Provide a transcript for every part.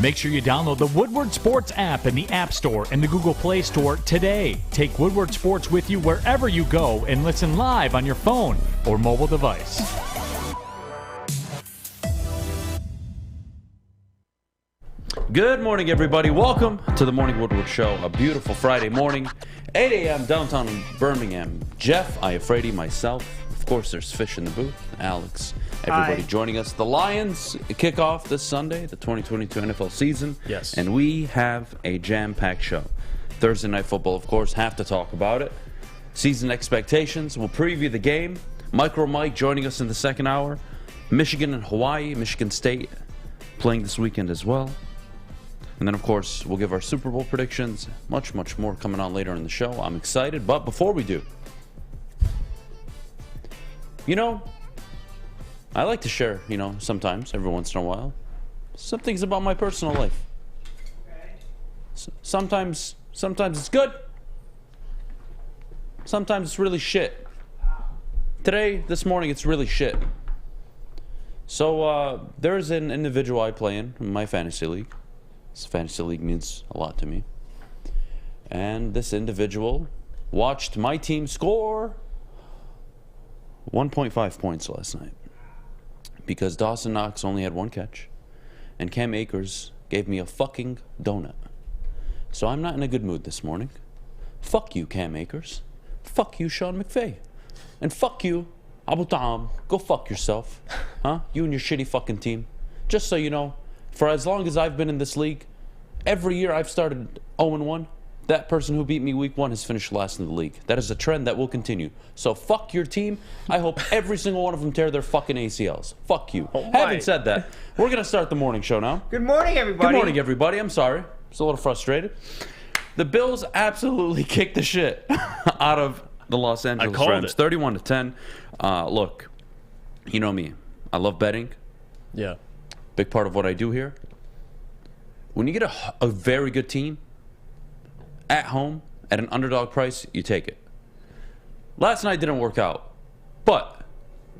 Make sure you download the Woodward Sports app in the App Store and the Google Play Store today. Take Woodward Sports with you wherever you go and listen live on your phone or mobile device. Good morning, everybody. Welcome to the Morning Woodward Show. A beautiful Friday morning, 8 a.m. downtown Birmingham. Jeff, Iafrate, myself. Of course, there's Fish in the booth. Alex, everybody joining us. The Lions kick off this Sunday, the 2022 NFL season. Yes. And we have a jam-packed show. Thursday Night Football, of course, have to talk about it. Season expectations. We'll preview the game. MicroMike joining us in the second hour. Michigan and Hawaii, Michigan State playing this weekend as well. And then, of course, we'll give our Super Bowl predictions. Much, much more coming on later in the show. I'm excited. But before we do, I like to share, sometimes, every once in a while, some things about my personal life. Sometimes it's good. Sometimes it's really shit. This morning, it's really shit. So, there's an individual I play in my fantasy league. This fantasy league means a lot to me. And this individual watched my team score 1.5 points last night because Dawson Knox only had one catch and Cam Akers gave me a fucking donut. So I'm not in a good mood this morning. Fuck you, Cam Akers. Fuck you, Sean McVay. And fuck you, Adham. Go fuck yourself. Huh? You and your shitty fucking team. Just so you know, for as long as I've been in this league, every year I've started 0-1. That person who beat me week 1 has finished last in the league. That is a trend that will continue. So fuck your team. I hope every single one of them tear their fucking ACLs. Fuck you. Having said that, we're going to start the morning show now. Good morning, everybody. Good morning, everybody. I'm sorry. I was a little frustrated. The Bills absolutely kicked the shit out of the Los Angeles Rams. 31-10. Look, you know me. I love betting. Yeah. Big part of what I do here. When you get a very good team at home at an underdog price, you take it. Last night didn't work out, but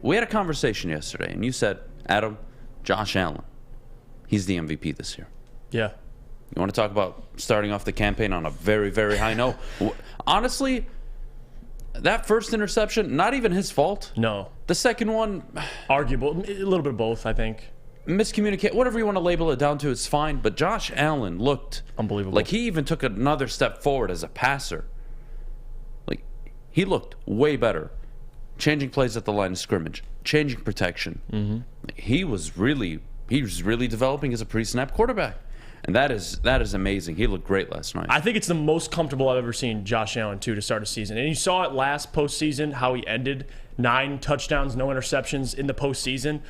we had a conversation yesterday, and you said, Adam, Josh Allen, he's the MVP this year. Yeah. You want to talk about starting off the campaign on a very, very high note? Honestly, that first interception, not even his fault. No. The second one, arguable. A little bit of both, I think. Miscommunicate, whatever you want to label it down to, it's fine. But Josh Allen looked unbelievable. Like he even took another step forward as a passer. Like he looked way better, changing plays at the line of scrimmage, changing protection. Mm-hmm. He was really developing as a pre-snap quarterback, and that is amazing. He looked great last night. I think it's the most comfortable I've ever seen Josh Allen to start a season, and you saw it last postseason how he ended 9 touchdowns, no interceptions in the postseason.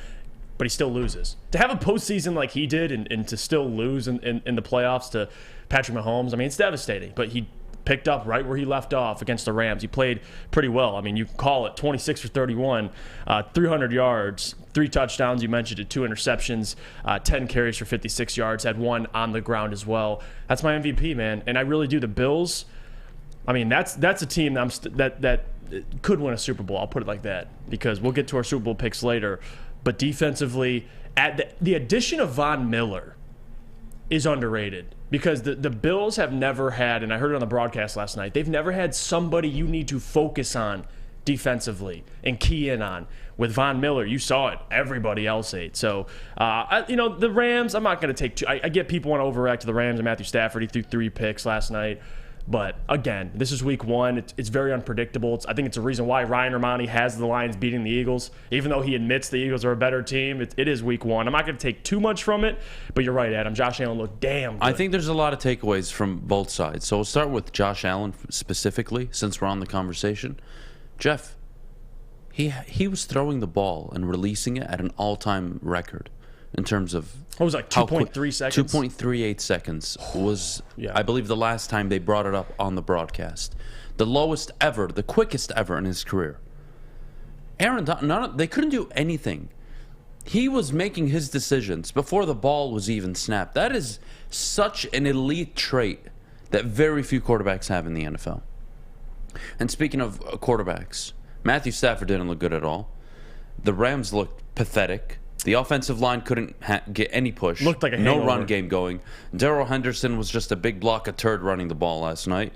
But he still loses. To have a postseason like he did and to still lose in the playoffs to Patrick Mahomes, I mean, it's devastating. But he picked up right where he left off against the Rams. He played pretty well. I mean, you can call it 26 for 31, 300 yards, 3 touchdowns. You mentioned it, 2 interceptions, 10 carries for 56 yards, had 1 on the ground as well. That's my MVP, man. And I really do. The Bills, I mean, that's a team that could win a Super Bowl. I'll put it like that because we'll get to our Super Bowl picks later. But defensively, the addition of Von Miller is underrated because the Bills have never had, and I heard it on the broadcast last night, they've never had somebody you need to focus on defensively and key in on. With Von Miller, you saw it. Everybody else ate. So, the Rams, I'm not going to take two. I get people want to overreact to the Rams and Matthew Stafford. He threw 3 picks last night. But, again, this is week 1. It's very unpredictable. I think it's a reason why Ryan Romani has the Lions beating the Eagles. Even though he admits the Eagles are a better team, it is week 1. I'm not going to take too much from it, but you're right, Adam. Josh Allen looked damn good. I think there's a lot of takeaways from both sides. So we'll start with Josh Allen specifically, since we're on the conversation. Jeff, he was throwing the ball and releasing it at an all-time record. In terms of it was like 2.3 seconds. 2.38 seconds was, yeah. I believe, the last time they brought it up on the broadcast. The lowest ever, the quickest ever in his career. Aaron Donald, they couldn't do anything. He was making his decisions before the ball was even snapped. That is such an elite trait that very few quarterbacks have in the NFL. And speaking of quarterbacks, Matthew Stafford didn't look good at all. The Rams looked pathetic. The offensive line couldn't get any push. Looked like a no hangover. run game going. Darrell Henderson was just a big block of turd running the ball last night.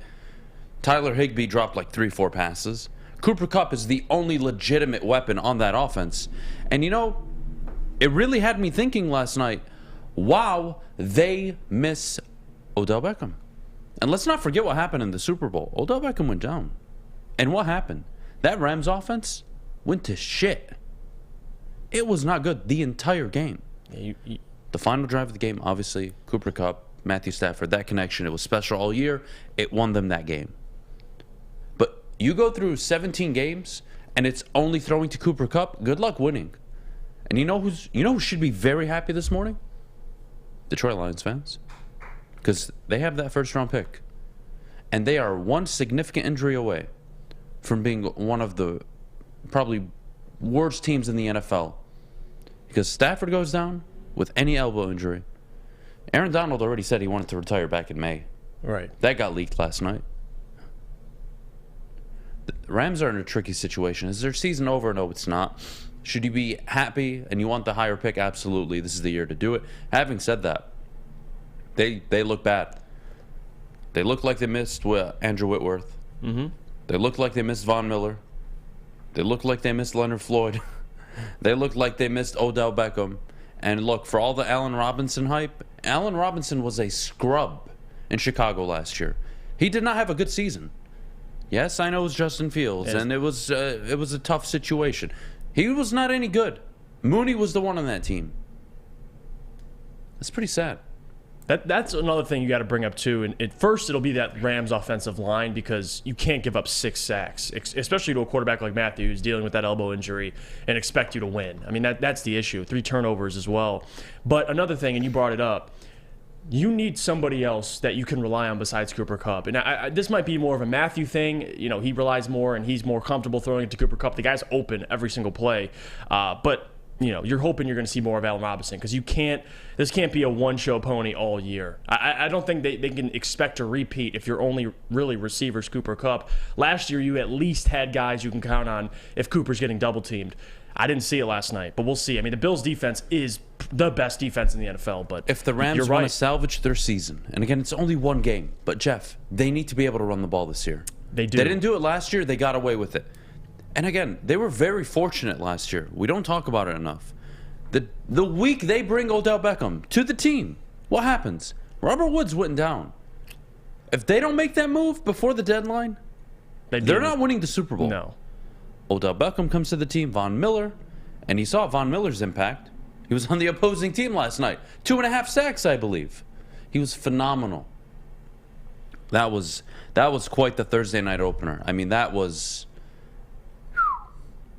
Tyler Higbee dropped like 3-4 passes. Cooper Kupp is the only legitimate weapon on that offense. And you know, it really had me thinking last night, wow, they miss Odell Beckham. And let's not forget what happened in the Super Bowl. Odell Beckham went down. And what happened? That Rams offense went to shit. It was not good the entire game. Yeah, The final drive of the game, obviously, Cooper Kupp, Matthew Stafford, that connection, it was special all year. It won them that game. But you go through 17 games, and it's only throwing to Cooper Kupp. Good luck winning. And you know who should be very happy this morning? Detroit Lions fans. Because they have that first-round pick. And they are one significant injury away from being one of the probably worst teams in the NFL. Because Stafford goes down with any elbow injury. Aaron Donald already said he wanted to retire back in May. Right. That got leaked last night. The Rams are in a tricky situation. Is their season over? No, it's not. Should you be happy and you want the higher pick? Absolutely. This is the year to do it. Having said that, they look bad. They look like they missed Andrew Whitworth. Mm-hmm. They look like they missed Von Miller. They look like they missed Leonard Floyd. They look like they missed Odell Beckham. And look, for all the Allen Robinson hype, Allen Robinson was a scrub in Chicago last year. He did not have a good season. Yes, I know it was Justin Fields, and it was a tough situation. He was not any good. Mooney was the one on that team. That's pretty sad. That's another thing you got to bring up too. And at first, it'll be that Rams offensive line because you can't give up 6 sacks, especially to a quarterback like Matthew who's dealing with that elbow injury and expect you to win. I mean, that's the issue. 3 turnovers as well. But another thing, and you brought it up, you need somebody else that you can rely on besides Cooper Kupp. And this might be more of a Matthew thing. You know, he relies more and he's more comfortable throwing it to Cooper Kupp. The guy's open every single play. But you know, you're hoping you're going to see more of Allen Robinson because this can't be a one-show pony all year. I don't think they can expect to repeat if you're only really receivers Cooper Kupp. Last year, you at least had guys you can count on if Cooper's getting double-teamed. I didn't see it last night, but we'll see. I mean, the Bills' defense is the best defense in the NFL. But if the Rams want to salvage their season, and again, it's only one game, but Jeff, they need to be able to run the ball this year. They do. They didn't do it last year. They got away with it. And again, they were very fortunate last year. We don't talk about it enough. The week they bring Odell Beckham to the team, what happens? Robert Woods went down. If they don't make that move before the deadline, they're not winning the Super Bowl. No. Odell Beckham comes to the team, Von Miller, and he saw Von Miller's impact. He was on the opposing team last night. 2.5 sacks, I believe. He was phenomenal. That was quite the Thursday night opener. I mean, that was...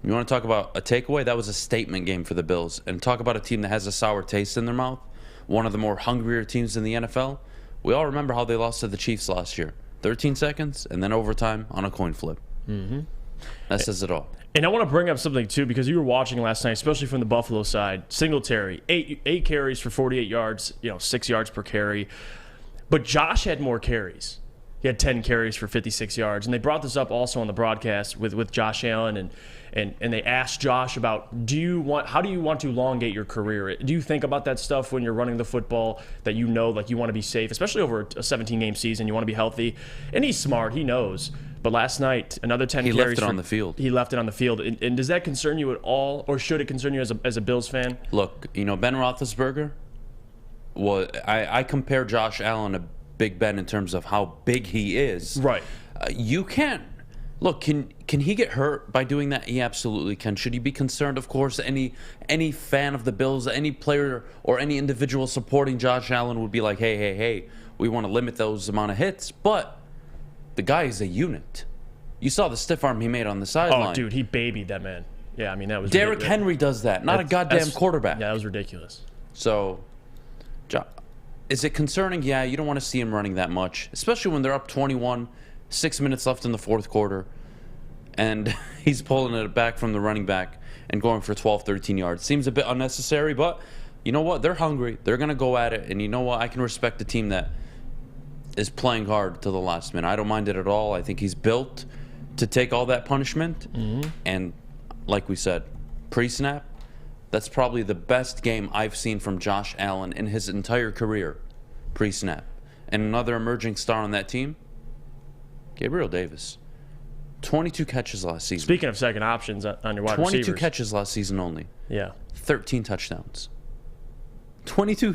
You want to talk about a takeaway? That was a statement game for the Bills. And talk about a team that has a sour taste in their mouth. One of the more hungrier teams in the NFL. We all remember how they lost to the Chiefs last year. 13 seconds, and then overtime on a coin flip. Mm-hmm. That says it all. And I want to bring up something, too, because you were watching last night, especially from the Buffalo side. Singletary, 8 carries for 48 yards, 6 yards per carry. But Josh had more carries. He had 10 carries for 56 yards. And they brought this up also on the broadcast with Josh Allen. And they asked Josh about, how do you want to elongate your career? Do you think about that stuff when you're running the football, that you want to be safe, especially over a 17-game season, you want to be healthy? And he's smart. He knows. But last night, another 10 carries. He left it on the field. He left it on the field. And does that concern you at all, or should it concern you as a Bills fan? Look, Ben Roethlisberger, I compare Josh Allen to Big Ben in terms of how big he is. Right. You can't. Look, can he get hurt by doing that? He absolutely can. Should he be concerned? Of course, any fan of the Bills, any player or any individual supporting Josh Allen would be like, hey, we want to limit those amount of hits. But the guy is a unit. You saw the stiff arm he made on the sideline. Oh, dude, he babied that man. Yeah, I mean, that was Derrick ridiculous. Henry does that, not a goddamn quarterback. Yeah, that was ridiculous. So, is it concerning? Yeah, you don't want to see him running that much, especially when they're up 21, 6 minutes left in the fourth quarter, and he's pulling it back from the running back and going for 12, 13 yards. Seems a bit unnecessary, but you know what? They're hungry. They're going to go at it, and you know what? I can respect a team that is playing hard to the last minute. I don't mind it at all. I think he's built to take all that punishment, and like we said, pre-snap, That's probably the best game I've seen from Josh Allen in his entire career, pre-snap. And another emerging star on that team, Gabriel Davis. 22 catches last season. Speaking of second options on your wide 22 receivers. catches last season only. Yeah. 13 touchdowns. 22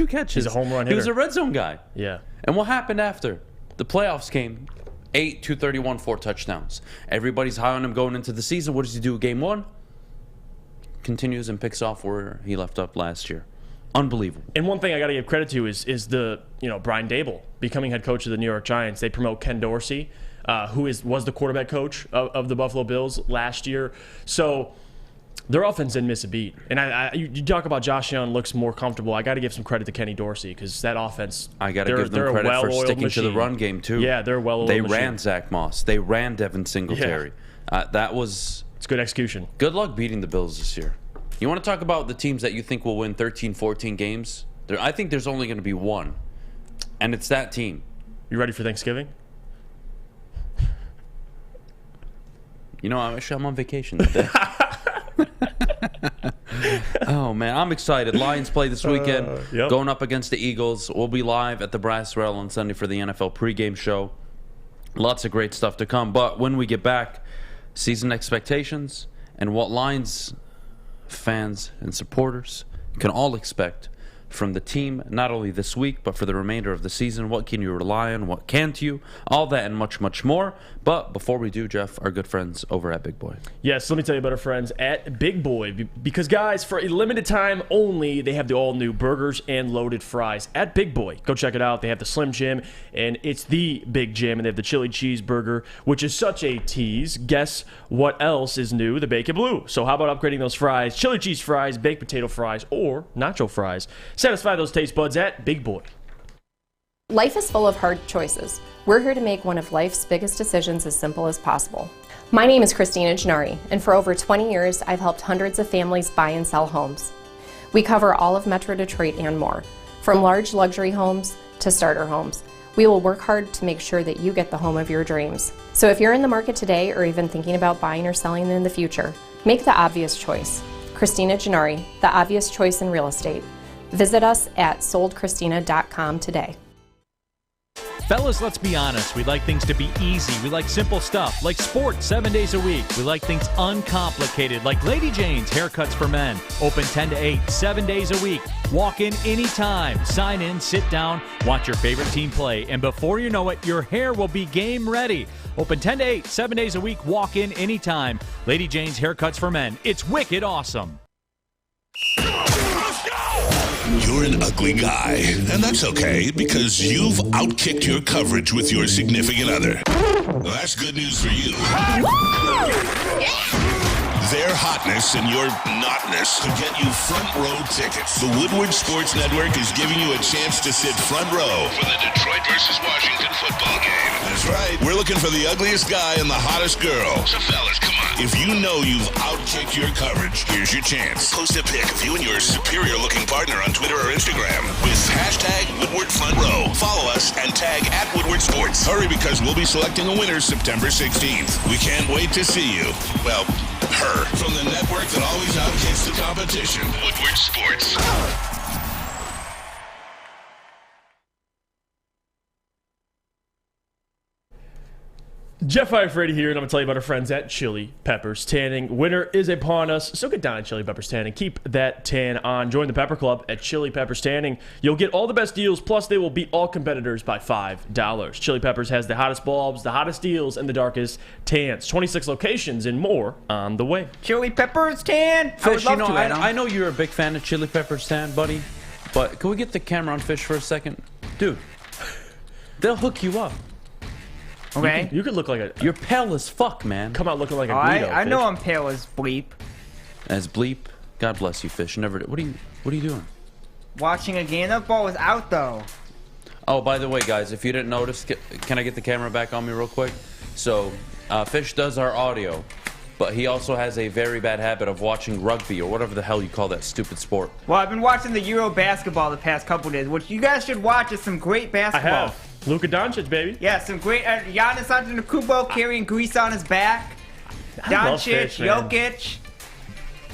catches. He's a home run hitter. He was a red zone guy. Yeah. And what happened after? The playoffs came. 8, 231, 4 touchdowns. Everybody's high on him going into the season. What does he do game 1? Continues and picks off where he left up last year. Unbelievable. And one thing I got to give credit to is the Brian Daboll becoming head coach of the New York Giants. They promote Ken Dorsey, who was the quarterback coach of the Buffalo Bills last year. So their offense didn't miss a beat. And you talk about Josh Allen looks more comfortable. I got to give some credit to Kenny Dorsey because that offense. I got to give them credit for sticking to the run game too. Yeah, they're well-oiled. They ran Zach Moss. They ran Devin Singletary. Yeah. It's good execution. Good luck beating the Bills this year. You want to talk about the teams that you think will win 13, 14 games? I think there's only going to be one, and it's that team. You ready for Thanksgiving? I'm on vacation that day. Oh, man, I'm excited. Lions play this weekend, going up against the Eagles. We'll be live at the Brass Rail on Sunday for the NFL pregame show. Lots of great stuff to come. But when we get back, season expectations and what Lions fans and supporters can all expect from the team, not only this week, but for the remainder of the season. What can you rely on? What can't you? All that and much, much more. But before we do, Jeff, our good friends over at Big Boy. Yes, let me tell you about our friends at Big Boy. Because, guys, for a limited time only, they have the all-new burgers and loaded fries at Big Boy. Go check it out. They have the Slim Jim, and it's the Big Jim, and they have the chili cheeseburger, which is such a tease. Guess what else is new? The Bacon Blue. So how about upgrading those fries? Chili cheese fries, baked potato fries, or nacho fries. Satisfy those taste buds at Big Boy. Life is full of hard choices. We're here to make one of life's biggest decisions as simple as possible. My name is Christina Gennari, and for over 20 years, I've helped hundreds of families buy and sell homes. We cover all of Metro Detroit and more, from large luxury homes to starter homes. We will work hard to make sure that you get the home of your dreams. So if you're in the market today or even thinking about buying or selling in the future, make the obvious choice. Christina Gennari, the obvious choice in real estate. Visit us at soldchristina.com today. Fellas, let's be honest. We like things to be easy. We like simple stuff, like sports 7 days a week. We like things uncomplicated, like Lady Jane's Haircuts for Men. Open 10 to 8, 7 days a week. Walk in anytime. Sign in, sit down, watch your favorite team play, and before you know it, your hair will be game ready. Open 10 to 8, 7 days a week. Walk in anytime. Lady Jane's Haircuts for Men. It's wicked awesome. You're an ugly guy, and that's okay because you've outkicked your coverage with your significant other. Well, that's good news for you. Their hotness and your notness could get you front row tickets. The Woodward Sports Network is giving you a chance to sit front row for the Detroit versus Washington football game. That's right. We're looking for the ugliest guy and the hottest girl. So fellas, come on. If you know you've outkicked your coverage, here's your chance. Post a pic of you and your superior-looking partner on Twitter or Instagram with hashtag Woodward Front Row. Follow us and tag at Woodward Sports. Hurry, because we'll be selecting a winner September 16th. We can't wait to see you. Well, her. From the network that always outkicks the competition. Woodward Sports. Jeff Iafrate here, and I'm going to tell you about our friends at Chili Peppers Tanning. Winter is upon us, so get down at Chili Peppers Tanning. Keep that tan on. Join the Pepper Club at Chili Peppers Tanning. You'll get all the best deals, plus they will beat all competitors by $5. Chili Peppers has the hottest bulbs, the hottest deals, and the darkest tans. 26 locations and more on the way. Chili Peppers Tan. Fish, I know you're a big fan of Chili Peppers Tan, buddy, but can we get the camera on Fish for a second? Dude, they'll hook you up. Okay. You could look like a... You're pale as fuck, man. Come out looking like a Guido, I know I'm pale as bleep. As bleep? God bless you, Fish. Never. What are you doing? Watching a game. That ball was out, though. Oh, by the way, guys, if you didn't notice, can I get the camera back on me real quick? So, Fish does our audio, but he also has a very bad habit of watching rugby or whatever the hell you call that stupid sport. Well, I've been watching the Euro basketball the past couple days, which you guys should watch. It's some great basketball. I have. Luka Doncic, baby. Yeah, some great. Giannis Antetokounmpo carrying Greece on his back. I love Doncic, Fish, man. Jokic.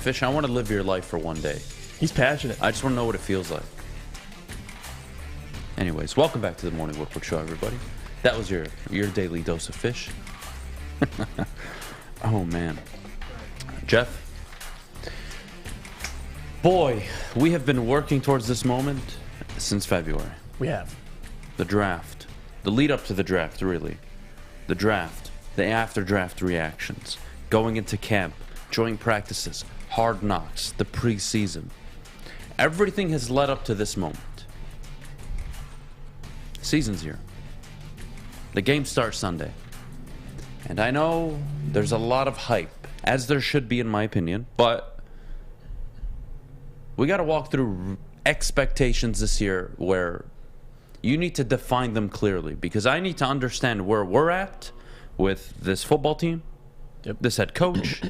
Fish, I want to live your life for one day. He's passionate. I just want to know what it feels like. Anyways, welcome back to the Morning Woodward Show, everybody. That was your daily dose of fish. Oh, man. Jeff? Boy, we have been working towards this moment since February. We have. The draft. The lead up to the draft, really. The draft. The after-draft reactions. Going into camp. Joint practices. Hard knocks. The preseason. Everything has led up to this moment. Season's here. The game starts Sunday. And I know there's a lot of hype, as there should be in my opinion, but we got to walk through expectations this year where you need to define them clearly, because I need to understand where we're at with this football team, this head coach,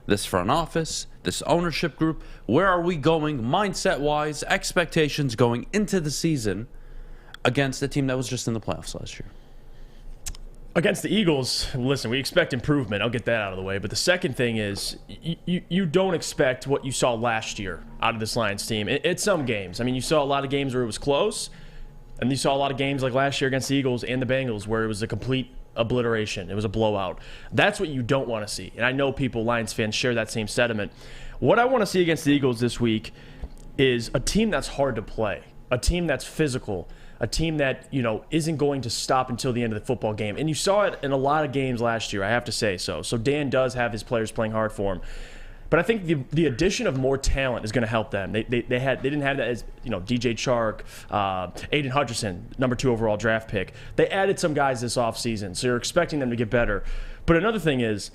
this front office, this ownership group. Where are we going mindset-wise, expectations going into the season against a team that was just in the playoffs last year? Against the Eagles, listen, we expect improvement. I'll get that out of the way. But the second thing is you don't expect what you saw last year out of this Lions team. It's some games. I mean, you saw a lot of games where it was close, and you saw a lot of games like last year against the Eagles and the Bengals where it was a complete obliteration. It was a blowout. That's what you don't want to see. And I know people, Lions fans, share that same sentiment. What I want to see against the Eagles this week is a team that's hard to play, a team that's physical, a team that, isn't going to stop until the end of the football game. And you saw it in a lot of games last year, I have to say so. So Dan does have his players playing hard for him. But I think the addition of more talent is going to help them. They didn't have that as, DJ Chark, Aiden Hutchinson, number 2 overall draft pick. They added some guys this offseason, so you're expecting them to get better. But another thing is,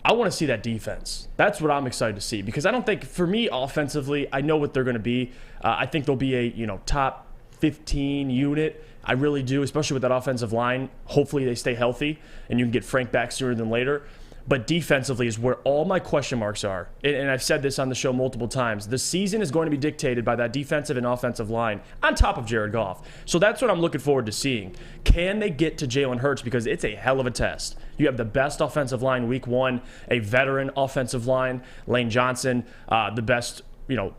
I want to see that defense. That's what I'm excited to see, because I don't think, for me, offensively, I know what they're going to be. I think they'll be a, top 15 unit. I really do, especially with that offensive line. Hopefully they stay healthy and you can get Frank back sooner than later. But defensively is where all my question marks are. And I've said this on the show multiple times. The season is going to be dictated by that defensive and offensive line on top of Jared Goff. So that's what I'm looking forward to seeing. Can they get to Jalen Hurts? Because it's a hell of a test. You have the best offensive line week 1, a veteran offensive line, Lane Johnson, the best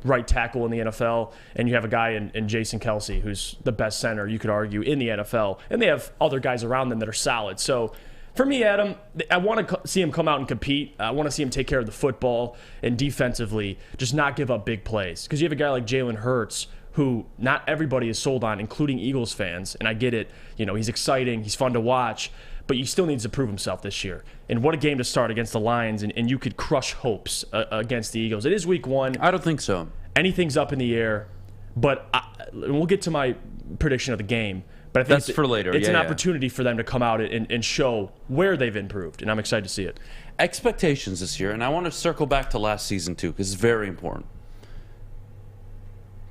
right tackle in the NFL, and you have a guy in Jason Kelsey, who's the best center, you could argue, in the NFL, and they have other guys around them that are solid. So for me, Adam, I want to see him come out and compete. I want to see him take care of the football, and defensively just not give up big plays, because you have a guy like Jalen Hurts, who not everybody is sold on, including Eagles fans, and I get it. He's exciting, he's fun to watch, but he still needs to prove himself this year. And what a game to start against the Lions, and you could crush hopes against the Eagles. It is week 1. I don't think so. Anything's up in the air, but we'll get to my prediction of the game. But I think that's for later. It's an opportunity for them to come out and show where they've improved, and I'm excited to see it. Expectations this year, and I want to circle back to last season too, because it's very important.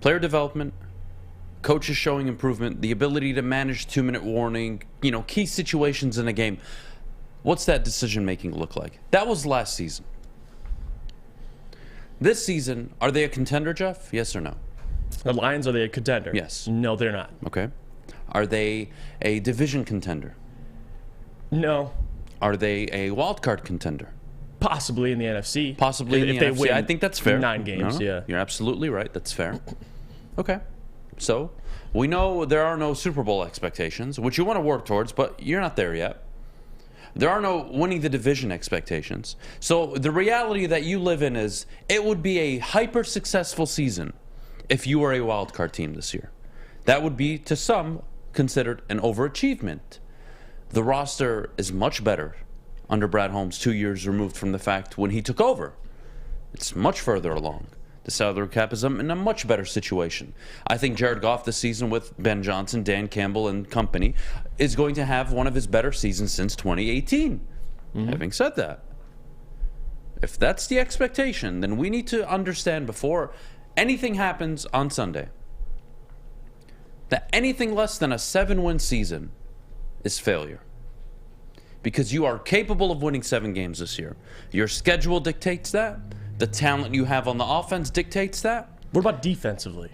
Player development, coaches showing improvement, the ability to manage 2-minute warning, key situations in a game. What's that decision-making look like? That was last season. This season, are they a contender, Jeff? Yes or no? The Lions, are they a contender? Yes. No, they're not. Okay. Are they a division contender? No. Are they a wild card contender? Possibly in the NFC. Possibly in the NFC. Win I think that's fair. 9 games, yeah. You're absolutely right. That's fair. Okay. So, we know there are no Super Bowl expectations, which you want to work towards, but you're not there yet. There are no winning the division expectations. So, the reality that you live in is it would be a hyper-successful season if you were a wild card team this year. That would be, to some, considered an overachievement. The roster is much better under Brad Holmes 2 years removed from the fact when he took over. It's much further along. The salary cap is in a much better situation. I think Jared Goff this season with Ben Johnson, Dan Campbell, and company is going to have one of his better seasons since 2018. Having said that, if that's the expectation, then we need to understand before anything happens on Sunday that anything less than a 7-win season is failure. Because you are capable of winning 7 games this year. Your schedule dictates that. The talent you have on the offense dictates that. What about defensively?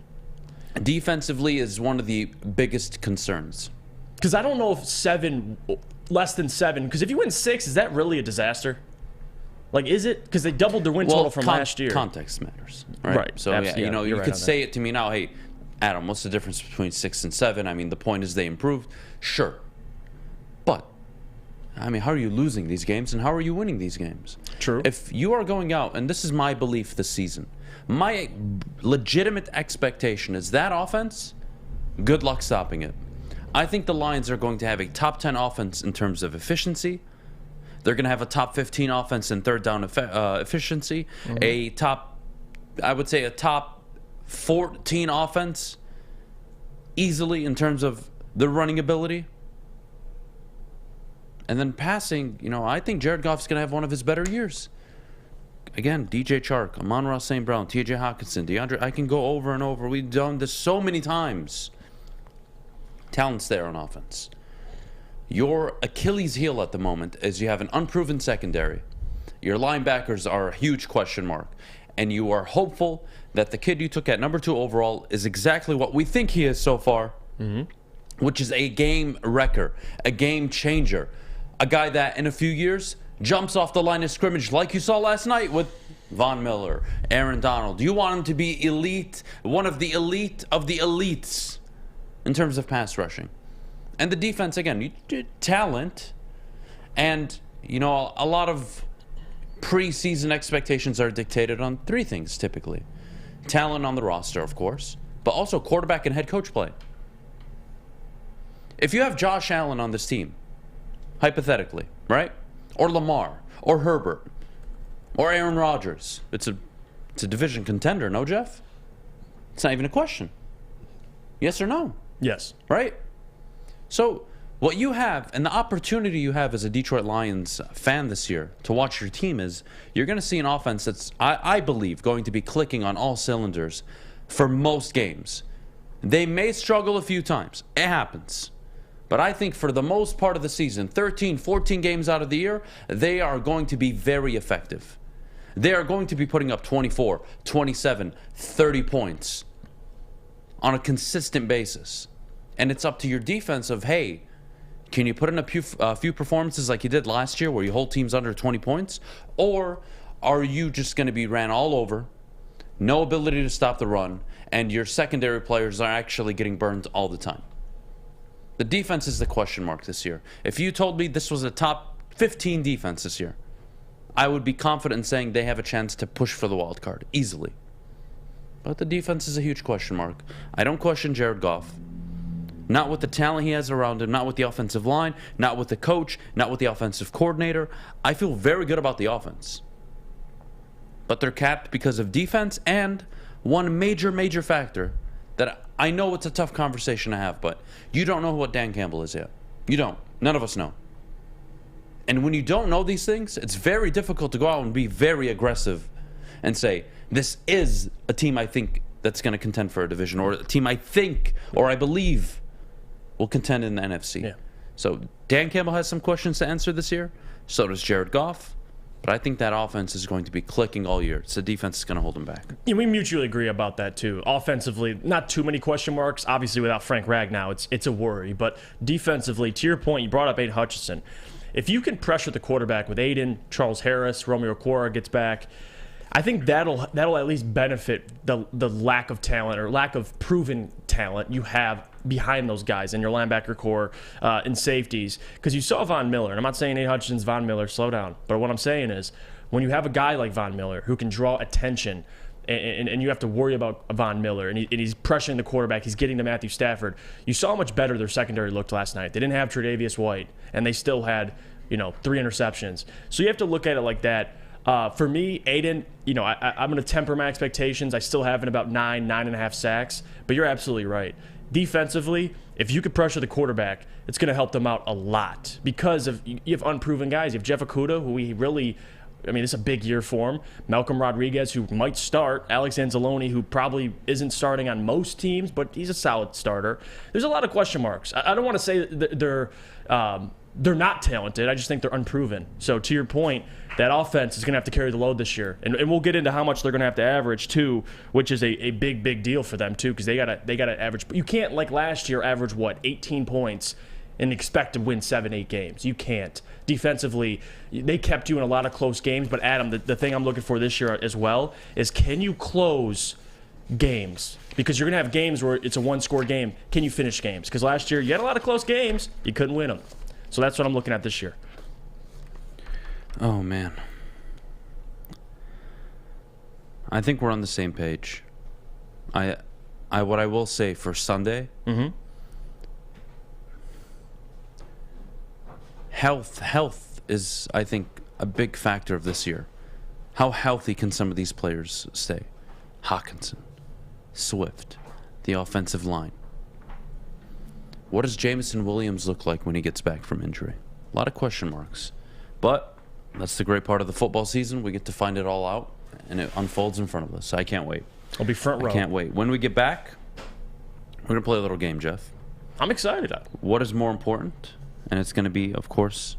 Defensively is one of the biggest concerns. Because I don't know if less than 7, because if you win 6, is that really a disaster? Like, is it? Because they doubled their win total from last year. Context matters, right? Right. So, Absolutely. you right could say it to me now, hey, Adam, what's the difference between 6 and 7? I mean, the point is they improved. Sure. But, I mean, how are you losing these games and how are you winning these games? True. If you are going out, and this is my belief this season, my legitimate expectation is that offense, good luck stopping it. I think the Lions are going to have a top 10 offense in terms of efficiency. They're going to have a top 15 offense in third down efficiency. I would say a top 14 offense easily in terms of the running ability. And then passing, I think Jared Goff's going to have one of his better years. Again, DJ Chark, Amon-Ra St. Brown, TJ Hawkinson, DeAndre, I can go over and over. We've done this so many times. Talent's there on offense. Your Achilles heel at the moment is you have an unproven secondary. Your linebackers are a huge question mark. And you are hopeful that the kid you took at number 2 overall is exactly what we think he is so far, which is a game wrecker, a game changer. A guy that in a few years jumps off the line of scrimmage like you saw last night with Von Miller, Aaron Donald. You want him to be elite, one of the elite of the elites in terms of pass rushing. And the defense, again, talent. And, a lot of preseason expectations are dictated on 3 things typically. Talent on the roster, of course, but also quarterback and head coach play. If you have Josh Allen on this team, hypothetically, right? Or Lamar, or Herbert, or Aaron Rodgers, it's a division contender, no, Jeff? It's not even a question. Yes or no? Yes. Right? So what you have and the opportunity you have as a Detroit Lions fan this year to watch your team is you're going to see an offense that's, I believe, going to be clicking on all cylinders for most games. They may struggle a few times. It happens. But I think for the most part of the season, 13, 14 games out of the year, they are going to be very effective. They are going to be putting up 24, 27, 30 points on a consistent basis. And it's up to your defense of, hey, can you put in a few performances like you did last year where you hold teams under 20 points? Or are you just going to be ran all over, no ability to stop the run, and your secondary players are actually getting burned all the time? The defense is the question mark this year. If you told me this was a top 15 defense this year, I would be confident in saying they have a chance to push for the wild card easily. But the defense is a huge question mark. I don't question Jared Goff. Not with the talent he has around him, not with the offensive line, not with the coach, not with the offensive coordinator. I feel very good about the offense. But they're capped because of defense and one major factor that I know it's a tough conversation to have, but you don't know what Dan Campbell is yet. You don't. None of us know. And when you don't know these things, it's very difficult to go out and be very aggressive and say, this is a team I think that's going to contend for a division, or a team I think or I believe will contend in the NFC. Yeah. So Dan Campbell has some questions to answer this year. So does Jared Goff. But I think that offense is going to be clicking all year. It's the defense that's going to hold them back. Yeah, we mutually agree about that, too. Offensively, not too many question marks. Obviously, without Frank Ragnow, it's a worry. But defensively, to your point, you brought up Aiden Hutchinson. If you can pressure the quarterback with Aiden, Charles Harris, Romeo Okwara gets back, I think that'll at least benefit the lack of talent or lack of proven talent you have behind those guys in your linebacker core and safeties. Because you saw Von Miller, and I'm not saying Aiden Hutchinson's Von Miller, slow down. But what I'm saying is when you have a guy like Von Miller who can draw attention and you have to worry about Von Miller and he's pressuring the quarterback, he's getting to Matthew Stafford, you saw how much better their secondary looked last night. They didn't have Tre'Davious White, and they still had 3 interceptions. So you have to look at it like that. For me, Aiden, I'm going to temper my expectations. I still have in about 9.5 sacks, but you're absolutely right. Defensively, if you could pressure the quarterback, it's going to help them out a lot because you have unproven guys. You have Jeff Okudah, who this is a big year for him. Malcolm Rodriguez, who might start. Alex Anzalone, who probably isn't starting on most teams, but he's a solid starter. There's a lot of question marks. I don't want to say that they're not talented. I just think they're unproven. So to your point, that offense is going to have to carry the load this year. And we'll get into how much they're going to have to average, too, which is a big deal for them, too, because they gotta average. You can't, like last year, average, 18 points and expect to win 7-8 games. You can't. Defensively, they kept you in a lot of close games, but Adam, the thing I'm looking for this year as well is, can you close games? Because you're going to have games where it's a one-score game. Can you finish games? Because last year you had a lot of close games. You couldn't win them. So that's what I'm looking at this year. Oh, man. I think we're on the same page. What I will say for Sunday, health is, I think, a big factor of this year. How healthy can some of these players stay? Hawkinson, Swift, the offensive line. What does Jameson Williams look like when he gets back from injury? A lot of question marks. But that's the great part of the football season. We get to find it all out, and it unfolds in front of us. I can't wait. I'll be front row. I can't wait. When we get back, we're going to play a little game, Jeff. I'm excited. What is more important? And it's going to be, of course,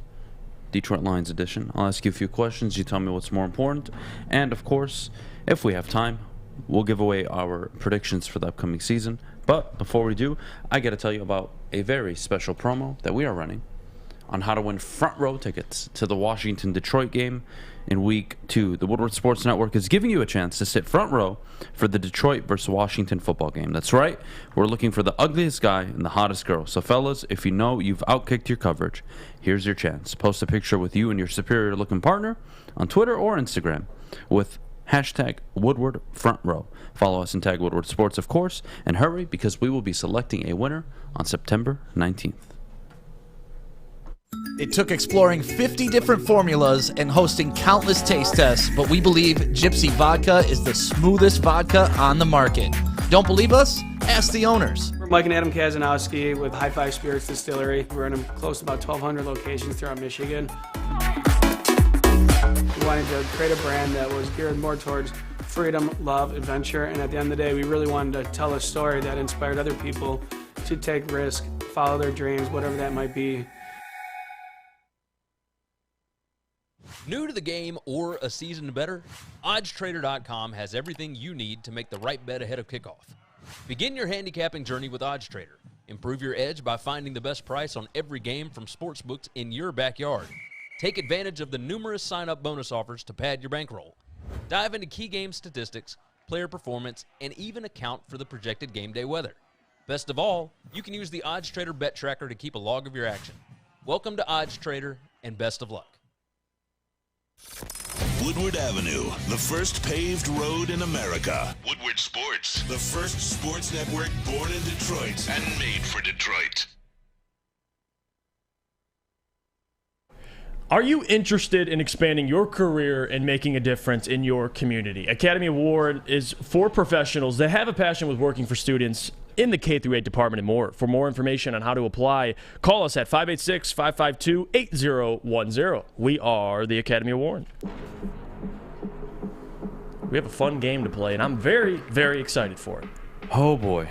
Detroit Lions edition. I'll ask you a few questions. You tell me what's more important. And, of course, if we have time, we'll give away our predictions for the upcoming season. But before we do, I got to tell you about a very special promo that we are running on how to win front row tickets to the Washington-Detroit game in Week 2. The Woodward Sports Network is giving you a chance to sit front row for the Detroit versus Washington football game. That's right. We're looking for the ugliest guy and the hottest girl. So, fellas, if you know you've outkicked your coverage, here's your chance. Post a picture with you and your superior-looking partner on Twitter or Instagram with hashtag Woodward Front Row. Follow us and tag Woodward Sports, of course. And hurry, because we will be selecting a winner on September 19th. It took exploring 50 different formulas and hosting countless taste tests, but we believe Gypsy Vodka is the smoothest vodka on the market. Don't believe us? Ask the owners. We're Mike and Adam Kazanowski with High Five Spirits Distillery. We're in close to about 1,200 locations throughout Michigan. We wanted to create a brand that was geared more towards freedom, love, adventure, and at the end of the day, we really wanted to tell a story that inspired other people to take risk, follow their dreams, whatever that might be. New to the game or a season better? OddsTrader.com has everything you need to make the right bet ahead of kickoff. Begin your handicapping journey with OddsTrader. Improve your edge by finding the best price on every game from sportsbooks in your backyard. Take advantage of the numerous sign-up bonus offers to pad your bankroll. Dive into key game statistics, player performance, and even account for the projected game day weather. Best of all, you can use the OddsTrader bet tracker to keep a log of your action. Welcome to OddsTrader, and best of luck. Woodward Avenue, the first paved road in America. Woodward Sports, the first sports network born in Detroit and made for Detroit. Are you interested in expanding your career and making a difference in your community? Academy Award is for professionals that have a passion with working for students in the K-8 department and more. For more information on how to apply, call us at 586-552-8010. We are the Academy Award. We have a fun game to play, and I'm very, very excited for it. Oh, boy.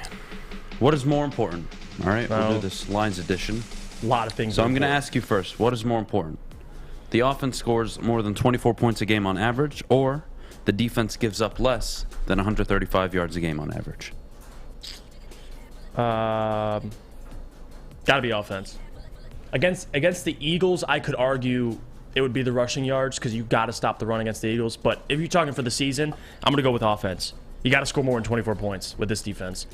What is more important? All right, we'll do this Lions edition. A lot of things. So I'm going to ask you first, what is more important? The offense scores more than 24 points a game on average, or the defense gives up less than 135 yards a game on average? Got to be offense. Against the Eagles, I could argue it would be the rushing yards because you got to stop the run against the Eagles. But if you're talking for the season, I'm going to go with offense. You got to score more than 24 points with this defense.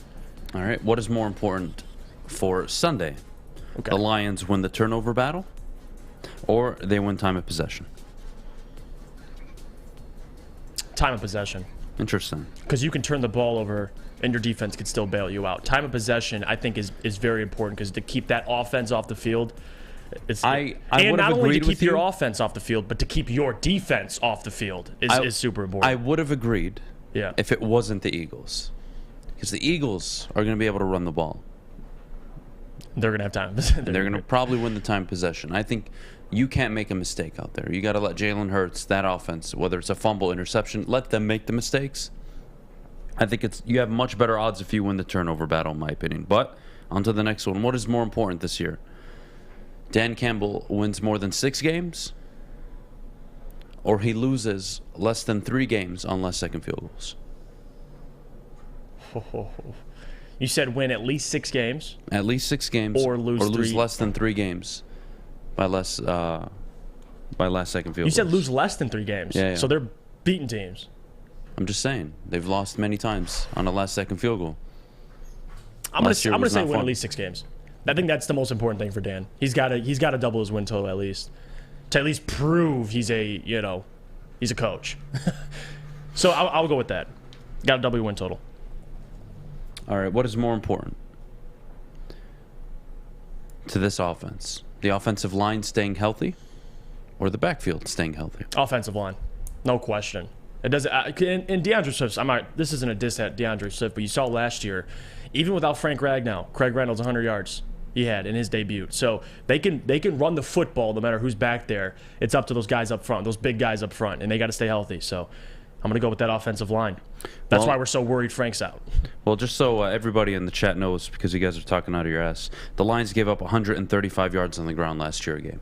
All right. What is more important for Sunday? Okay. The Lions win the turnover battle, or they win time of possession? Time of possession. Interesting. Because you can turn the ball over and your defense could still bail you out. Time of possession, I think, is very important because to keep that offense off the field, I and would not have only to agreed keep with your you. offense off the field, but to keep your defense off the field is super important. I would have agreed Yeah. if it wasn't the Eagles. Because the Eagles are going to be able to run the ball. They're going to have time. They're going to probably win the time possession. I think you can't make a mistake out there. You got to let Jalen Hurts, that offense, whether it's a fumble, interception, let them make the mistakes. I think you have much better odds if you win the turnover battle, in my opinion. But on to the next one. What is more important this year? Dan Campbell wins more than 6 games, or he loses less than 3 games on less second field goals? You said win at least 6 games? At least 6 games. Or lose less than 3 games by last second field You said goals. lose less than 3 games. Yeah. So they're beating teams. I'm just saying. They've lost many times on a last second field goal. I'm going to say win fun. at least 6 games. I think that's the most important thing for Dan. He's got to double his win total at least. To at least prove he's a coach. So I'll go with that. Got to double your win total. All right, what is more important to this offense? The offensive line staying healthy or the backfield staying healthy? Offensive line. No question. It doesn't. In DeAndre Swift, this isn't a diss at DeAndre Swift, but you saw last year, even without Frank Ragnow, Craig Reynolds 100 yards he had in his debut. So they can run the football no matter who's back there. It's up to those guys up front, those big guys up front, and they got to stay healthy. So I'm going to go with that offensive line. That's why we're so worried Frank's out. Well, just so everybody in the chat knows, because you guys are talking out of your ass, the Lions gave up 135 yards on the ground last year a game.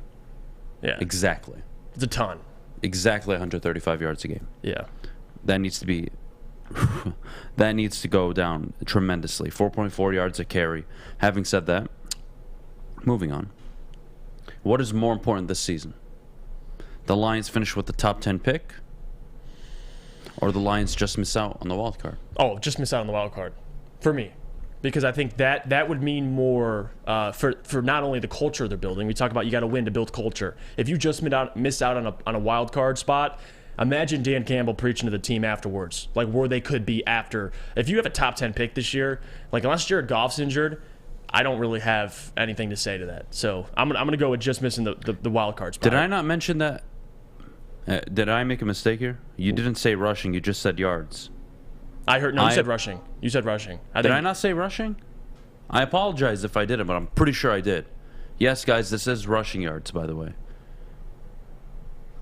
Yeah. Exactly. It's a ton. Exactly 135 yards a game. Yeah. That needs to be that needs to go down tremendously. 4.4 yards a carry. Having said that, moving on. What is more important this season? The Lions finish with the top 10 pick, or the Lions just miss out on the wild card? Oh, just miss out on the wild card for me, because I think that would mean more for not only the culture they're building. We talk about you got to win to build culture. If you just miss out on a wild card spot, imagine Dan Campbell preaching to the team afterwards, like where they could be after. If you have a top 10 pick this year, like unless Jared Goff's injured, I don't really have anything to say to that. So I'm gonna go with just missing the wild card spot. Did I not mention that? Did I make a mistake here? You didn't say rushing. You just said yards. I heard. No, you said rushing. You said rushing. Did I not say rushing? I apologize if I didn't, but I'm pretty sure I did. Yes, guys, this is rushing yards, by the way.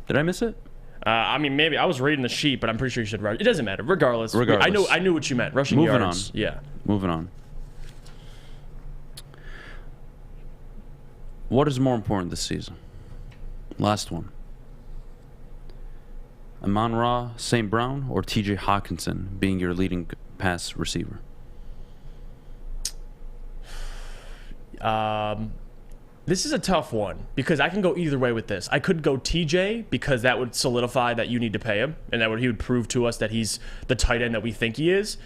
Did I miss it? I mean, maybe I was reading the sheet, but I'm pretty sure you said rush. It doesn't matter. Regardless. I knew what you meant. Rushing Moving yards. on. Yeah. Moving on. What is more important this season? Last one. Amon-Ra St. Brown or TJ Hawkinson being your leading pass receiver? This is a tough one because I can go either way with this. I could go TJ because that would solidify that you need to pay him, and he would prove to us that he's the tight end that we think he is.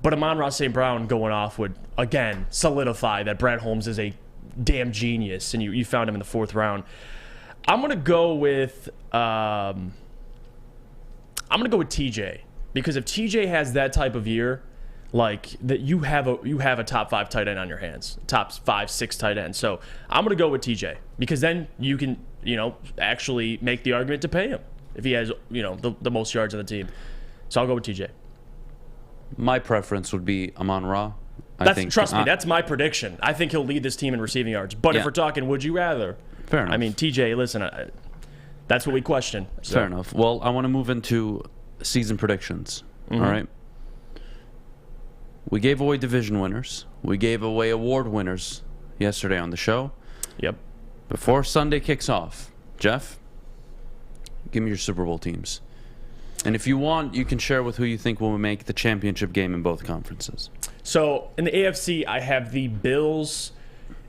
But Amon-Ra St. Brown going off would, again, solidify that Brad Holmes is a damn genius, and you found him in the 4th round. I'm going to go with TJ because if TJ has that type of year, like that, you have a top 5 tight end on your hands, top 5, 6 tight end. So I'm gonna go with TJ because then you can actually make the argument to pay him if he has the most yards on the team. So I'll go with TJ. My preference would be Amon-Ra. Trust me, that's my prediction. I think he'll lead this team in receiving yards. But if we're talking, would you rather? Fair enough. I mean, TJ, listen, that's what we question. So. Fair enough. Well, I want to move into season predictions. Mm-hmm. All right. We gave away division winners. We gave away award winners yesterday on the show. Yep. Before Sunday kicks off, Jeff, give me your Super Bowl teams. And if you want, you can share with who you think will make the championship game in both conferences. So in the AFC, I have the Bills,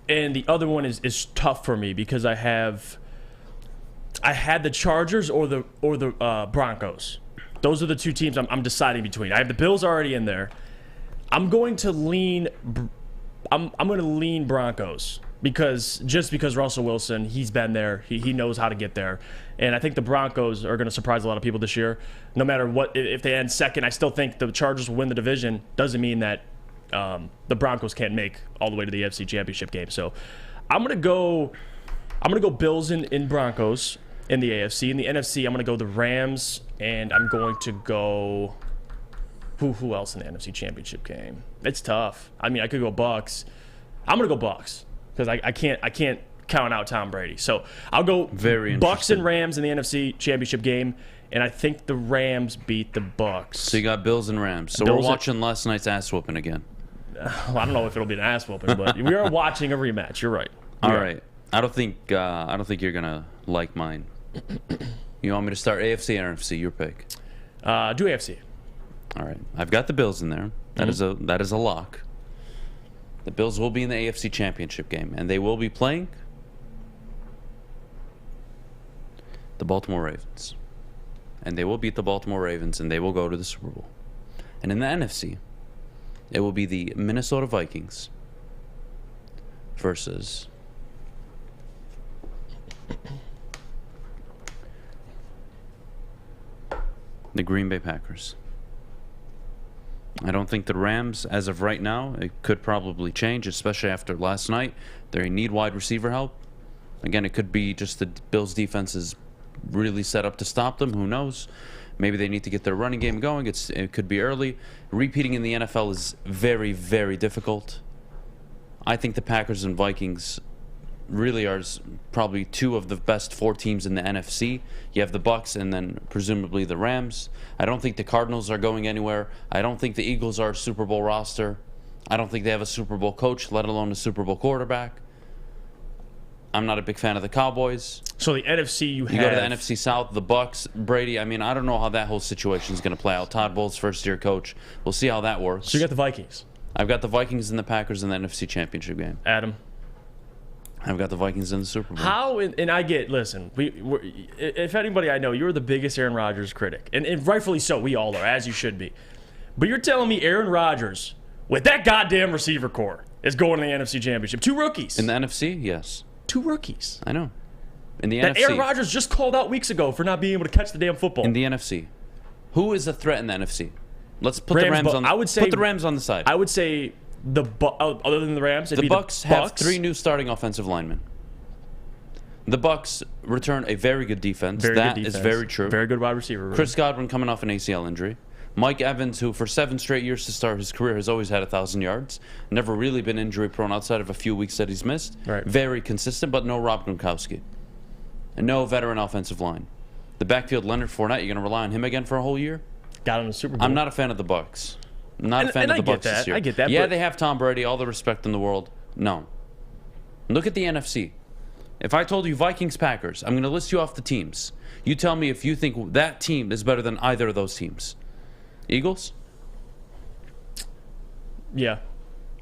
and the other one is tough for me because I had the Chargers or the Broncos. Those are the 2 teams I'm deciding between. I have the Bills already in there. I'm going to lean Broncos because Russell Wilson, he's been there. He knows how to get there. And I think the Broncos are going to surprise a lot of people this year. No matter what, if they end second, I still think the Chargers will win the division. Doesn't mean that the Broncos can't make all the way to the AFC Championship game. So I'm going to go Bills in Broncos in the AFC. In the NFC, I'm going to go the Rams, and I'm going to go who else in the NFC Championship game? It's tough. I mean, I could go Bucks. I'm going to go Bucks because I can't count out Tom Brady. So I'll go Bucks and Rams in the NFC Championship game, and I think the Rams beat the Bucks. So you got Bills and Rams. So we're watching last night's ass whooping again. I don't know if it'll be an ass whooping, but we are watching a rematch. You're right. All right. I don't think you're gonna like mine. You want me to start AFC or NFC? Your pick. Do AFC. All right. I've got the Bills in there. That is a lock. The Bills will be in the AFC Championship game, and they will be playing the Baltimore Ravens. And they will beat the Baltimore Ravens, and they will go to the Super Bowl. And in the NFC, it will be the Minnesota Vikings versus the Green Bay Packers. I don't think the Rams, as of right now, it could probably change, especially after last night. They need wide receiver help. Again, it could be just the Bills' defense is really set up to stop them. Who knows? Maybe they need to get their running game going. It could be early. Repeating in the NFL is very, very difficult. I think the Packers and Vikings really are probably two of the best 4 teams in the NFC. You have the Bucks and then presumably the Rams. I don't think the Cardinals are going anywhere. I don't think the Eagles are a Super Bowl roster. I don't think they have a Super Bowl coach, let alone a Super Bowl quarterback. I'm not a big fan of the Cowboys. So the NFC you go to the NFC South, the Bucks, Brady. I mean, I don't know how that whole situation is going to play out. Todd Bowles, first-year coach. We'll see how that works. So you got the Vikings. I've got the Vikings and the Packers in the NFC Championship game. Adam. I've got the Vikings in the Super Bowl. How, and I get, listen, if anybody I know, you're the biggest Aaron Rodgers critic. And rightfully so, we all are, as you should be. But you're telling me Aaron Rodgers, with that goddamn receiver core, is going to the NFC Championship. 2 rookies. In the NFC, yes. 2 rookies. I know. In the that NFC. Aaron Rodgers just called out weeks ago for not being able to catch the damn football. In the NFC. Who is a threat in the NFC? Let's put the Rams on. I would say put the Rams on the side. I would say other than the Rams, the Bucks have 3 new starting offensive linemen. The Bucks return a very good defense. That is very true. Very good wide receiver. Chris Godwin coming off an ACL injury. Mike Evans, who for 7 straight years to start his career has always had 1,000 yards. Never really been injury prone outside of a few weeks that he's missed. Right. Very consistent, but no Rob Gronkowski. And no veteran offensive line. The backfield, Leonard Fournette, you're going to rely on him again for a whole year? Got him in the Super Bowl. I'm not a fan of the Bucks. I'm not a fan of the Bucks this year. I get that. Yeah, they have Tom Brady, all the respect in the world. No. Look at the NFC. If I told you Vikings, Packers, I'm going to list you off the teams. You tell me if you think that team is better than either of those teams. Eagles? Yeah.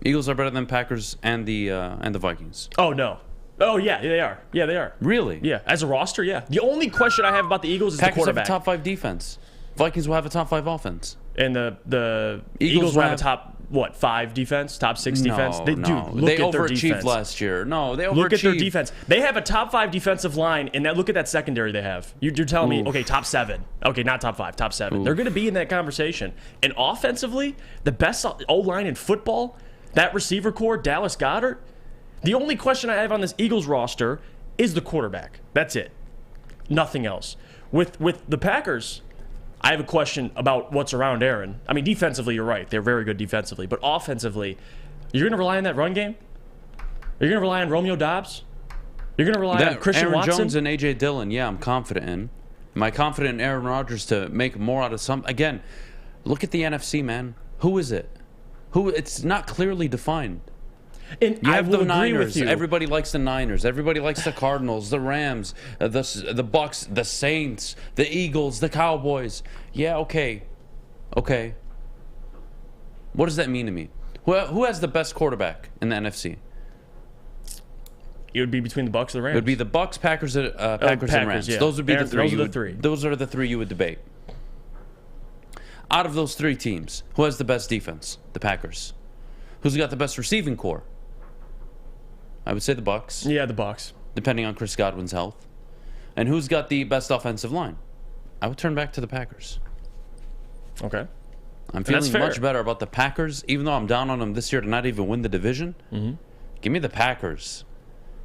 Eagles are better than Packers and the Vikings. Oh, no. Oh, yeah, they are. Yeah, they are. Really? Yeah. As a roster, yeah. The only question I have about the Eagles is Packers the quarterback. have a top 5 defense. Vikings will have a top 5 offense. And the Eagles will have a top, 5 defense? Top 6 defense? They do. They overachieved last year. No, they overachieved. Look at their defense. They have a top 5 defensive line, and look at that secondary they have. You're telling me, okay, top 7. Okay, not top 5, top 7. They're going to be in that conversation. And offensively, the best O-line in football, that receiver core, Dallas Goedert, the only question I have on this Eagles roster is the quarterback. That's it. Nothing else. With the Packers, I have a question about what's around Aaron. I mean, defensively, you're right. They're very good defensively. But offensively, you're going to rely on that run game? You're going to rely on Romeo Doubs? You're going to rely on Christian Aaron Watson? Jones and A.J. Dillon, yeah, I'm confident in. Am I confident in Aaron Rodgers to make more out of some? Again, look at the NFC, man. Who is it? It's not clearly defined. And you have the agree Niners. with you. Everybody likes the Niners. Everybody likes the Cardinals, the Rams, the Bucks, the Saints, the Eagles, the Cowboys. Yeah, okay. Okay. What does that mean to me? Who has the best quarterback in the NFC? It would be between the Bucks and the Rams. It would be the Bucks, Packers, and Rams. Yeah. Those would be the three. Those are the 3. Those are the 3 you would debate. Out of those 3 teams, who has the best defense? The Packers. Who's got the best receiving core? I would say the Bucks. Yeah, the Bucks. Depending on Chris Godwin's health. And who's got the best offensive line? I would turn back to the Packers. Okay. I'm feeling much better about the Packers, even though I'm down on them this year to not even win the division. Mm-hmm. Give me the Packers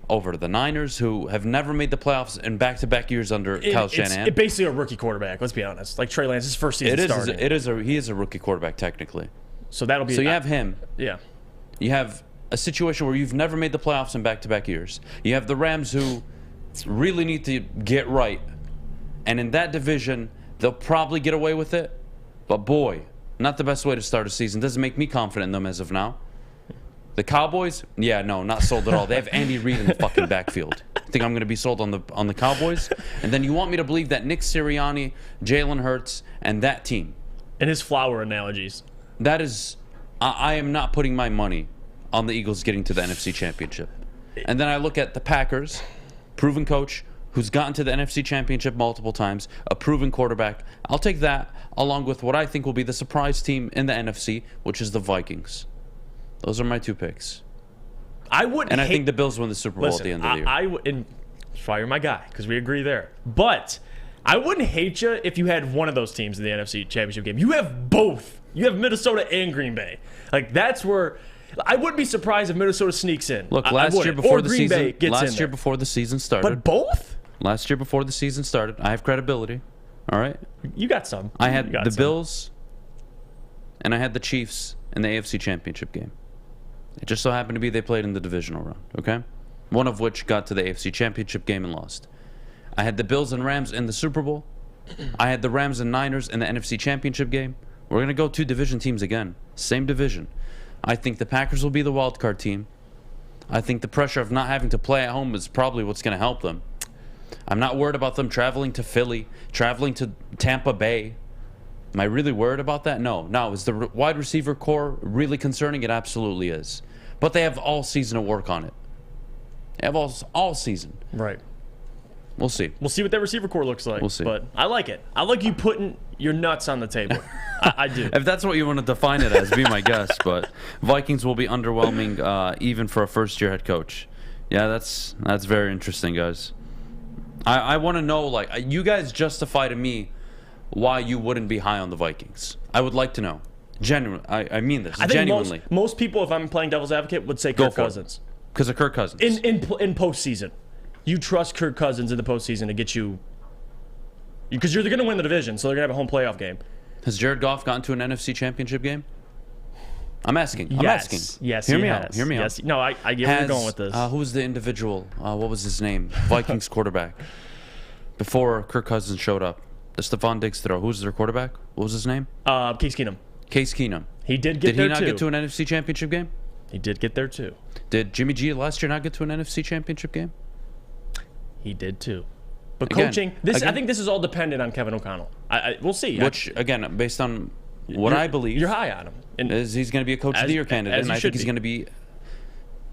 over the Niners, who have never made the playoffs in back-to-back years under Kyle Shanahan. It's basically a rookie quarterback, let's be honest. Like Trey Lance, his first season starting. He is a rookie quarterback, technically. So that'll be. So you have him. Yeah. You have a situation where you've never made the playoffs in back-to-back years. You have the Rams, who really need to get right. And in that division, they'll probably get away with it. But boy, not the best way to start a season. Doesn't make me confident in them as of now. The Cowboys, yeah, no, not sold at all. They have Andy Reid in the fucking backfield. Think I'm going to be sold on the Cowboys? And then you want me to believe that Nick Sirianni, Jalen Hurts, and that team. And his flower analogies. That is, I am not putting my money on the Eagles getting to the NFC Championship. And then I look at the Packers, proven coach who's gotten to the NFC Championship multiple times, a proven quarterback. I'll take that along with what I think will be the surprise team in the NFC, which is the Vikings. Those are my 2 picks. I think the Bills win the Super Bowl at the end of the year. And you're my guy because we agree there. But I wouldn't hate you if you had one of those teams in the NFC Championship game. You have both. You have Minnesota and Green Bay. Like, that's where I wouldn't be surprised if Minnesota sneaks in. Look, last year before the season started. But both? Last year before the season started, I have credibility. All right? You got some. I had the Bills and I had the Chiefs in the AFC Championship game. It just so happened to be they played in the divisional round, okay? One of which got to the AFC Championship game and lost. I had the Bills and Rams in the Super Bowl. I had the Rams and Niners in the NFC Championship game. We're going to go 2 division teams again. Same division. I think the Packers will be the wild card team. I think the pressure of not having to play at home is probably what's going to help them. I'm not worried about them traveling to Philly, traveling to Tampa Bay. Am I really worried about that? No. Now, is the wide receiver core really concerning? It absolutely is. But they have all season to work on it. They have all season. Right. We'll see. We'll see what that receiver core looks like. We'll see. But I like it. I like you putting your nuts on the table. I do. If that's what you want to define it as, be my guest. But Vikings will be underwhelming even for a first-year head coach. Yeah, that's very interesting, guys. I want to know, like, you guys justify to me why you wouldn't be high on the Vikings. I would like to know. Genuinely. I mean this. I think genuinely. Most people, if I'm playing devil's advocate, would say Kirk Cousins. Because of Kirk Cousins. In postseason. You trust Kirk Cousins in the postseason to get you... Because you're going to win the division, so they're going to have a home playoff game. Has Jared Goff gotten to an NFC Championship game? I'm asking. Yes, Hear me out. No, I get where you're going with this. Who was the individual? What was his name? Vikings quarterback. Before Kirk Cousins showed up. The Stephon Diggs throw. Who was their quarterback? What was his name? Case Keenum. Case Keenum. He did get there, too. Did he not get to an NFC Championship game? He did get there, too. Did Jimmy G last year not get to an NFC Championship game? He did, too. But coaching, I think this is all dependent on Kevin O'Connell. We'll see. Which, again, based on what I believe... You're high on him. And he's going to be a Coach of the Year candidate, and I think he's going to be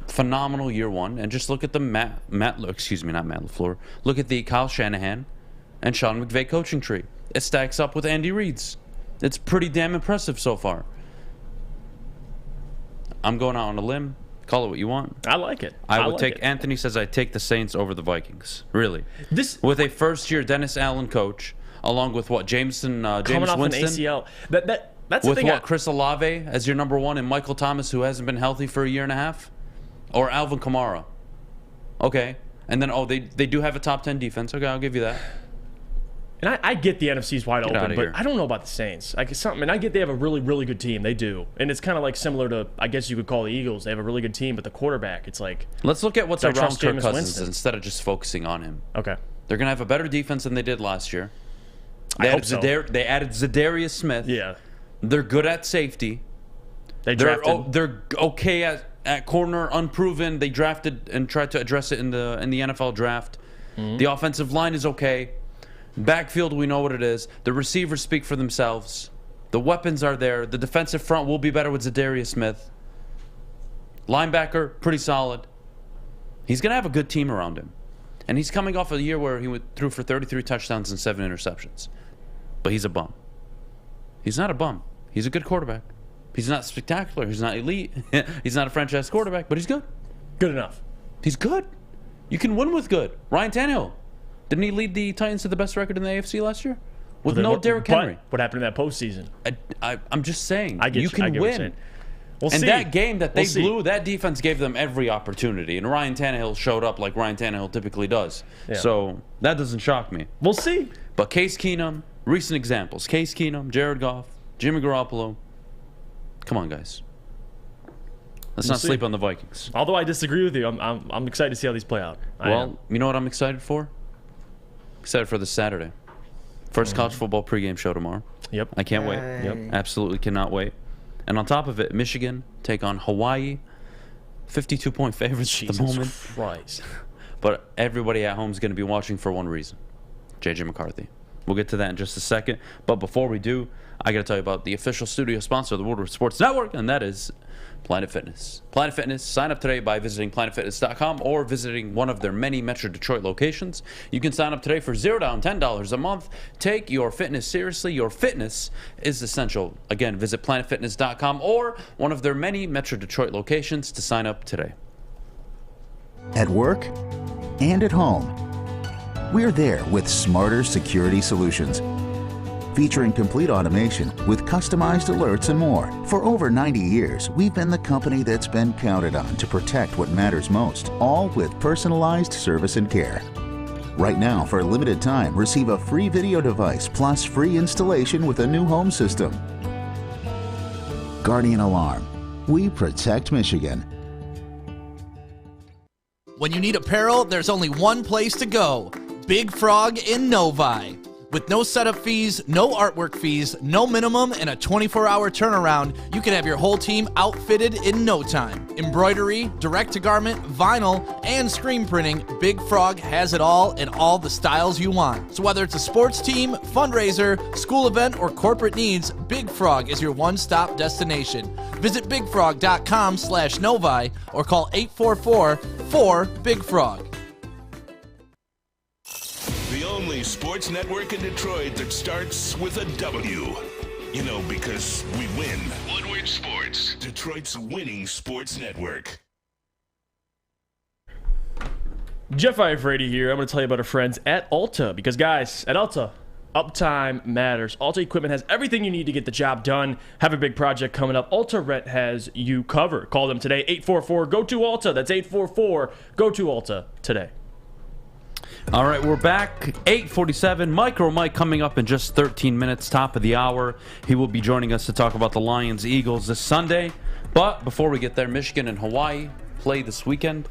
phenomenal year one. And just look at the not Matt LaFleur. Look at the Kyle Shanahan and Sean McVay coaching tree. It stacks up with Andy Reid's. It's pretty damn impressive so far. I'm going out on a limb. Call it what you want. I like it. I would take. Anthony says I take the Saints over the Vikings. Really. With a first-year Dennis Allen coach, along with what James coming off Winston, an ACL. That's the with thing. What Chris Olave as your number one, and Michael Thomas, who hasn't been healthy for a year and a half, or Alvin Kamara. Okay, and then they do have a top 10 defense. Okay, I'll give you that. And I get the NFC's wide open, but here. I don't know about the Saints. I get they have a really, really good team. They do. And it's kind of like similar to, I guess you could call the Eagles. They have a really good team, but the quarterback, it's like... Let's look at what's around Kirk Cousins Winston. instead of just focusing on him. Okay. They're going to have a better defense than they did last year. They hope so. They added Zadarius Smith. Yeah. They're good at safety. They're okay at corner, unproven. They drafted and tried to address it in the NFL draft. Mm-hmm. The offensive line is okay. Backfield, we know what it is. The receivers speak for themselves. The weapons are there. The defensive front will be better with Zadarius Smith. Linebacker, pretty solid. He's going to have a good team around him. And he's coming off a year where he threw for 33 touchdowns and 7 interceptions. But he's a bum. He's not a bum. He's a good quarterback. He's not spectacular. He's not elite. He's not a franchise quarterback, but he's good. Good enough. He's good. You can win with good. Ryan Tannehill. Didn't he lead the Titans to the best record in the AFC last year? With no Derrick Henry. What happened in that postseason? I'm just saying. You can win. We'll and see. that game that they blew, that defense gave them every opportunity. And Ryan Tannehill showed up like Ryan Tannehill typically does. Yeah. So that doesn't shock me. We'll see. But Case Keenum, recent examples. Case Keenum, Jared Goff, Jimmy Garoppolo. Come on, guys. Let's not sleep on the Vikings. Although I disagree with you, I'm excited to see how these play out. Well, you know what I'm excited for? Excited for this Saturday. First college football pregame show tomorrow. Yep. I can't wait. Yep. Absolutely cannot wait. And on top of it, Michigan take on Hawaii. 52-point favorites at the moment. Christ. But everybody at home is going to be watching for one reason. J.J. McCarthy. We'll get to that in just a second. But before we do, I got to tell you about the official studio sponsor of the Woodward Sports Network, and that is Planet Fitness. Planet Fitness, sign up today by visiting planetfitness.com or visiting one of their many Metro Detroit locations. You can sign up today for $0 down, $10 a month. Take your fitness seriously. Your fitness is essential. Again, visit planetfitness.com or one of their many Metro Detroit locations to sign up today. At work and at home, we're there with smarter security solutions. Featuring complete automation with customized alerts and more. For over 90 years, we've been the company that's been counted on to protect what matters most, all with personalized service and care. Right now, for a limited time, receive a free video device plus free installation with a new home system. Guardian Alarm. We protect Michigan. When you need apparel, there's only one place to go. Big Frog in Novi. With no setup fees, no artwork fees, no minimum, and a 24-hour turnaround, you can have your whole team outfitted in no time. Embroidery, direct-to-garment, vinyl, and screen printing, Big Frog has it all in all the styles you want. So whether it's a sports team, fundraiser, school event, or corporate needs, Big Frog is your one-stop destination. Visit bigfrog.com/Novi or call 844-4-BIG-FROG. The only sports network in Detroit that starts with a W. You know, because we win. Woodward Sports, Detroit's winning sports network. Jeff Iafrate here. I'm going to tell you about our friends at Alta. Because, guys, at Alta, uptime matters. Alta Equipment has everything you need to get the job done. Have a big project coming up. Alta Rent has you covered. Call them today, 844-GO-TO-ALTA. That's 844-GO-TO-ALTA today. All right, we're back. 8:47. MicroMike coming up in just 13 minutes, top of the hour. He will be joining us to talk about the Lions-Eagles this Sunday. But before we get there, Michigan and Hawaii play this weekend.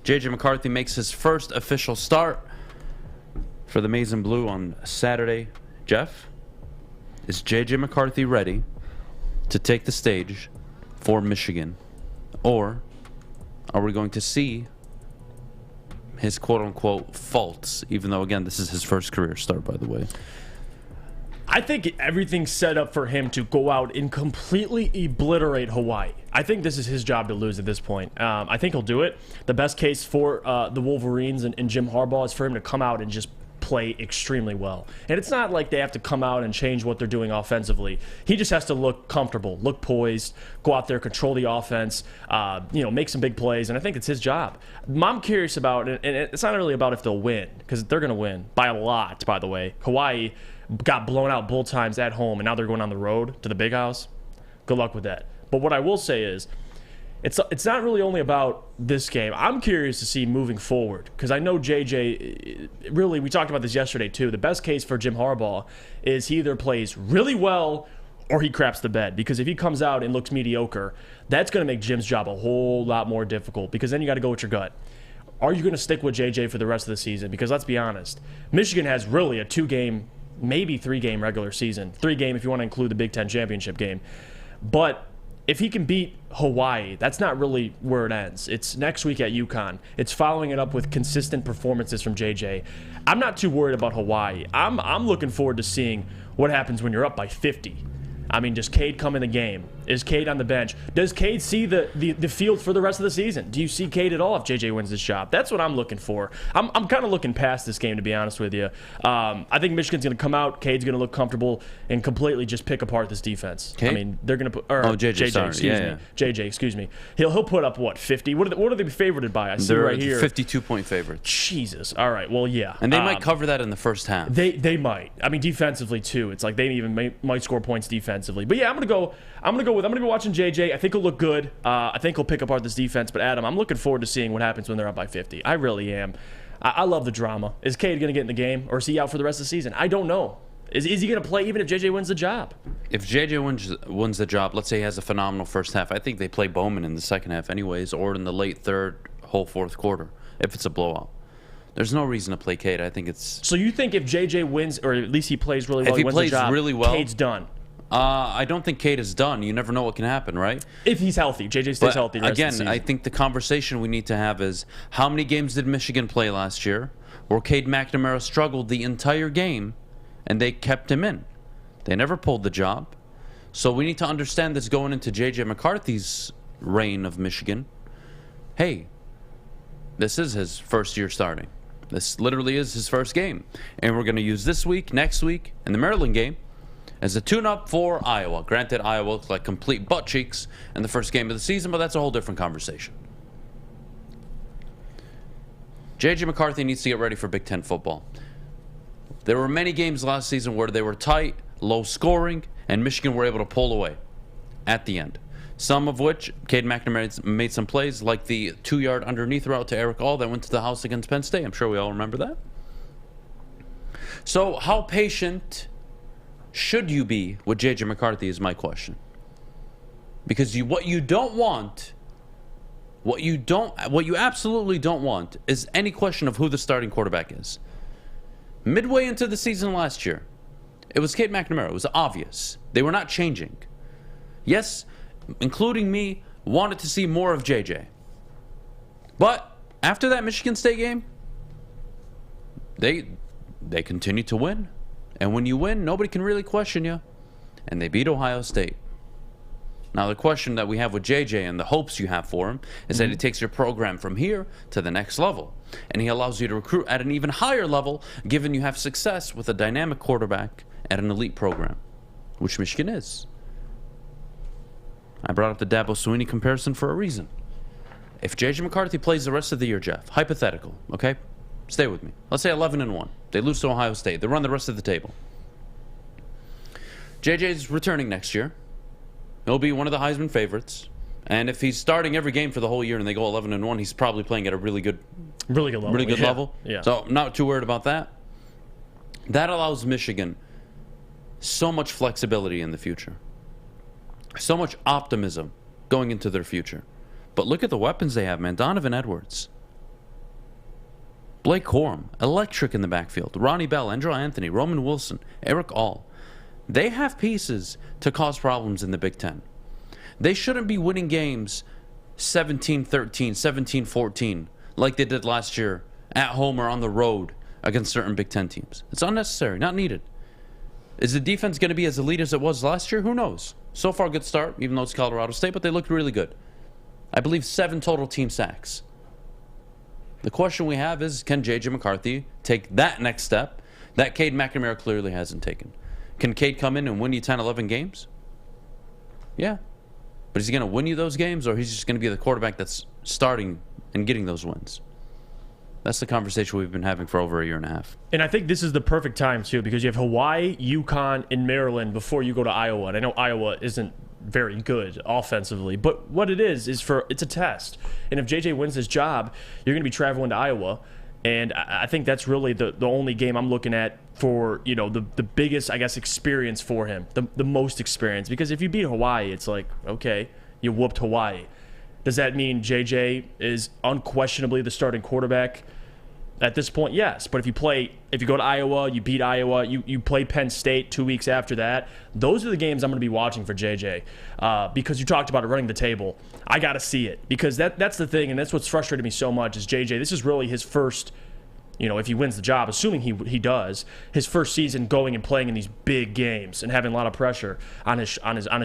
J.J. McCarthy makes his first official start for the Maize and Blue on Saturday. Jeff, is J.J. McCarthy ready to take the stage for Michigan? Or are we going to see his quote-unquote faults, even though, again, this is his first career start, by the way? I think everything's set up for him to go out and completely obliterate Hawaii. I think this is his job to lose at this point. I think he'll do it. The best case for the Wolverines and Jim Harbaugh is for him to come out and just play extremely well. And it's not like they have to come out and change what they're doing offensively. He just has to look comfortable, look poised, go out there, control the offense, make some big plays, and I think it's his job. I'm curious about, and it's not really about if they'll win, because they're going to win by a lot, by the way. Hawaii got blown out both times at home, and now they're going on the road to the Big House. Good luck with that. But what I will say is, it's not really only about this game. I'm curious to see moving forward, because I know JJ, really, we talked about this yesterday too. The best case for Jim Harbaugh is he either plays really well or he craps the bed, because if he comes out and looks mediocre, that's going to make Jim's job a whole lot more difficult, because then you got to go with your gut. Are you going to stick with JJ for the rest of the season? Because let's be honest, Michigan has really a 2-game, maybe 3-game regular season. 3-game if you want to include the Big Ten championship game. But if he can beat Hawaii, that's not really where it ends. It's next week at UConn. It's following it up with consistent performances from JJ. I'm not too worried about Hawaii. I'm looking forward to seeing what happens when you're up by 50. I mean, does Cade come in the game? Is Cade on the bench? Does Cade see the field for the rest of the season? Do you see Cade at all if JJ wins this job? That's what I'm looking for. I'm kind of looking past this game, to be honest with you. I think Michigan's going to come out. Cade's going to look comfortable and completely just pick apart this defense. Cade? I mean, they're going to put... JJ, excuse me. He'll put up, what, 50? What are they favorited by? I see they're right here. 52-point favorites. Jesus. All right, well, yeah. And they might cover that in the first half. They might. I mean, defensively, too. It's like they even might score points defensively. But, yeah, I'm going to be watching JJ. I think he'll look good. I think he'll pick apart this defense. But, Adam, I'm looking forward to seeing what happens when they're up by 50. I really am. I love the drama. Is Cade going to get in the game, or is he out for the rest of the season? I don't know. Is he going to play even if JJ wins the job? If JJ wins the job, let's say he has a phenomenal first half, I think they play Bowman in the second half anyways, or in the late third, whole fourth quarter, if it's a blowout. There's no reason to play Cade. I think it's... So you think if JJ wins, or at least he plays really well, if he wins plays the job, really well, Cade's done? I don't think Cade is done. You never know what can happen, right? If he's healthy. JJ stays healthy the rest of the season. I think the conversation we need to have is, how many games did Michigan play last year where Cade McNamara struggled the entire game and they kept him in. They never pulled the job. So we need to understand this going into J.J. McCarthy's reign of Michigan. Hey, this is his first year starting. This literally is his first game. And we're going to use this week, next week, and the Maryland game as a tune-up for Iowa. Granted, Iowa looked like complete butt cheeks in the first game of the season, but that's a whole different conversation. J.J. McCarthy needs to get ready for Big Ten football. There were many games last season where they were tight, low scoring, and Michigan were able to pull away at the end. Some of which, Cade McNamara made some plays, like the 2-yard underneath route to Eric All that went to the house against Penn State. I'm sure we all remember that. So how patient should you be with J.J. McCarthy is my question. Because what you absolutely don't want is any question of who the starting quarterback is. Midway into the season last year, it was Cade McNamara. It was obvious. They were not changing. Yes, including me, wanted to see more of JJ. But after that Michigan State game, they continued to win. And when you win, nobody can really question you. And they beat Ohio State. Now, the question that we have with JJ and the hopes you have for him is that he takes your program from here to the next level. And he allows you to recruit at an even higher level, given you have success with a dynamic quarterback at an elite program, which Michigan is. I brought up the Dabo Swinney comparison for a reason. If J.J. McCarthy plays the rest of the year, Jeff, hypothetical, okay? Stay with me. Let's say 11-1. They lose to Ohio State. They run the rest of the table. J.J.'s returning next year. He'll be one of the Heisman favorites. And if he's starting every game for the whole year and they go 11-1, he's probably playing at a really good level. Yeah. So I'm not too worried about that. That allows Michigan so much flexibility in the future. So much optimism going into their future. But look at the weapons they have, man. Donovan Edwards. Blake Corum. Electric in the backfield. Ronnie Bell. Andrew Anthony. Roman Wilson. Eric All. They have pieces to cause problems in the Big Ten. They shouldn't be winning games 17-13, 17-14 like they did last year at home or on the road against certain Big Ten teams. It's unnecessary, not needed. Is the defense going to be as elite as it was last year? Who knows? So far, good start, even though it's Colorado State, but they looked really good. I believe 7 total team sacks. The question we have is, can J.J. McCarthy take that next step that Cade McNamara clearly hasn't taken? Can Cade come in and win you 10, 11 games? Yeah. But is he going to win you those games, or he's just going to be the quarterback that's starting and getting those wins? That's the conversation we've been having for over a year and a half. And I think this is the perfect time, too, because you have Hawaii, UConn, and Maryland before you go to Iowa. And I know Iowa isn't very good offensively, but what it is it's a test. And if JJ wins this job, you're going to be traveling to Iowa. And I think that's really the only game I'm looking at for, you know, the biggest, I guess, experience for him, the most experience. Because if you beat Hawaii, it's like, okay, you whooped Hawaii. Does that mean JJ is unquestionably the starting quarterback at this point? Yes. But if you go to Iowa, you beat Iowa, you play Penn State 2 weeks after that, those are the games I'm going to be watching for JJ. Because you talked about it running the table. I got to see it. Because that's the thing, and that's what's frustrated me so much is JJ, this is really his first, you know, if he wins the job, assuming he does, his first season going and playing in these big games and having a lot of pressure on his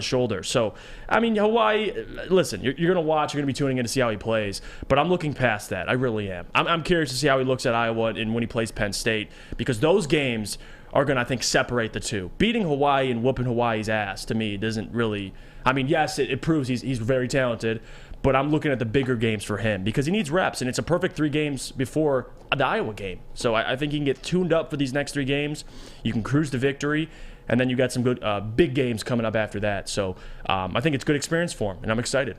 shoulders. So, I mean, Hawaii, listen, you're going to watch, you're going to be tuning in to see how he plays, but I'm looking past that. I really am. I'm curious to see how he looks at Iowa and when he plays Penn State, because those games are going to, I think, separate the two. Beating Hawaii and whooping Hawaii's ass, to me, doesn't really, I mean, yes, it proves he's very talented, but I'm looking at the bigger games for him because he needs reps, and it's a perfect 3 games before the Iowa game. So I think he can get tuned up for these next 3 games. You can cruise to victory, and then you got some good big games coming up after that. So I think it's good experience for him, and I'm excited.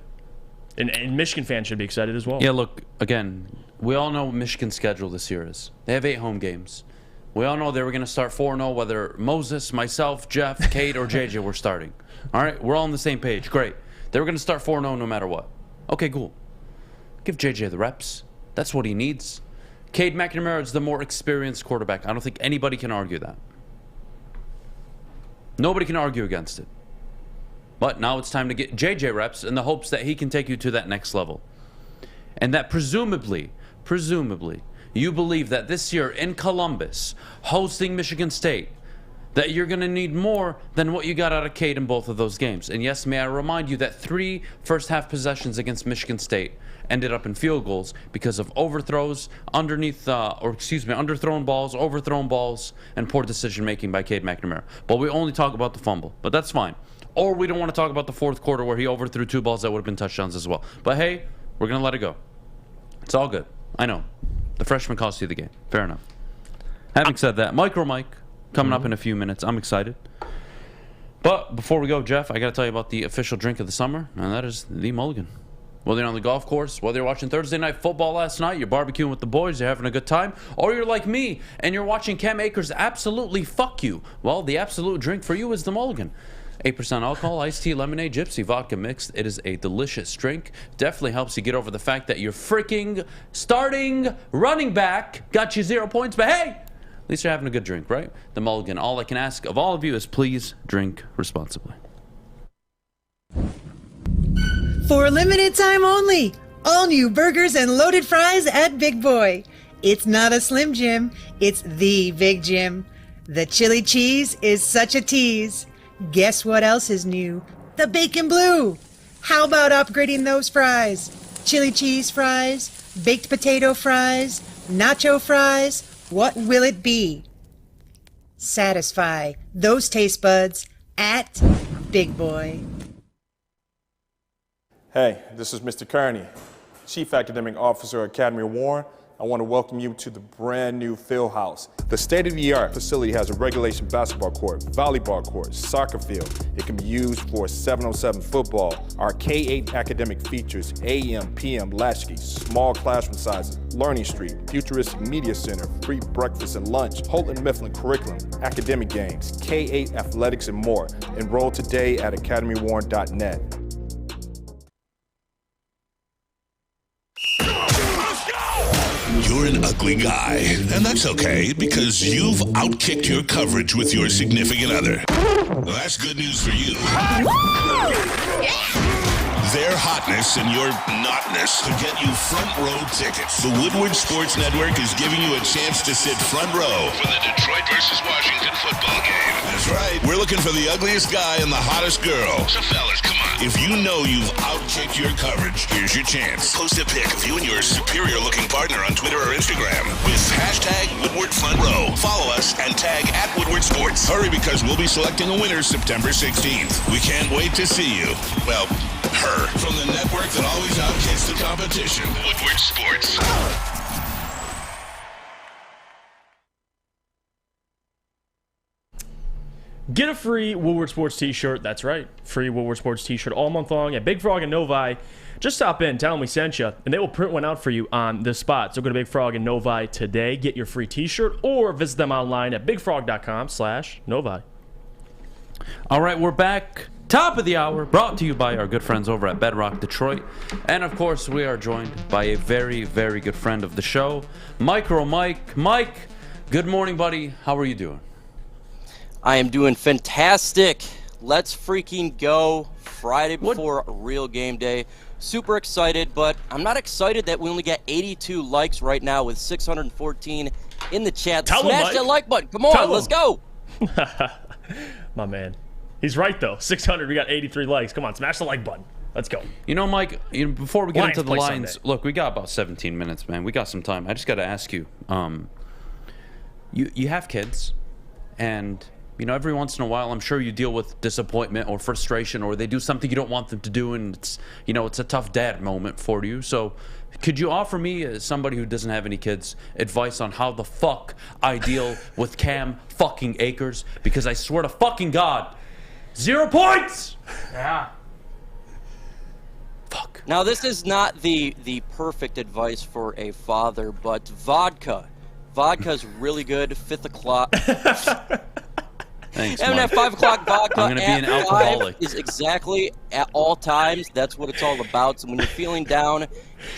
And Michigan fans should be excited as well. Yeah, look, again, we all know what Michigan's schedule this year is. They have 8 home games. We all know they were going to start 4-0, whether Moses, myself, Jeff, Kate, or JJ were starting. All right, we're all on the same page. Great. They were going to start 4-0 no matter what. Okay, cool. Give JJ the reps. That's what he needs. Cade McNamara is the more experienced quarterback. I don't think anybody can argue that. Nobody can argue against it. But now it's time to get JJ reps in the hopes that he can take you to that next level. And that presumably, you believe that this year in Columbus, hosting Michigan State, that you're going to need more than what you got out of Cade in both of those games. And yes, may I remind you that 3 first-half possessions against Michigan State ended up in field goals because of overthrows, underthrown balls, overthrown balls, and poor decision-making by Cade McNamara. But we only talk about the fumble, but that's fine. Or we don't want to talk about the fourth quarter where he overthrew 2 balls that would have been touchdowns as well. But hey, we're going to let it go. It's all good. I know. The freshman cost you the game. Fair enough. Having said that, MicroMike coming up in a few minutes. I'm excited. But before we go, Jeff, I got to tell you about the official drink of the summer, and that is the Mulligan. Whether you're on the golf course, whether you're watching Thursday Night Football last night, you're barbecuing with the boys, you're having a good time, or you're like me and you're watching Cam Akers absolutely fuck you, well, the absolute drink for you is the Mulligan. 8% alcohol, iced tea, lemonade, gypsy, vodka mixed. It is a delicious drink. Definitely helps you get over the fact that your freaking starting running back got you 0 points, but hey, at least you're having a good drink, right? The Mulligan. All I can ask of all of you is please drink responsibly. For a limited time only, all new burgers and loaded fries at Big Boy. It's not a Slim Jim, it's the Big Jim. The chili cheese is such a tease. Guess what else is new? The Bacon Blue. How about upgrading those fries? Chili cheese fries, baked potato fries, nacho fries. What will it be? Satisfy those taste buds at Big Boy. Hey, this is Mr. Kearney, Chief Academic Officer at Academy of Warren. I want to welcome you to the brand new field house. The state-of-the-art facility has a regulation basketball court, volleyball court, soccer field. It can be used for 7-on-7 football. Our K-8 academic features AM, PM, latchkey, small classroom sizes, Learning Street, futuristic media center, free breakfast and lunch, Houghton Mifflin curriculum, academic games, K-8 athletics, and more. Enroll today at academywarren.net. You're an ugly guy, and that's okay because you've outkicked your coverage with your significant other. Well, that's good news for you. Their hotness and your notness could get you front row tickets. The Woodward Sports Network is giving you a chance to sit front row for the Detroit versus Washington football game. That's right. We're looking for the ugliest guy and the hottest girl. So fellas, come on. If you know you've outkicked your coverage, here's your chance. Post a pic of you and your superior-looking partner on Twitter or Instagram with hashtag Woodward Front Row. Follow us and tag at Woodward Sports. Hurry because we'll be selecting a winner September 16th. We can't wait to see you. Well, her. From the network that always outkicks the competition. Woodward Sports. Get a free Woodward Sports t-shirt. That's right. Free Woodward Sports t-shirt all month long at Big Frog and Novi. Just stop in, tell them we sent you, and they will print one out for you on the spot. So go to Big Frog and Novi today. Get your free t-shirt or visit them online at bigfrog.com/Novi. All right, we're back. Top of the hour, brought to you by our good friends over at Bedrock Detroit. And, of course, we are joined by a very, very good friend of the show, MicroMike. Mike, good morning, buddy. How are you doing? I am doing fantastic. Let's freaking go. Friday before a real game day. Super excited, but I'm not excited that we only got 82 likes right now with 614 in the chat. Smash that like button. Come on, let's go. My man. He's right, though. 600, we got 83 likes. Come on, smash the like button. Let's go. You know, Mike, before we get Lions into the play lines, Sunday. look, we got about 17 minutes, man. We got some time. I just got to ask you, you have kids, and, you know, every once in a while, I'm sure you deal with disappointment or frustration, or they do something you don't want them to do, and it's, you know, it's a tough dad moment for you. So could you offer me, as somebody who doesn't have any kids, advice on how the fuck I deal with Cam fucking Akers? Because I swear to fucking God, 0 points! Yeah. Fuck. Now, this is not the perfect advice for a father, but vodka. Vodka's really good. 5 o'clock. Thanks, Having Mike. that 5 o'clock vodka I'm gonna be an alcoholic. is exactly at all times. That's what it's all about. So when you're feeling down,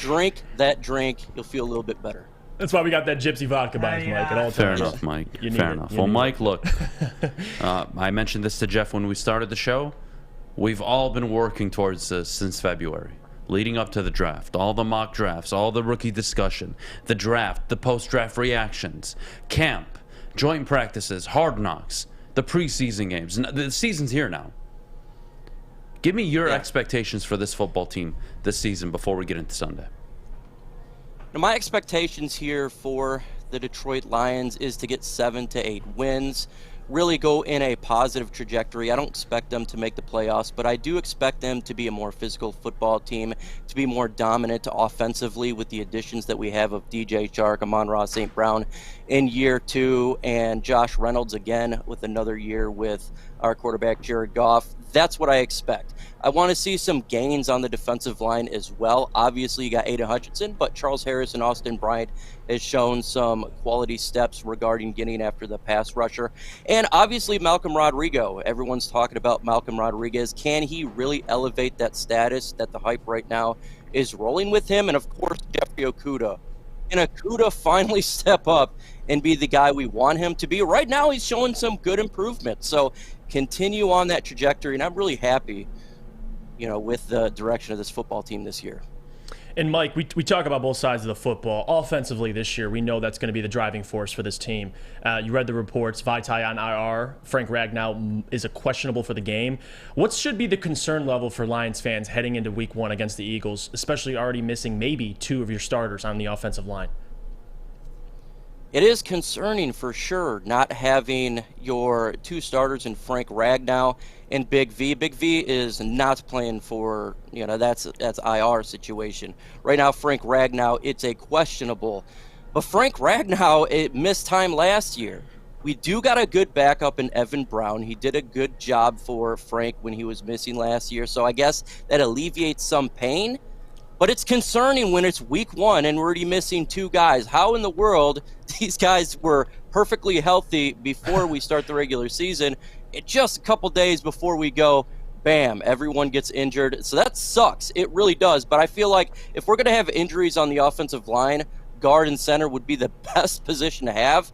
drink that drink. You'll feel a little bit better. That's why we got that gypsy vodka by us, Mike, at all times. Fair enough, Mike. You need Fair it. enough. You Well, need Mike, it. look, I mentioned this to Jeff when we started the show. We've all been working towards this since February, leading up to the draft, all the mock drafts, all the rookie discussion, the draft, the post-draft reactions, camp, joint practices, hard knocks. the preseason games. The season's here now. Give me your expectations for this football team this season before we get into Sunday. Now, my expectations here for the Detroit Lions is to get 7 to 8 wins, really go in a positive trajectory. I don't expect them to make the playoffs, but I do expect them to be a more physical football team, to be more dominant offensively with the additions that we have of DJ Chark, Amon-Ra St. Brown in year 2, and Josh Reynolds again with another year with our quarterback Jared Goff. That's what I expect. I want to see some gains on the defensive line as well. Obviously, you got Aiden Hutchinson, but Charles Harris and Austin Bryant has shown some quality steps regarding getting after the pass rusher. And obviously, Malcolm Rodrigo. Everyone's talking about Malcolm Rodriguez. Can he really elevate that status that the hype right now is rolling with him? And, of course, Jeffrey Okudah. Can Okudah finally step up and be the guy we want him to be? Right now, he's showing some good improvement. So continue on that trajectory, and I'm really happy, with the direction of this football team this year. And Mike, we talk about both sides of the football. Offensively this year, we know that's going to be the driving force for this team. You read the reports, Vaitai on IR, Frank Ragnow is a questionable for the game. What should be the concern level for Lions fans heading into week 1 against the Eagles, especially already missing maybe 2 of your starters on the offensive line? It is concerning for sure not having your 2 starters in Frank Ragnow and Big V. Big V is not playing for, that's IR situation. Right now, Frank Ragnow, it's a questionable. But Frank Ragnow, it missed time last year. We do got a good backup in Evan Brown. He did a good job for Frank when he was missing last year. So I guess that alleviates some pain. But it's concerning when it's week 1 and we're already missing 2 guys. How in the world these guys were perfectly healthy before we start the regular season? It's just a couple days before we go, bam, everyone gets injured. So that sucks. It really does. But I feel like if we're going to have injuries on the offensive line, guard and center would be the best position to have.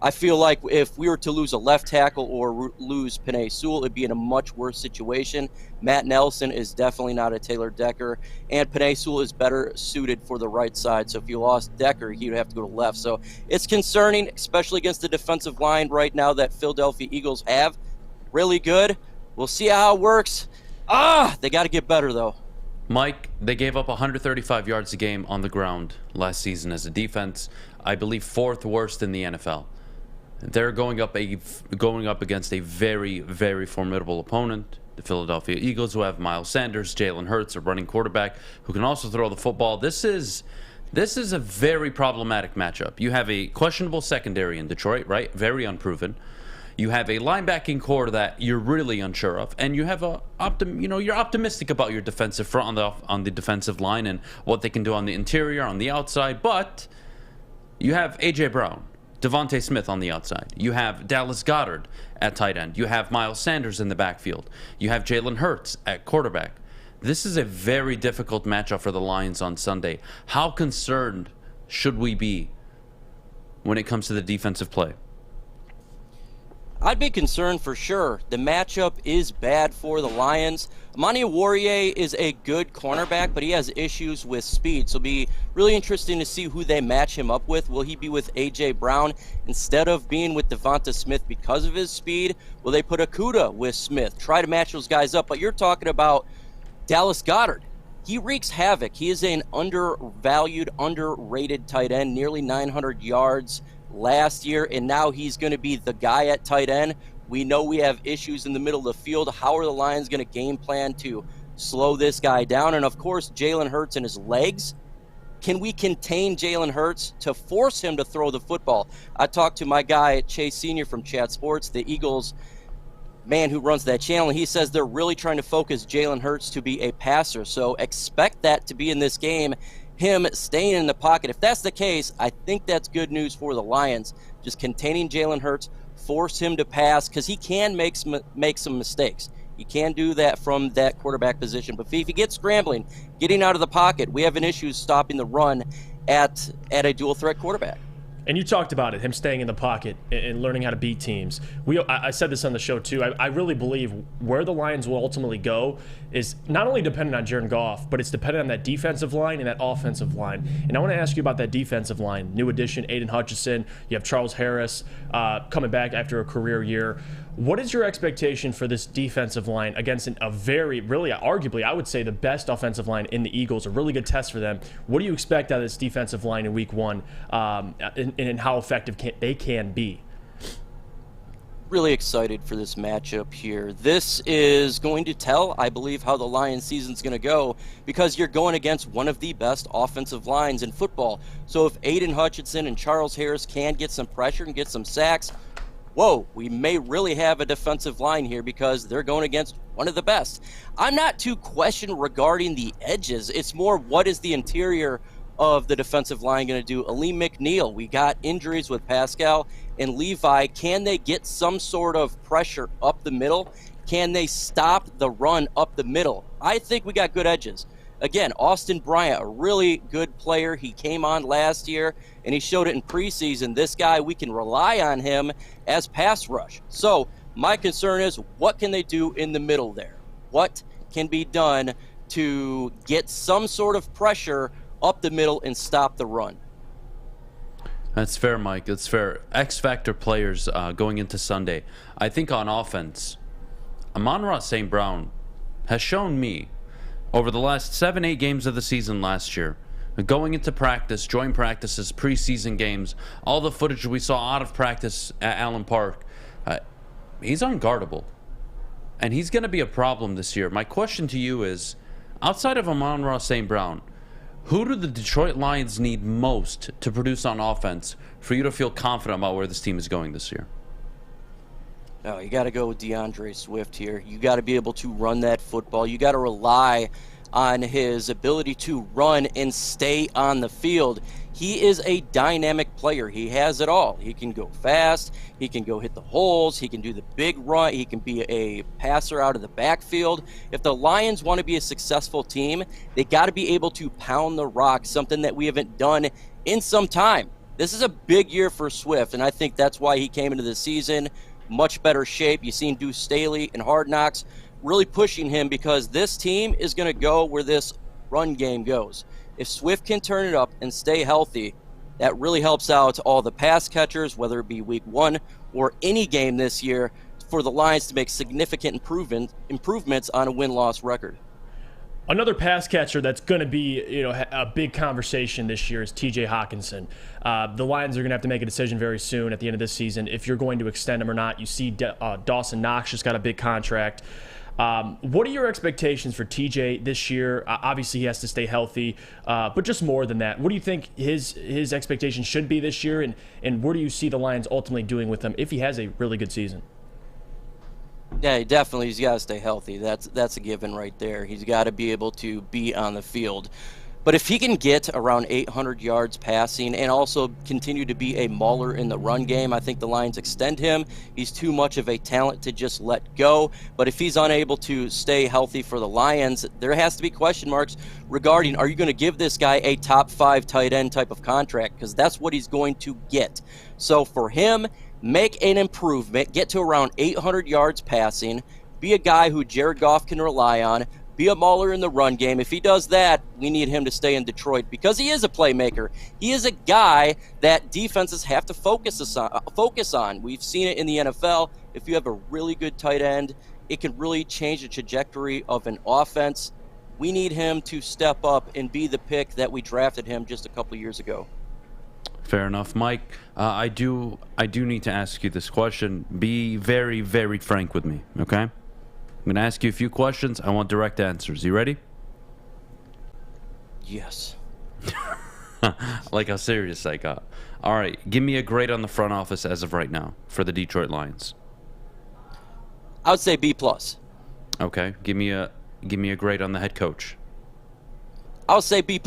I feel like if we were to lose a left tackle or lose Penei Sewell, it'd be in a much worse situation. Matt Nelson is definitely not a Taylor Decker, and Penei Sewell is better suited for the right side. So if you lost Decker, he'd have to go to left. So it's concerning, especially against the defensive line right now that Philadelphia Eagles have. Really good. We'll see how it works. They got to get better, though. Mike, they gave up 135 yards a game on the ground last season as a defense. I believe 4th worst in the NFL. They're going up against a very, very formidable opponent, the Philadelphia Eagles, who have Miles Sanders, Jalen Hurts, a running quarterback who can also throw the football. This is a very problematic matchup. You have a questionable secondary in Detroit, right? Very unproven. You have a linebacking core that you're really unsure of, and you have you're optimistic about your defensive front on the defensive line and what they can do on the interior, on the outside. But you have A.J. Brown, Devontae Smith on the outside. You have Dallas Goedert at tight end. You have Miles Sanders in the backfield. You have Jalen Hurts at quarterback. This is a very difficult matchup for the Lions on Sunday. How concerned should we be when it comes to the defensive play? I'd be concerned for sure. The matchup is bad for the Lions. Amani Warrior is a good cornerback, but he has issues with speed. So it'll be really interesting to see who they match him up with. Will he be with A.J. Brown instead of being with Devonta Smith because of his speed? Will they put Okudah with Smith? Try to match those guys up. But you're talking about Dallas Goedert. He wreaks havoc. He is an undervalued, underrated tight end, nearly 900 yards last year, and now he's going to be the guy at tight end. We know we have issues in the middle of the field. How are the Lions going to game plan to slow this guy down? And, of course, Jalen Hurts and his legs. Can we contain Jalen Hurts to force him to throw the football? I talked to my guy, Chase Sr. from Chat Sports, the Eagles man who runs that channel, and he says they're really trying to focus Jalen Hurts to be a passer. So expect that to be in this game, him staying in the pocket. If that's the case, I think that's good news for the Lions. Just containing Jalen Hurts, force him to pass, because he can make some mistakes. He can do that from that quarterback position. But if he gets scrambling, getting out of the pocket, we have an issue stopping the run at a dual threat quarterback. And you talked about it, him staying in the pocket and learning how to beat teams. I said this on the show too. I really believe where the Lions will ultimately go is not only dependent on Jared Goff, but it's dependent on that defensive line and that offensive line. And I want to ask you about that defensive line. New addition, Aiden Hutchinson. You have Charles Harris coming back after a career year. What is your expectation for this defensive line against a very, really, arguably, I would say the best offensive line in the Eagles, a really good test for them? What do you expect out of this defensive line in week 1 and how effective they can be? Really excited for this matchup here. This is going to tell, I believe, how the Lions season's going to go, because you're going against one of the best offensive lines in football. So if Aiden Hutchinson and Charles Harris can get some pressure and get some sacks, whoa, we may really have a defensive line here, because they're going against one of the best. I'm not too questioned regarding the edges. It's more, what is the interior of the defensive line going to do? Aleem McNeil, we got injuries with Pascal and Levi. Can they get some sort of pressure up the middle? Can they stop the run up the middle? I think we got good edges. Again, Austin Bryant, a really good player. He came on last year, and he showed it in preseason. This guy, we can rely on him as pass rush. So my concern is, what can they do in the middle there? What can be done to get some sort of pressure up the middle and stop the run? That's fair, Mike. That's fair. X-Factor players going into Sunday. I think on offense, Amon-Ra St. Brown has shown me over the last 7-8 games of the season last year, going into practice, joint practices, preseason games, all the footage we saw out of practice at Allen Park, he's unguardable. And he's going to be a problem this year. My question to you is, outside of Amon-Ra St. Brown, who do the Detroit Lions need most to produce on offense for you to feel confident about where this team is going this year? Oh, you got to go with DeAndre Swift here. You got to be able to run that football. You got to rely on his ability to run and stay on the field. He is a dynamic player. He has it all. He can go fast. He can go hit the holes. He can do the big run. He can be a passer out of the backfield. If the Lions want to be a successful team, they got to be able to pound the rock, something that we haven't done in some time. This is a big year for Swift, and I think that's why he came into the season much better shape. You've seen Deuce Staley and Hard Knocks really pushing him, because this team is going to go where this run game goes. If Swift can turn it up and stay healthy, that really helps out all the pass catchers, whether it be week 1 or any game this year, for the Lions to make significant improvements on a win-loss record. Another pass catcher that's going to be, a big conversation this year is T.J. Hawkinson. The Lions are going to have to make a decision very soon at the end of this season if you're going to extend him or not. You see Dawson Knox just got a big contract. What are your expectations for TJ this year? Obviously, he has to stay healthy, but just more than that, what do you think his expectations should be this year, and where do you see the Lions ultimately doing with him if he has a really good season? Yeah, he's got to stay healthy. That's a given right there. He's got to be able to be on the field. But if he can get around 800 yards passing and also continue to be a mauler in the run game, I think the Lions extend him. He's too much of a talent to just let go. But if he's unable to stay healthy for the Lions, there has to be question marks regarding, are you going to give this guy a top 5 tight end type of contract? Because that's what he's going to get. So for him, make an improvement, get to around 800 yards passing, be a guy who Jared Goff can rely on, be a mauler in the run game. If he does that, we need him to stay in Detroit, because he is a playmaker. He is a guy that defenses have to focus on. We've seen it in the NFL. If you have a really good tight end, it can really change the trajectory of an offense. We need him to step up and be the pick that we drafted him just a couple years ago. Fair enough, Mike. I do need to ask you this question. Be very, very frank with me, okay? I'm going to ask you a few questions. I want direct answers. You ready? Yes. Like how serious I got. All right. Give me a grade on the front office as of right now for the Detroit Lions. I would say B+. Okay. Give me a grade on the head coach. I would say B+.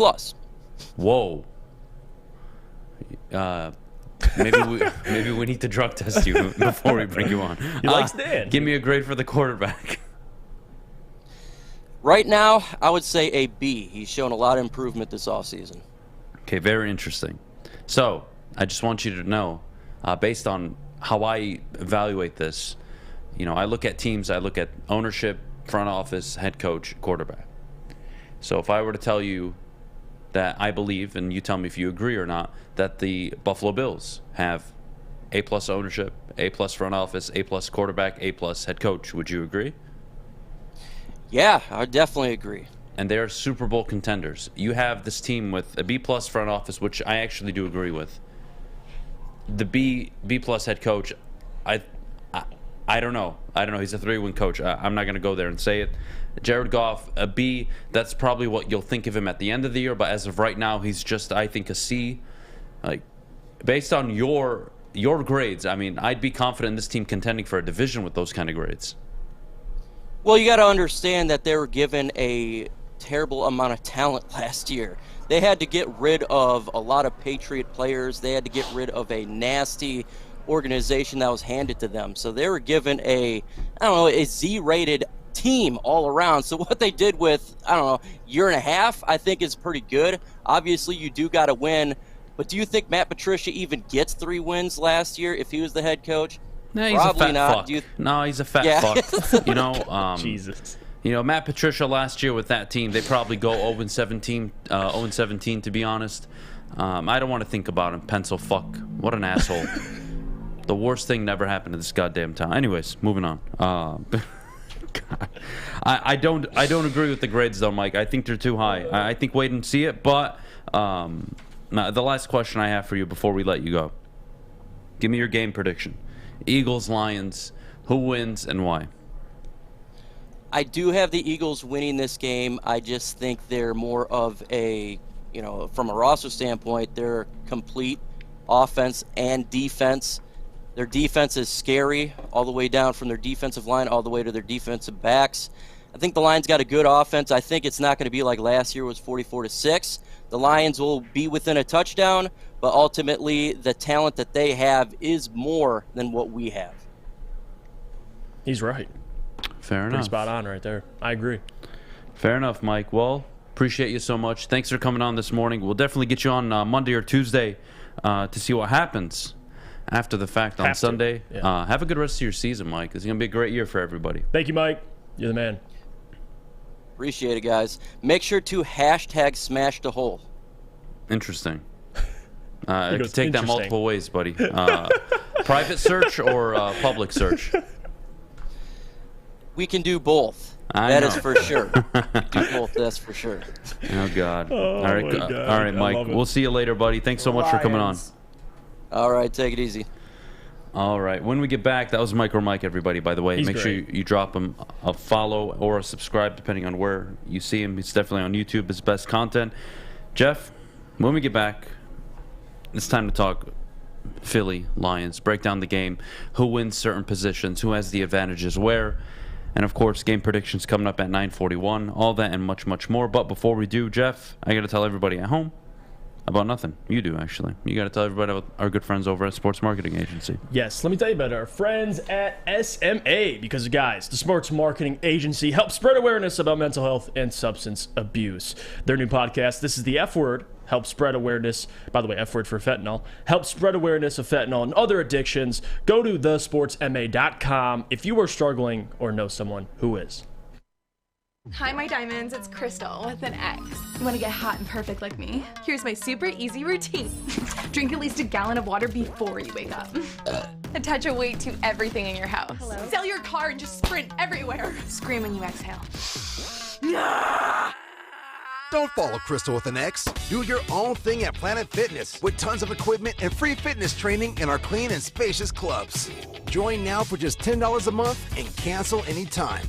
Whoa. Maybe we need to drug test you before we bring you on. You like Stan. Give me a grade for the quarterback. Right now, I would say a B. He's shown a lot of improvement this offseason. Okay, very interesting. So, I just want you to know, based on how I evaluate this, I look at teams, I look at ownership, front office, head coach, quarterback. So if I were to tell you that I believe, and you tell me if you agree or not, that the Buffalo Bills have A+ ownership, A+ front office, A+ quarterback, A+ head coach. Would you agree? Yeah, I definitely agree. And they're Super Bowl contenders. You have this team with a B+ front office, which I actually do agree with. The B+ head coach, I don't know. He's a 3-win coach. I'm not going to go there and say it. Jared Goff, a B. That's probably what you'll think of him at the end of the year. But as of right now, he's just, I think, a C. Like, based on your grades, I mean, I'd be confident in this team contending for a division with those kind of grades. Well, you got to understand that they were given a terrible amount of talent last year. They had to get rid of a lot of Patriot players. They had to get rid of a nasty organization that was handed to them. So they were given a Z-rated team all around. So what they did with, year and a half, I think is pretty good. Obviously, you do got to win. But do you think Matt Patricia even gets 3 wins last year if he was the head coach? No, he's Probably a fat not. fuck. No, he's a fat fuck. Jesus. Matt Patricia last year with that team, they probably go 0-17, to be honest. I don't want to think about him. Pencil fuck. What an asshole. The worst thing never happened to this goddamn town. Anyways, moving on. God. I don't agree with the grades though, Mike. I think they're too high. I think wait and see it. But the last question I have for you before we let you go. Give me your game prediction. Eagles, Lions. Who wins and why? I do have the Eagles winning this game. I just think they're more of a, from a roster standpoint, they're complete offense and defense. Their defense is scary all the way down from their defensive line all the way to their defensive backs. I think the Lions got a good offense. I think it's not going to be like last year was 44-6. The Lions will be within a touchdown, but ultimately the talent that they have is more than what we have. He's right. Fair enough. Pretty spot on right there. I agree. Fair enough, Mike. Well, appreciate you so much. Thanks for coming on this morning. We'll definitely get you on Monday or Tuesday to see what happens after the fact on Sunday. Yeah. Have a good rest of your season, Mike. It's going to be a great year for everybody. Thank you, Mike. You're the man. Appreciate it, guys. Make sure to #smash the hole. Interesting. I could take that multiple ways, buddy. Private search or public search? We can do both. That is for sure. Do both, that's for sure. Oh, God. Oh, all right, God. All right, Mike. We'll see you later, buddy. Thanks so much for coming on. All right, take it easy. All right. When we get back, that was MicroMike, everybody, by the way. Make sure you drop him a follow or a subscribe, depending on where you see him. He's definitely on YouTube, his best content. Jeff, when we get back, it's time to talk Philly, Lions, break down the game, who wins certain positions, who has the advantages where, and, of course, game predictions coming up at 9:41, all that and much, much more. But before we do, Jeff, I got to tell everybody at home about nothing. You do, actually. You got to tell everybody about our good friends over at Sports Marketing Agency. Yes, let me tell you about our friends at SMA. Because, guys, the Sports Marketing Agency helps spread awareness about mental health and substance abuse. Their new podcast, This is the F Word, helps spread awareness. By the way, F word for fentanyl. Helps spread awareness of fentanyl and other addictions. Go to thesportsma.com if you are struggling or know someone who is. Hi, my diamonds. It's Crystal with an X. You want to get hot and perfect like me? Here's my super easy routine. Drink at least a gallon of water before you wake up. Attach a weight to everything in your house. Hello? Sell your car and just sprint everywhere. Scream when you exhale. Don't follow Crystal with an X. Do your own thing at Planet Fitness with tons of equipment and free fitness training in our clean and spacious clubs. Join now for just $10 a month and cancel anytime.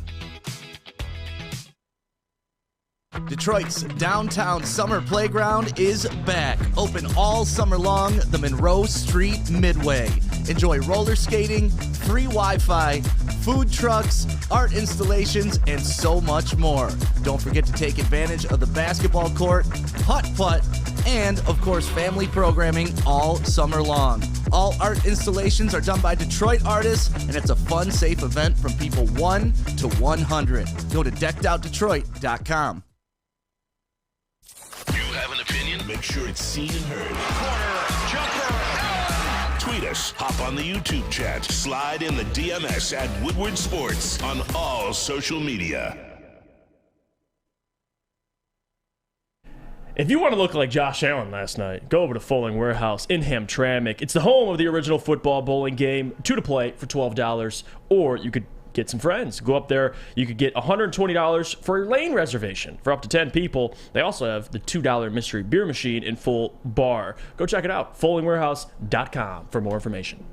Detroit's downtown summer playground is back. Open all summer long, the Monroe Street Midway. Enjoy roller skating, free Wi-Fi, food trucks, art installations, and so much more. Don't forget to take advantage of the basketball court, putt-putt, and, of course, family programming all summer long. All art installations are done by Detroit artists, and it's a fun, safe event from people 1 to 100. Go to deckedoutdetroit.com. Make sure it's seen and heard. Corner, jumper, tweet us, hop on the YouTube chat, slide in the DMS at Woodward Sports on all social media. If you want to look like Josh Allen last night, go over to Fulling Warehouse in Hamtramck. It's the home of the original football bowling game. 2 to play for $12. Or you could get some friends. Go up there. You could get $120 for a lane reservation for up to 10 people. They also have the $2 mystery beer machine in full bar. Go check it out. FullingWarehouse.com for more information.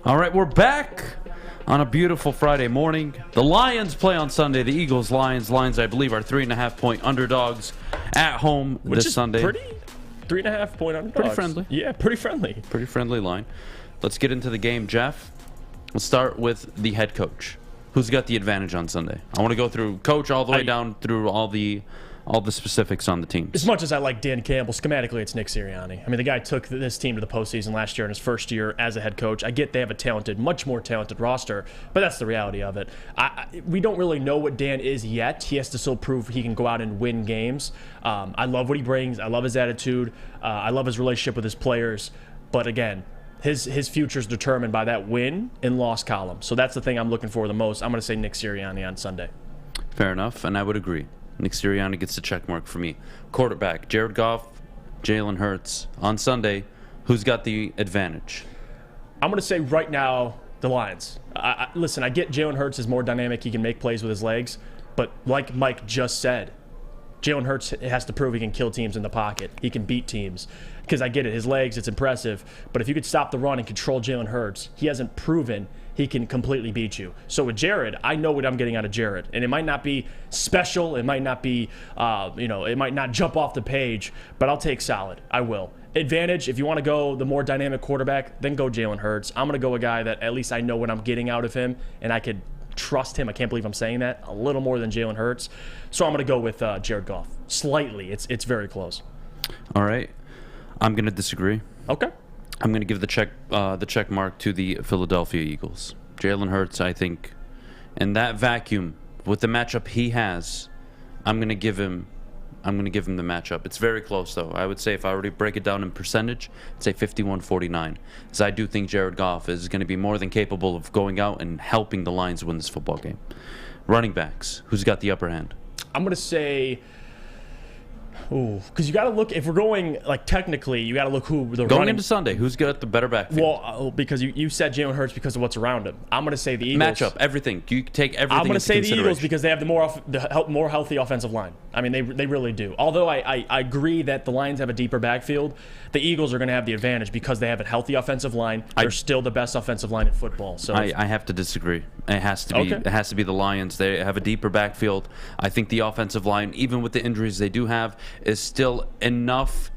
All right, we're back on a beautiful Friday morning. The Lions play on Sunday. The Eagles, Lions, I believe, are 3.5-point underdogs at home this Sunday. Pretty 3.5-point underdogs. Pretty friendly. Yeah, pretty friendly. Pretty friendly line. Let's get into the game, Jeff. We'll start with the head coach. Who's got the advantage on Sunday? I want to go through coach all the way down through all the specifics on the teams. As much as I like Dan Campbell, schematically it's Nick Sirianni. I mean, the guy took this team to the postseason last year in his first year as a head coach. I get they have a much more talented roster, but that's the reality of it. We don't really know what Dan is yet. He has to still prove he can go out and win games. I love what he brings. I love his attitude. I love his relationship with his players. But again, his future is determined by that win and loss column. So that's the thing I'm looking for the most. I'm going to say Nick Sirianni on Sunday. Fair enough, and I would agree. Nick Sirianni gets the check mark for me. Quarterback, Jared Goff, Jalen Hurts. On Sunday, who's got the advantage? I'm going to say right now, the Lions. Listen, I get Jalen Hurts is more dynamic. He can make plays with his legs. But like Mike just said, Jalen Hurts has to prove he can kill teams in the pocket. He can beat teams. Because I get it, his legs, it's impressive. But if you could stop the run and control Jalen Hurts, he hasn't proven he can completely beat you. So with Jared, I know what I'm getting out of Jared. And it might not be special. It might not be, it might not jump off the page. But I'll take solid. I will. Advantage, if you want to go the more dynamic quarterback, then go Jalen Hurts. I'm going to go a guy that at least I know what I'm getting out of him. And I could trust him. I can't believe I'm saying that. A little more than Jalen Hurts. So I'm going to go with Jared Goff. Slightly. It's very close. All right. I'm going to disagree. Okay. I'm going to give the check mark to the Philadelphia Eagles. Jalen Hurts, I think, in that vacuum with the matchup he has, I'm going to give him the matchup. It's very close, though. I would say if I were to break it down in percentage, I'd say 51-49. Because I do think Jared Goff is going to be more than capable of going out and helping the Lions win this football game. Running backs, who's got the upper hand? I'm going to say... Ooh, because you got to look, if we're going, like, technically, you got to look who the Going into Sunday, who's got the better backfield? Well, because you said Jalen Hurts because of what's around him. I'm going to say the Eagles. Matchup, everything. You take everything I'm going to say the Eagles because they have the more healthy offensive line. I mean, they really do. Although I agree that the Lions have a deeper backfield, the Eagles are going to have the advantage because they have a healthy offensive line. They're still the best offensive line in football. So I have to disagree. It has to be. Okay. It has to be the Lions. They have a deeper backfield. I think the offensive line, even with the injuries they do have, is still enough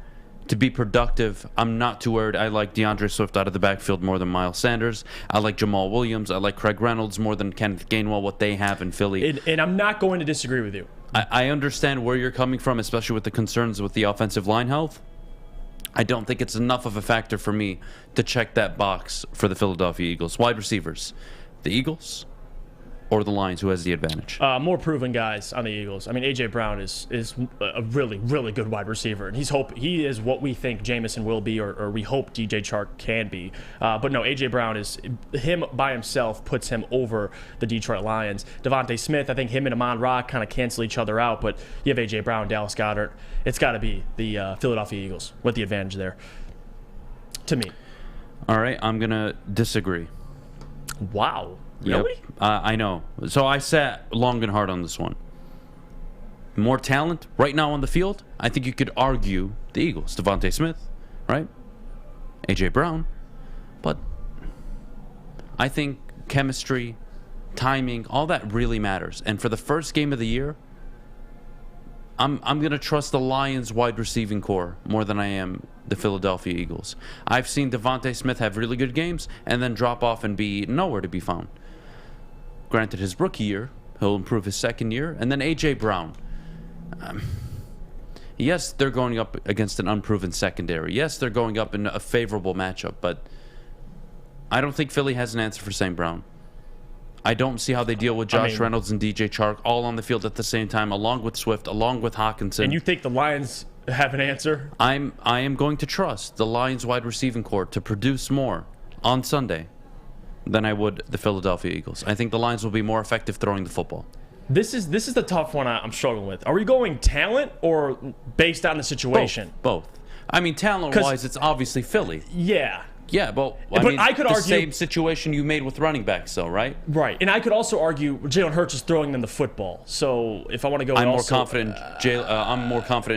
to be productive. I'm not too worried. I like DeAndre Swift out of the backfield more than Miles Sanders. I like Jamal Williams. I like Craig Reynolds more than Kenneth Gainwell, what they have in Philly. And I'm not going to disagree with you. I understand where you're coming from, especially with the concerns with the offensive line health. I don't think it's enough of a factor for me to check that box for the Philadelphia Eagles. Wide receivers, the Eagles or the Lions, who has the advantage? More proven guys on the Eagles. I mean, A.J. Brown is a really, really good wide receiver, and he is what we think Jamison will be, or we hope DJ Chark can be. But no, A.J. Brown him by himself puts him over the Detroit Lions. Devontae Smith, I think him and Amon Ra kind of cancel each other out, but you have A.J. Brown, Dallas Goedert. It's got to be the Philadelphia Eagles with the advantage there, to me. All right, I'm going to disagree. Wow. Really? Yep. I know. So I sat long and hard on this one. More talent right now on the field, I think you could argue the Eagles. Devontae Smith, right? A.J. Brown. But I think chemistry, timing, all that really matters. And for the first game of the year, I'm going to trust the Lions wide receiving core more than I am the Philadelphia Eagles. I've seen Devontae Smith have really good games and then drop off and be nowhere to be found. Granted, his rookie year, he'll improve his second year. And then A.J. Brown. Yes, they're going up against an unproven secondary. Yes, they're going up in a favorable matchup. But I don't think Philly has an answer for St. Brown. I don't see how they deal with Josh Reynolds and DJ Chark all on the field at the same time, along with Swift, along with Hawkinson. And you think the Lions have an answer? I am going to trust the Lions wide receiving core to produce more on Sunday than I would the Philadelphia Eagles. I think the Lions will be more effective throwing the football. This is the tough one I'm struggling with. Are we going talent or based on the situation? Both. I mean, talent-wise, it's obviously Philly. Yeah. Yeah, but I could argue same situation you made with running backs, though, right? Right, and I could also argue Jalen Hurts is throwing them the football. So if I want to go, I'm more confident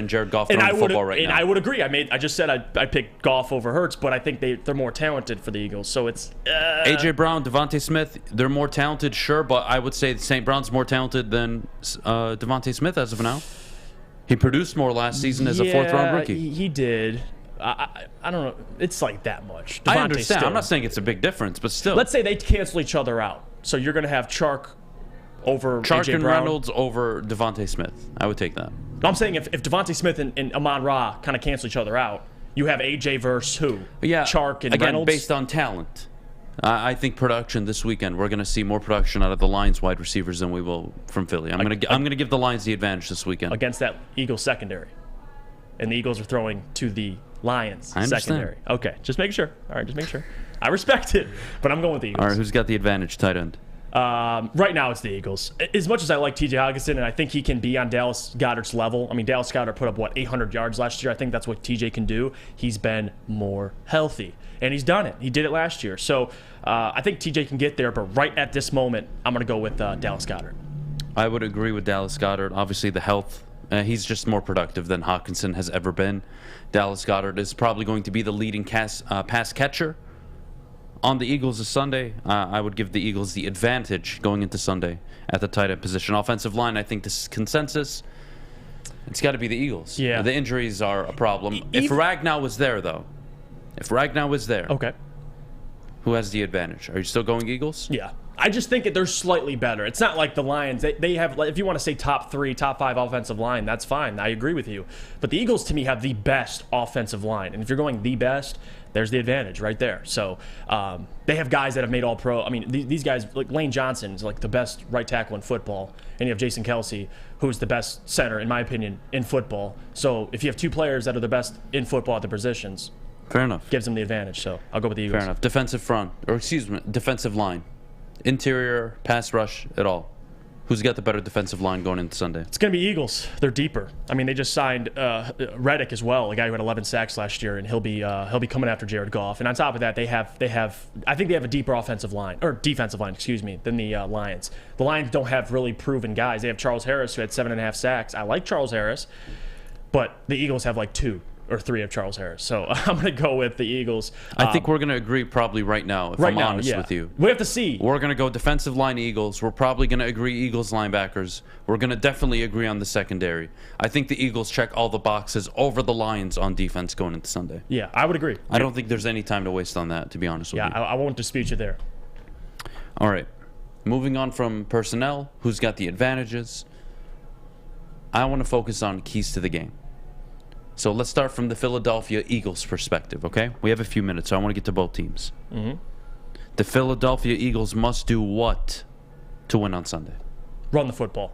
in Jared Goff throwing the football right now. And I would agree. I just said I picked Goff over Hurts, but I think they're more talented for the Eagles. So it's AJ Brown, Devontae Smith. They're more talented, sure, but I would say St. Brown's more talented than Devontae Smith as of now. He produced more last season as a fourth-round rookie. He did. I don't know. It's like that much. I understand. Still. I'm not saying it's a big difference, but still. Let's say they cancel each other out. So you're going to have Chark over Chark AJ and Brown. Reynolds over Devontae Smith. I would take that. I'm saying if Devontae Smith and Amon-Ra kind of cancel each other out, you have AJ versus who? Yeah, Chark and again, Reynolds? Based on talent. I think production this weekend, we're going to see more production out of the Lions wide receivers than we will from Philly. I'm going to give the Lions the advantage this weekend. Against that Eagles secondary. And the Eagles are throwing to the Lions secondary. Okay, just make sure. All right, just make sure. I respect it, but I'm going with the Eagles. All right, who's got the advantage tight end? Right now, it's the Eagles. As much as I like T.J. Hockenson, and I think he can be on Dallas Goedert's level. I mean, Dallas Goedert put up, 800 yards last year? I think that's what T.J. can do. He's been more healthy, and he's done it. He did it last year. So I think T.J. can get there, but right at this moment, I'm going to go with Dallas Goedert. I would agree with Dallas Goedert. Obviously, the health. He's just more productive than Hockenson has ever been. Dallas Goedert is probably going to be the leading pass catcher on the Eagles this Sunday. I would give the Eagles the advantage going into Sunday at the tight end position. Offensive line, I think this consensus, it's got to be the Eagles. Yeah. The injuries are a problem. If Ragnow was there, though, okay, who has the advantage? Are you still going Eagles? Yeah. I just think that they're slightly better. It's not like the Lions. They have, if you want to say top 3, top 5 offensive line, that's fine. I agree with you. But the Eagles, to me, have the best offensive line. And if you're going the best, there's the advantage right there. So they have guys that have made all-pro. I mean, these guys, like Lane Johnson is like the best right tackle in football. And you have Jason Kelsey, who's the best center, in my opinion, in football. So if you have 2 players that are the best in football at the positions, fair enough, gives them the advantage. So I'll go with the Eagles. Fair enough. Defensive line. Interior, pass rush, at all. Who's got the better defensive line going into Sunday? It's going to be Eagles. They're deeper. I mean, they just signed Reddick as well, a guy who had 11 sacks last year, and he'll be coming after Jared Goff. And on top of that, they have I think they have a deeper offensive line, or defensive line, than the Lions. The Lions don't have really proven guys. They have Charles Harris, who had 7.5 sacks. I like Charles Harris, but the Eagles have like 2 or 3 of Charles Harris. So I'm going to go with the Eagles. I think we're going to agree probably right now, if I'm honest with you. We have to see. We're going to go defensive line Eagles. We're probably going to agree Eagles linebackers. We're going to definitely agree on the secondary. I think the Eagles check all the boxes over the Lions on defense going into Sunday. Yeah, I would agree. I don't think there's any time to waste on that, to be honest with you. Yeah, I won't dispute you there. All right. Moving on from personnel, who's got the advantages? I want to focus on keys to the game. So let's start from the Philadelphia Eagles perspective, okay? We have a few minutes, so I want to get to both teams. Mm-hmm. The Philadelphia Eagles must do what to win on Sunday? Run the football.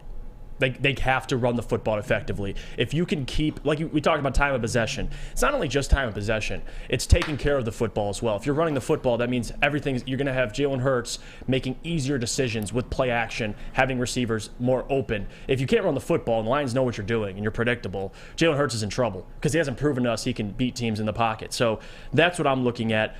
They have to run the football effectively. If you can keep, like we talked about time of possession, it's not only just time of possession, it's taking care of the football as well. If you're running the football, that means you're going to have Jalen Hurts making easier decisions with play action, having receivers more open. If you can't run the football and the Lions know what you're doing and you're predictable, Jalen Hurts is in trouble because he hasn't proven to us he can beat teams in the pocket. So that's what I'm looking at.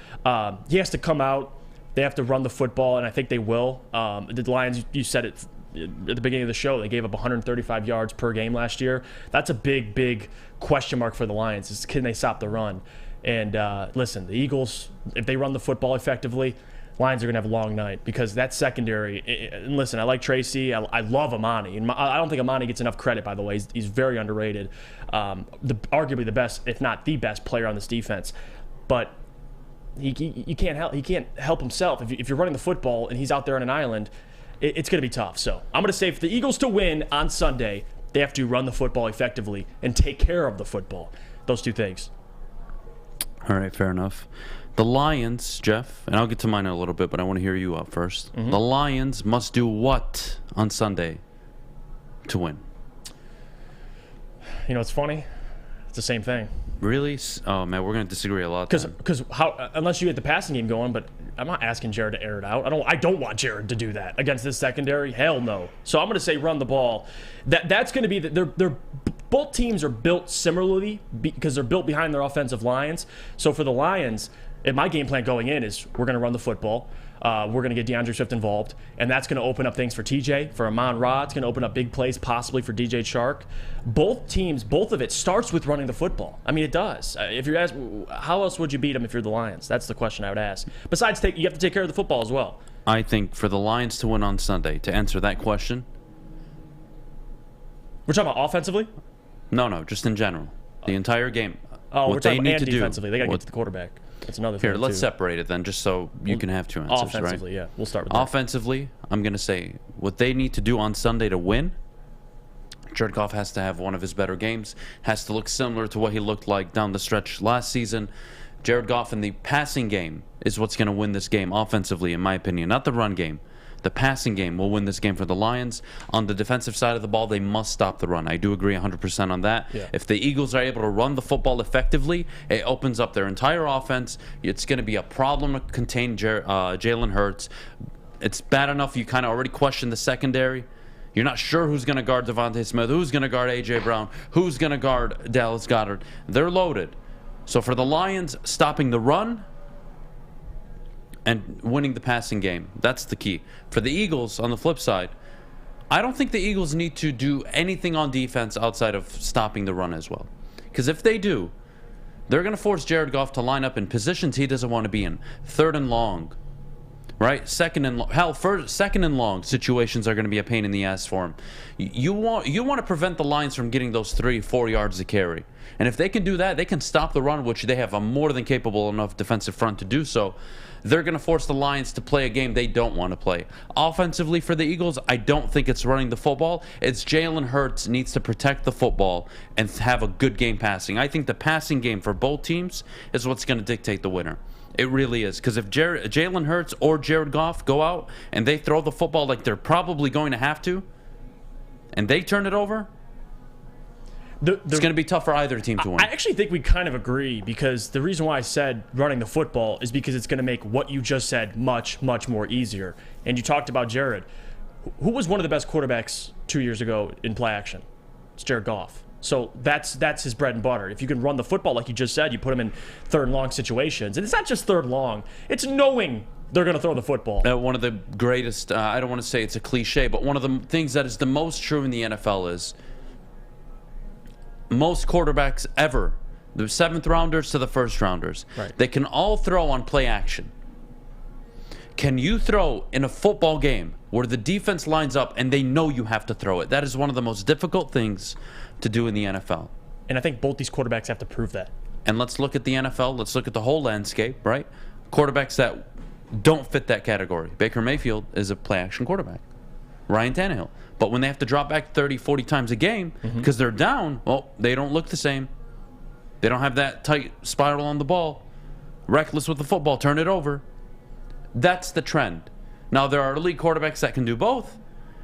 He has to come out. They have to run the football, and I think they will. The Lions, you said it at the beginning of the show, they gave up 135 yards per game last year. That's a big, big question mark for the Lions is can they stop the run? And listen, the Eagles, if they run the football effectively, Lions are going to have a long night because that secondary, and listen, I like Tracy. I love Amani. And I don't think Amani gets enough credit, by the way. He's very underrated. Arguably the best, if not the best player on this defense. But he can't help himself. If you're running the football and he's out there on an island, it's going to be tough. So I'm going to say for the Eagles to win on Sunday, they have to run the football effectively and take care of the football. Those 2 things. All right, fair enough. The Lions, Jeff, and I'll get to mine in a little bit, but I want to hear you out first. Mm-hmm. The Lions must do what on Sunday to win? You know, it's funny. it's the same thing. Really? Oh man, we're gonna disagree a lot. Because how unless you get the passing game going, but I'm not asking Jared to air it out. I don't want Jared to do that against this secondary. Hell no. So I'm gonna say run the ball. That's gonna be they're both teams are built similarly because they're built behind their offensive lines. So for the Lions, my game plan going in is we're gonna run the football. We're going to get DeAndre Swift involved, and that's going to open up things for TJ, for Amon-Ra. It's going to open up big plays possibly for DJ Chark. Both teams, both of it starts with running the football. I mean, it does. If you're asked, how else would you beat them if you're the Lions? That's the question I would ask. Besides, you have to take care of the football as well. I think for the Lions to win on Sunday, to answer that question. We're talking about offensively? No, just in general. The entire game. Oh, what we're talking they about need to defensively. Do, they got to get to the quarterback. That's another thing. Here, let's separate it then, just so you can have two answers, offensively, right? yeah. We'll start with that. Offensively, I'm going to say what they need to do on Sunday to win, Jared Goff has to have one of his better games, has to look similar to what he looked like down the stretch last season. Jared Goff in the passing game is what's going to win this game offensively, in my opinion, not the run game. The passing game will win this game for the Lions. On the defensive side of the ball, they must stop the run. I do agree 100% on that. Yeah. If the Eagles are able to run the football effectively, it opens up their entire offense. It's going to be a problem to contain Jalen Hurts. It's bad enough you kind of already question the secondary. You're not sure who's going to guard Devontae Smith, who's going to guard A.J. Brown, who's going to guard Dallas Goedert. They're loaded. So for the Lions, stopping the run and winning the passing game. That's the key. For the Eagles, on the flip side, I don't think the Eagles need to do anything on defense outside of stopping the run as well. Because if they do, they're going to force Jared Goff to line up in positions he doesn't want to be in. 3rd and long, right? Second and long situations are going to be a pain in the ass for him. You want to prevent the Lions from getting those 3-4 yards to carry. And if they can do that, they can stop the run, which they have a more than capable enough defensive front to do so. They're going to force the Lions to play a game they don't want to play. Offensively for the Eagles, I don't think it's running the football. It's Jalen Hurts needs to protect the football and have a good game passing. I think the passing game for both teams is what's going to dictate the winner. It really is. Because if Jalen Hurts or Jared Goff go out and they throw the football like they're probably going to have to, and they turn it over, it's going to be tough for either team to win. I actually think we kind of agree, because the reason why I said running the football is because it's going to make what you just said much, much more easier. And you talked about Jared. Who was one of the best quarterbacks 2 years ago in play action? It's Jared Goff. So that's his bread and butter. If you can run the football, like you just said, you put him in 3rd and long situations. And it's not just 3rd and long. It's knowing they're going to throw the football. One of the greatest, I don't want to say it's a cliche, but one of the things that is the most true in the NFL is most quarterbacks ever, the 7th rounders to the 1st rounders, right, they can all throw on play action. Can you throw in a football game where the defense lines up and they know you have to throw it? That is one of the most difficult things to do in the NFL. And I think both these quarterbacks have to prove that. And let's look at the NFL. Let's look at the whole landscape, right? Quarterbacks that don't fit that category. Baker Mayfield is a play-action quarterback. Ryan Tannehill. But when they have to drop back 30, 40 times a game because they're down, well, they don't look the same. They don't have that tight spiral on the ball. Reckless with the football, turn it over. That's the trend. Now, there are elite quarterbacks that can do both.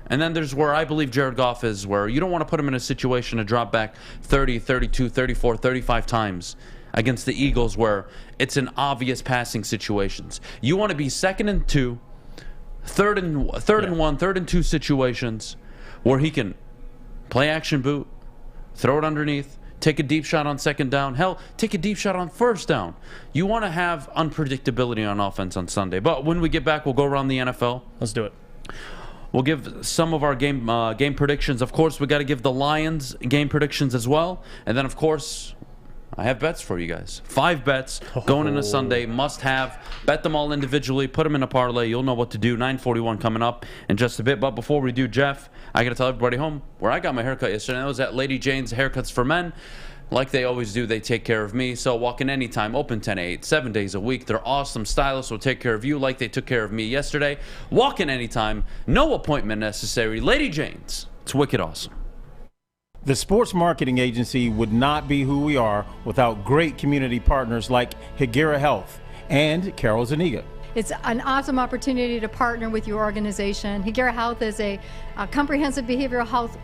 And then there's where I believe Jared Goff is, where you don't want to put him in a situation to drop back 30, 32, 34, 35 times against the Eagles where it's an obvious passing situations. You want to be 2nd and 2, 3rd and 1, 3rd and 2 situations where he can play action boot, throw it underneath, take a deep shot on 2nd down. Hell, take a deep shot on 1st down. You want to have unpredictability on offense on Sunday. But when we get back, we'll go around the NFL. Let's do it. We'll give some of our game predictions. Of course, we got to give the Lions game predictions as well. And then, of course, I have bets for you guys. 5 bets going into Sunday. Must have. Bet them all individually. Put them in a parlay. You'll know what to do. 9:41 coming up in just a bit. But before we do, Jeff, I got to tell everybody home where I got my haircut yesterday. That was at Lady Jane's Haircuts for Men. Like they always do, they take care of me. So walk in anytime, open 10 to 8, 7 days a week. They're awesome stylists, will take care of you like they took care of me yesterday. Walk in anytime, no appointment necessary. Lady Jane's, it's wicked awesome. The sports marketing agency would not be who we are without great community partners like Higuera Health and Carol Zaniga. It's an awesome opportunity to partner with your organization. Higuera Health is a comprehensive behavioral health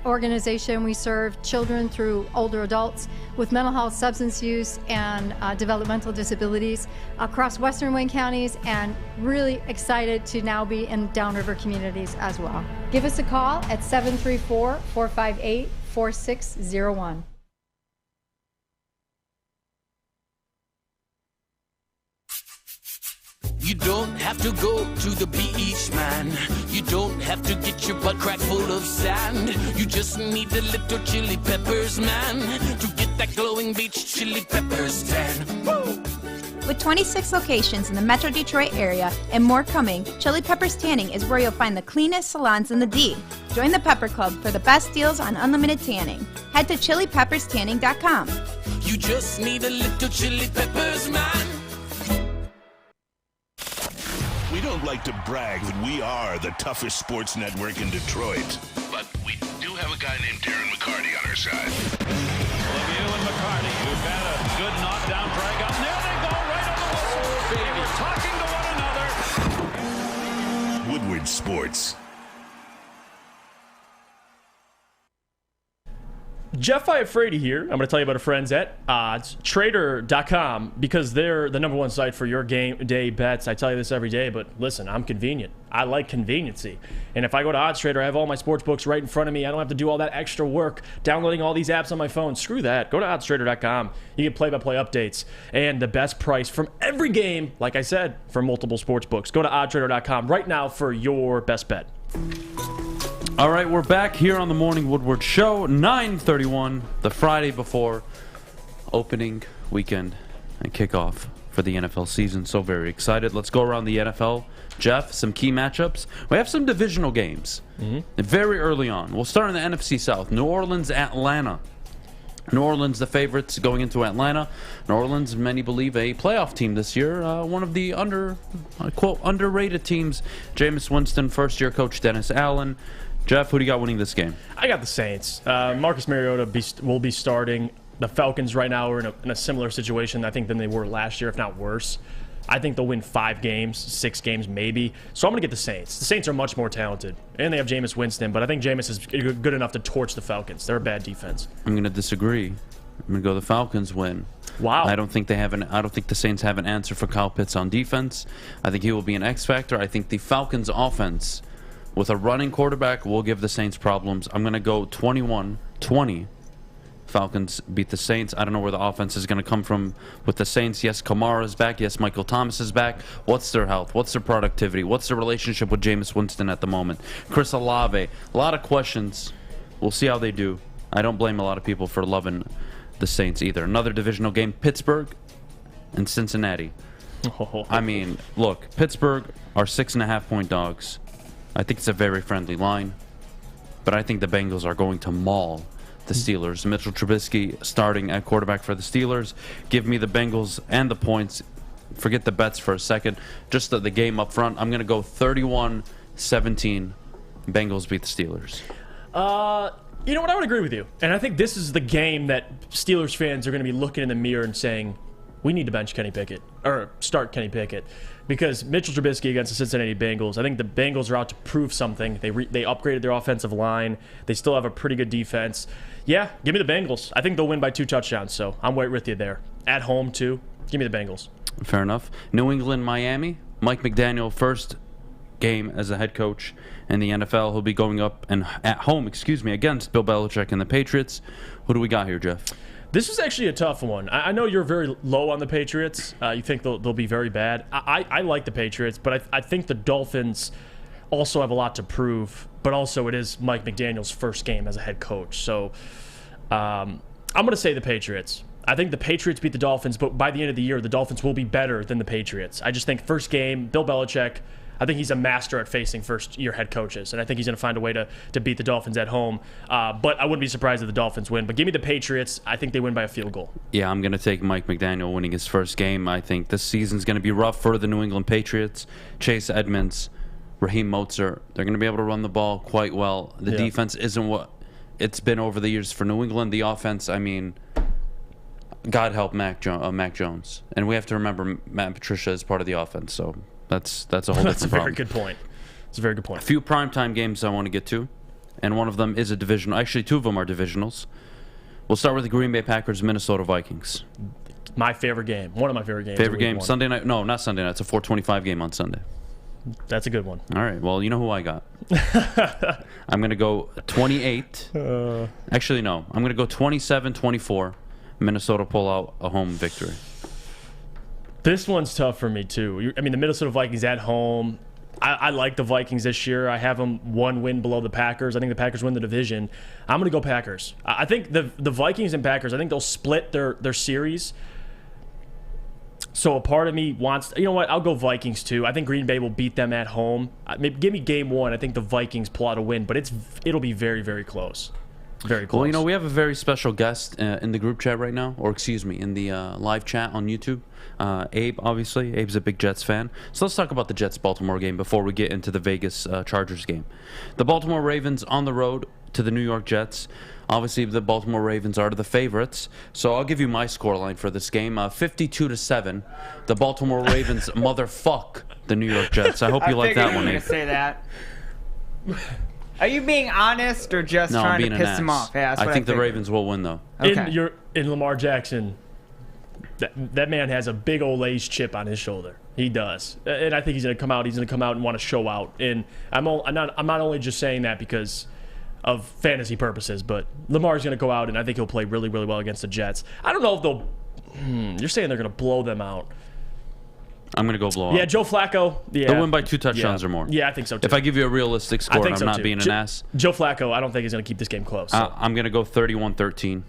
organization, we serve children through older adults with mental health, substance use, and developmental disabilities across Western Wayne counties, and really excited to now be in downriver communities as well. Give us a call at 734-458-4601. You don't have to go to the beach, man. You don't have to get your butt crack full of sand. You just need a little chili peppers, man, to get that glowing beach chili peppers tan. Woo! With 26 locations in the Metro Detroit area and more coming, Chili Peppers Tanning is where you'll find the cleanest salons in the D. Join the Pepper Club for the best deals on unlimited tanning. Head to chilipepperstanning.com. You just need a little chili peppers, man. We don't like to brag that we are the toughest sports network in Detroit, but we do have a guy named Darren McCarthy on our side. Lemieux and McCarthy, who've had a good knockdown drag up. There they go, right on the whistle. They were talking to one another. Woodward Sports. Jeff Iafrate here. I'm going to tell you about our friends at oddstrader.com because they're the number one site for your game day bets. I tell you this every day, but listen, I'm convenient. I like conveniency. And if I go to OddsTrader, I have all my sports books right in front of me. I don't have to do all that extra work downloading all these apps on my phone. Screw that. Go to oddstrader.com. You get play-by-play updates and the best price from every game, like I said, for multiple sports books. Go to oddstrader.com right now for your best bet. All right, we're back here on the Morning Woodward Show, 9:31, the Friday before opening weekend and kickoff for the NFL season. So very excited. Let's go around the NFL. Jeff, some key matchups. We have some divisional games very early on. We'll start in the NFC South. New Orleans, Atlanta. New Orleans, the favorites going into Atlanta. New Orleans, many believe, a playoff team this year. One of the quote, underrated teams. Jameis Winston, first-year coach Dennis Allen. Jeff, who do you got winning this game? I got the Saints. Marcus Mariota will be starting. The Falcons right now are in a similar situation, I think, than they were last year, if not worse. I think they'll win 5 games, 6 games maybe. So I'm going to get the Saints. The Saints are much more talented, and they have Jameis Winston, but I think Jameis is good enough to torch the Falcons. They're a bad defense. I'm going to disagree. I'm going to go the Falcons win. Wow. I don't think the Saints have an answer for Kyle Pitts on defense. I think he will be an X factor. I think the Falcons offense with a running quarterback will give the Saints problems. I'm going to go 21-20. Falcons beat the Saints. I don't know where the offense is going to come from with the Saints. Yes, Kamara's back. Yes, Michael Thomas is back. What's their health? What's their productivity? What's their relationship with Jameis Winston at the moment? Chris Olave. A lot of questions. We'll see how they do. I don't blame a lot of people for loving the Saints either. Another divisional game, Pittsburgh and Cincinnati. I mean, look, Pittsburgh are 6.5-point dogs. I think it's a very friendly line, but I think the Bengals are going to maul the Steelers. Mitchell Trubisky starting at quarterback for the Steelers. Give me the Bengals and the points. Forget the bets for a second. Just the game up front. I'm going to go 31-17. Bengals beat the Steelers. You know what? I would agree with you. And I think this is the game that Steelers fans are going to be looking in the mirror and saying, we need to bench Kenny Pickett, or start Kenny Pickett. Because Mitchell Trubisky against the Cincinnati Bengals, I think the Bengals are out to prove something. They upgraded their offensive line. They still have a pretty good defense. Yeah, give me the Bengals. I think they'll win by 2 touchdowns, so I'm right with you there. At home, too. Give me the Bengals. Fair enough. New England, Miami. Mike McDaniel, first game as a head coach in the NFL. He'll be going up and at home, against Bill Belichick and the Patriots. Who do we got here, Jeff? This is actually a tough one. I know you're very low on the Patriots. You think they'll be very bad. I like the Patriots, but I think the Dolphins also have a lot to prove. But also it is Mike McDaniel's first game as a head coach. So I'm going to say the Patriots. I think the Patriots beat the Dolphins, but by the end of the year, the Dolphins will be better than the Patriots. I just think first game, Bill Belichick, I think he's a master at facing first-year head coaches, and I think he's going to find a way to beat the Dolphins at home. But I wouldn't be surprised if the Dolphins win. But give me the Patriots. I think they win by a field goal. Yeah, I'm going to take Mike McDaniel winning his first game. I think this season's going to be rough for the New England Patriots. Chase Edmonds, Raheem Mostert, they're going to be able to run the ball quite well. The defense isn't what it's been over the years for New England. The offense, I mean, God help Mac Jones. And we have to remember Matt Patricia is part of the offense, so that's a whole different problem. Very good point. It's a very good point. A few primetime games I want to get to. and one of them is a divisional. Actually, two of them are divisionals. We'll start with the Green Bay Packers, Minnesota Vikings. My favorite game. One of my favorite games. Favorite game, Sunday night? No, not Sunday night. It's a 4:25 game on Sunday. That's a good one. All right. Well, you know who I got. I'm going to go 28. Actually, no. I'm going to go 27-24. Minnesota pull out a home victory. This one's tough for me, too. I mean, the Minnesota Vikings at home. I like the Vikings this year. I have them one win below the Packers. I think the Packers win the division. I'm going to go Packers. I think the Vikings and Packers, I think they'll split their series. So a part of me wants, you know what, I'll go Vikings too. I think Green Bay will beat them at home. Maybe give me game one. I think the Vikings pull out a win, but it'll be very, very close. Very close. Well, you know, we have a very special guest in the group chat right now, or excuse me, in the live chat on YouTube. Abe, obviously. Abe's a big Jets fan. So let's talk about the Jets-Baltimore game before we get into the Vegas Chargers game. The Baltimore Ravens on the road to the New York Jets. Obviously, the Baltimore Ravens are the favorites. So I'll give you my scoreline for this game. 52-7. The Baltimore Ravens motherfuck the New York Jets. I hope you like that one, Abe. I figured you were going to say that. Are you being honest or just trying to piss him off? Yeah, I think the Ravens will win, though. Okay. In Lamar Jackson, that man has a big old Lay's chip on his shoulder. He does, and I think he's going to come out. He's going to come out and want to show out. And I'm not only just saying that because of fantasy purposes, but Lamar's going to go out, and I think he'll play really, really well against the Jets. I don't know if they'll. You're saying they're going to blow them out. I'm going to go blow out. Yeah, Joe Flacco. Yeah. They'll win by 2 touchdowns or more. Yeah, I think so, too. If I give you a realistic score, I'm not being an ass. Joe Flacco, I don't think he's going to keep this game close. So. I'm going to go 31-13.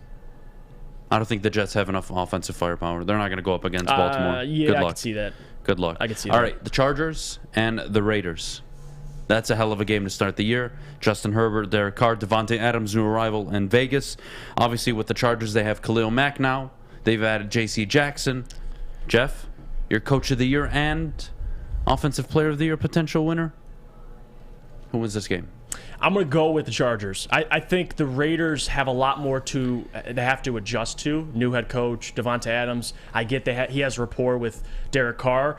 I don't think the Jets have enough offensive firepower. They're not going to go up against Baltimore. Yeah, Good luck. I can see that. Good luck. I can see that. All right, the Chargers and the Raiders. That's a hell of a game to start the year. Justin Herbert, Derek Carr, Devontae Adams, new arrival in Vegas. Obviously, with the Chargers, they have Khalil Mack now. They've added J.C. Jackson. Jeff, your Coach of the Year and Offensive Player of the Year potential winner. Who wins this game? I'm going to go with the Chargers. I think the Raiders have a lot more they have to adjust to. New head coach, Devontae Adams. I get he has rapport with Derek Carr.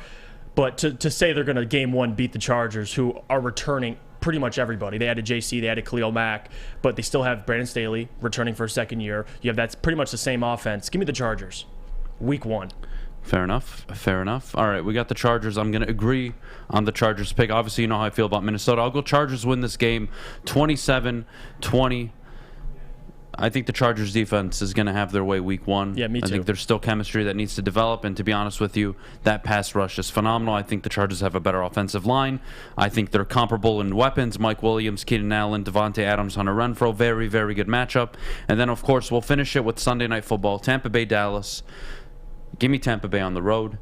But to say they're going to game one beat the Chargers, who are returning pretty much everybody. They added JC, they added Khalil Mack, but they still have Brandon Staley returning for a second year. That's pretty much the same offense. Give me the Chargers. Week one. Fair enough. Fair enough. All right, we got the Chargers. I'm going to agree on the Chargers pick. Obviously, you know how I feel about Minnesota. I'll go Chargers win this game 27-20. I think the Chargers defense is going to have their way week one. Yeah, me too. I think there's still chemistry that needs to develop, and to be honest with you, that pass rush is phenomenal. I think the Chargers have a better offensive line. I think they're comparable in weapons. Mike Williams, Keenan Allen, Devontae Adams, Hunter Renfrow. Very, very good matchup. And then, of course, we'll finish it with Sunday Night Football. Tampa Bay, Dallas. Give me Tampa Bay on the road.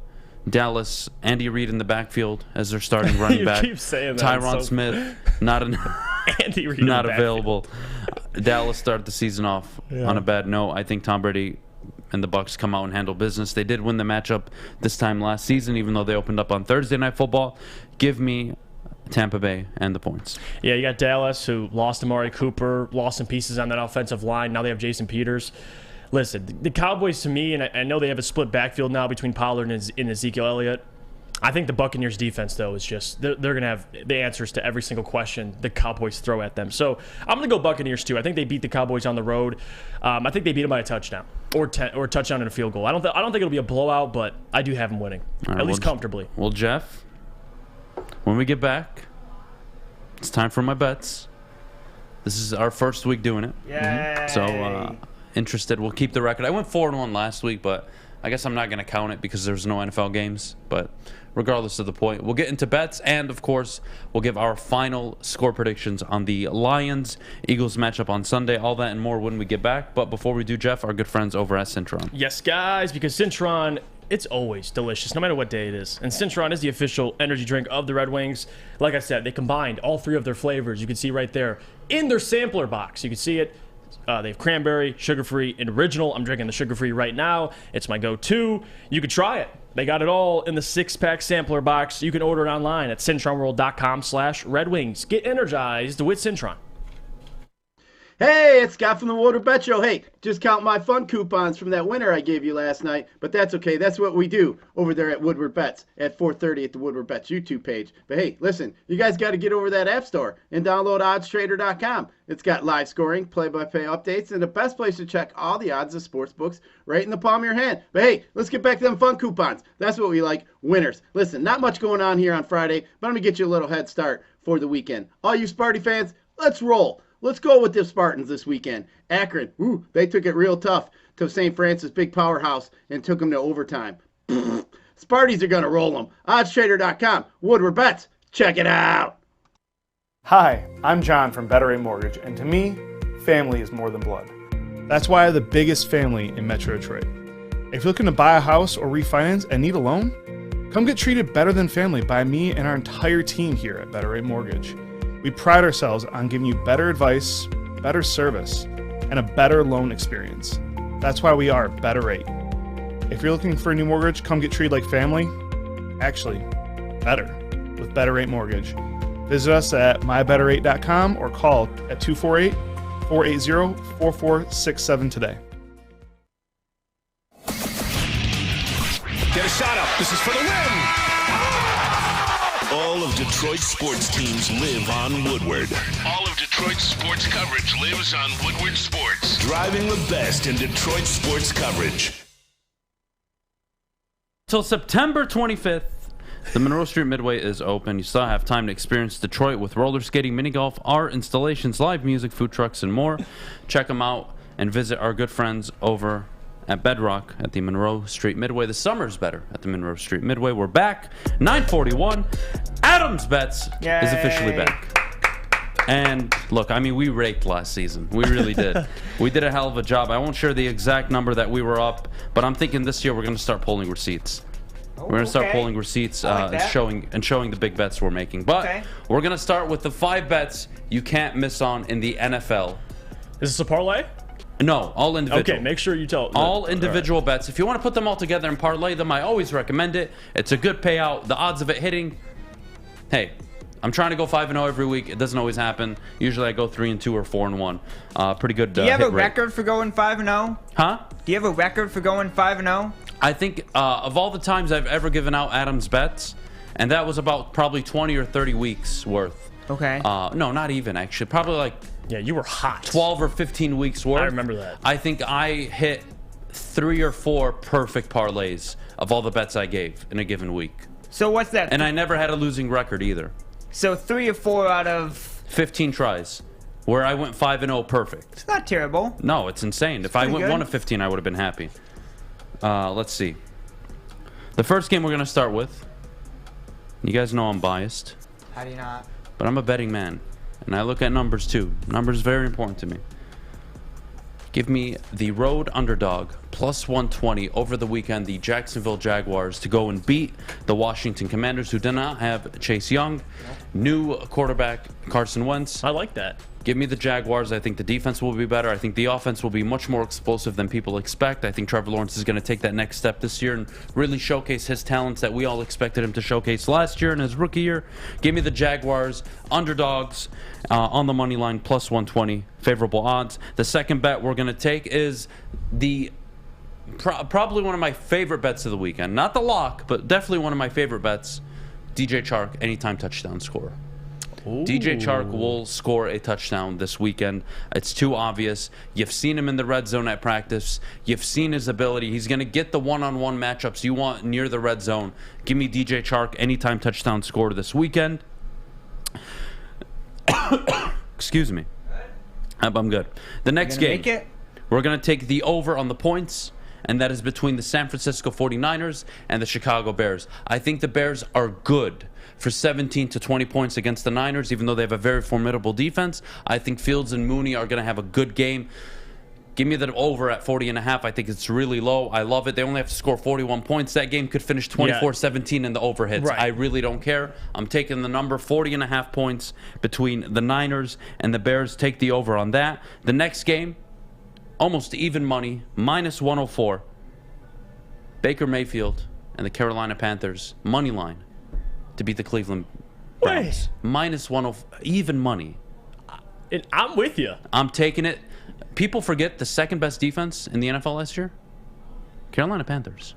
Dallas, Andy Reid in the backfield as their starting running back. You keep saying that. Tyron Smith, Andy Reid not available. Dallas started the season off on a bad note. I think Tom Brady and the Bucs come out and handle business. They did win the matchup this time last season, even though they opened up on Thursday Night Football. Give me Tampa Bay and the points. Yeah, you got Dallas, who lost Amari Cooper, lost some pieces on that offensive line. Now they have Jason Peters. Listen, the Cowboys, to me, and I know they have a split backfield now between Pollard and Ezekiel Elliott. I think the Buccaneers defense, though, is just they're going to have the answers to every single question the Cowboys throw at them. So I'm going to go Buccaneers, too. I think they beat the Cowboys on the road. I think they beat them by a touchdown or a touchdown and a field goal. I don't think it'll be a blowout, but I do have them winning, at least comfortably. Well, Jeff, when we get back, it's time for my bets. This is our first week doing it. Yay. So interested. We'll keep the record. I went 4-1 last week, but I guess I'm not going to count it because there's no NFL games. But regardless of the point, we'll get into bets, and of course, we'll give our final score predictions on the Lions-Eagles matchup on Sunday. All that and more when we get back. But before we do, Jeff, our good friends over at Cintron. Yes, guys, because Cintron, it's always delicious, no matter what day it is. And Cintron is the official energy drink of the Red Wings. Like I said, they combined all three of their flavors. You can see right there in their sampler box. You can see it. They have cranberry, sugar-free, and original. I'm drinking the sugar-free right now. It's my go-to. You can try it. They got it all in the 6-pack sampler box. You can order it online at cintronworld.com/redwings. Get energized with Cintron. Hey, it's Scott from the Woodward Bet Show. Hey, just count my fun coupons from that winner I gave you last night, but that's okay. That's what we do over there at Woodward Bets at 4:30 at the Woodward Bets YouTube page. But hey, listen, you guys got to get over that App Store and download oddstrader.com. It's got live scoring, play-by-play updates, and the best place to check all the odds of sports books right in the palm of your hand. But hey, let's get back to them fun coupons. That's what we like, winners. Listen, not much going on here on Friday, but I'm going to get you a little head start for the weekend. All you Sparty fans, let's roll. Let's go with the Spartans this weekend. Akron, they took it real tough to St. Francis, big powerhouse, and took them to overtime. Sparties are going to roll them. Oddstrader.com. Woodward Bets. Check it out. Hi, I'm John from Better Rate Mortgage, and to me, family is more than blood. That's why I have the biggest family in Metro Detroit. If you're looking to buy a house or refinance and need a loan, come get treated better than family by me and our entire team here at Better Rate Mortgage. We pride ourselves on giving you better advice, better service, and a better loan experience. That's why we are Better Rate. If you're looking for a new mortgage, come get treated like family. Actually, better with Better Rate Mortgage. Visit us at mybetterrate.com or call at 248-480-4467 today. Get a shot up. This is for the win. All of Detroit's sports teams live on Woodward. All of Detroit's sports coverage lives on Woodward Sports. Driving the best in Detroit sports coverage. Till September 25th, the Monroe Street Midway is open. You still have time to experience Detroit with roller skating, mini golf, art installations, live music, food trucks, and more. Check them out and visit our good friends over at Bedrock at the Monroe Street Midway. The summer's better at the Monroe Street Midway. We're back. 9:41. Adam's Bets is officially back. And look, I mean, we raked last season. We really did. We did a hell of a job. I won't share the exact number that we were up, but I'm thinking this year we're going to start pulling receipts. We're going to start pulling receipts and showing the big bets we're making. But we're going to start with the 5 bets you can't miss on in the NFL. Is this a parlay? No, all individual. Okay, make sure you tell. All individual bets. If you want to put them all together and parlay them, I always recommend it. It's a good payout. The odds of it hitting, hey, I'm trying to go 5-0 every week. It doesn't always happen. Usually I go 3-2 or 4-1. Pretty good. Do you have a record for going 5-0? Huh? Do you have a record for going 5-0? I think of all the times I've ever given out Adam's Bets, and that was about probably 20 or 30 weeks worth. Okay. No, not even actually. Probably like. Yeah, you were hot. 12 or 15 weeks worth. I remember that. I think I hit 3 or 4 perfect parlays of all the bets I gave in a given week. So what's that? And I never had a losing record either. So 3 or 4 out of 15 tries, where I went 5-0 perfect. It's not terrible. No, it's insane. If I went 1 of 15, I would have been happy. Let's see. The first game we're gonna start with. You guys know I'm biased. How do you not? But I'm a betting man. And I look at numbers too. Numbers very important to me. Give me the road underdog plus 120 over the weekend, the Jacksonville Jaguars, to go and beat the Washington Commanders, who do not have Chase Young. New quarterback Carson Wentz. I like that. Give me the Jaguars. I think the defense will be better. I think the offense will be much more explosive than people expect. I think Trevor Lawrence is going to take that next step this year and really showcase his talents that we all expected him to showcase last year in his rookie year. Give me the Jaguars, underdogs on the money line, plus 120, favorable odds. The second bet we're going to take is the probably one of my favorite bets of the weekend. Not the lock, but definitely one of my favorite bets. DJ Chark, anytime touchdown scorer. Ooh. DJ Chark will score a touchdown this weekend. It's too obvious. You've seen him in the red zone at practice. You've seen his ability. He's going to get the one-on-one matchups you want near the red zone. Give me DJ Chark, anytime touchdown scorer this weekend. Excuse me. I'm good. The next game, we're going to take the over on the points, and that is between the San Francisco 49ers and the Chicago Bears. I think the Bears are good for 17 to 20 points against the Niners, even though they have a very formidable defense. I think Fields and Mooney are going to have a good game. Give me the over at 40.5. I think it's really low. I love it. They only have to score 41 points. That game could finish 24-17 and the over hits. Right. I really don't care. I'm taking the number 40.5 points between the Niners and the Bears. Take the over on that. The next game, almost even money, minus 104. Baker Mayfield and the Carolina Panthers, money line to beat the Cleveland Browns. Minus 104, even money. I'm with you. I'm taking it. People forget the second best defense in the NFL last year? Carolina Panthers.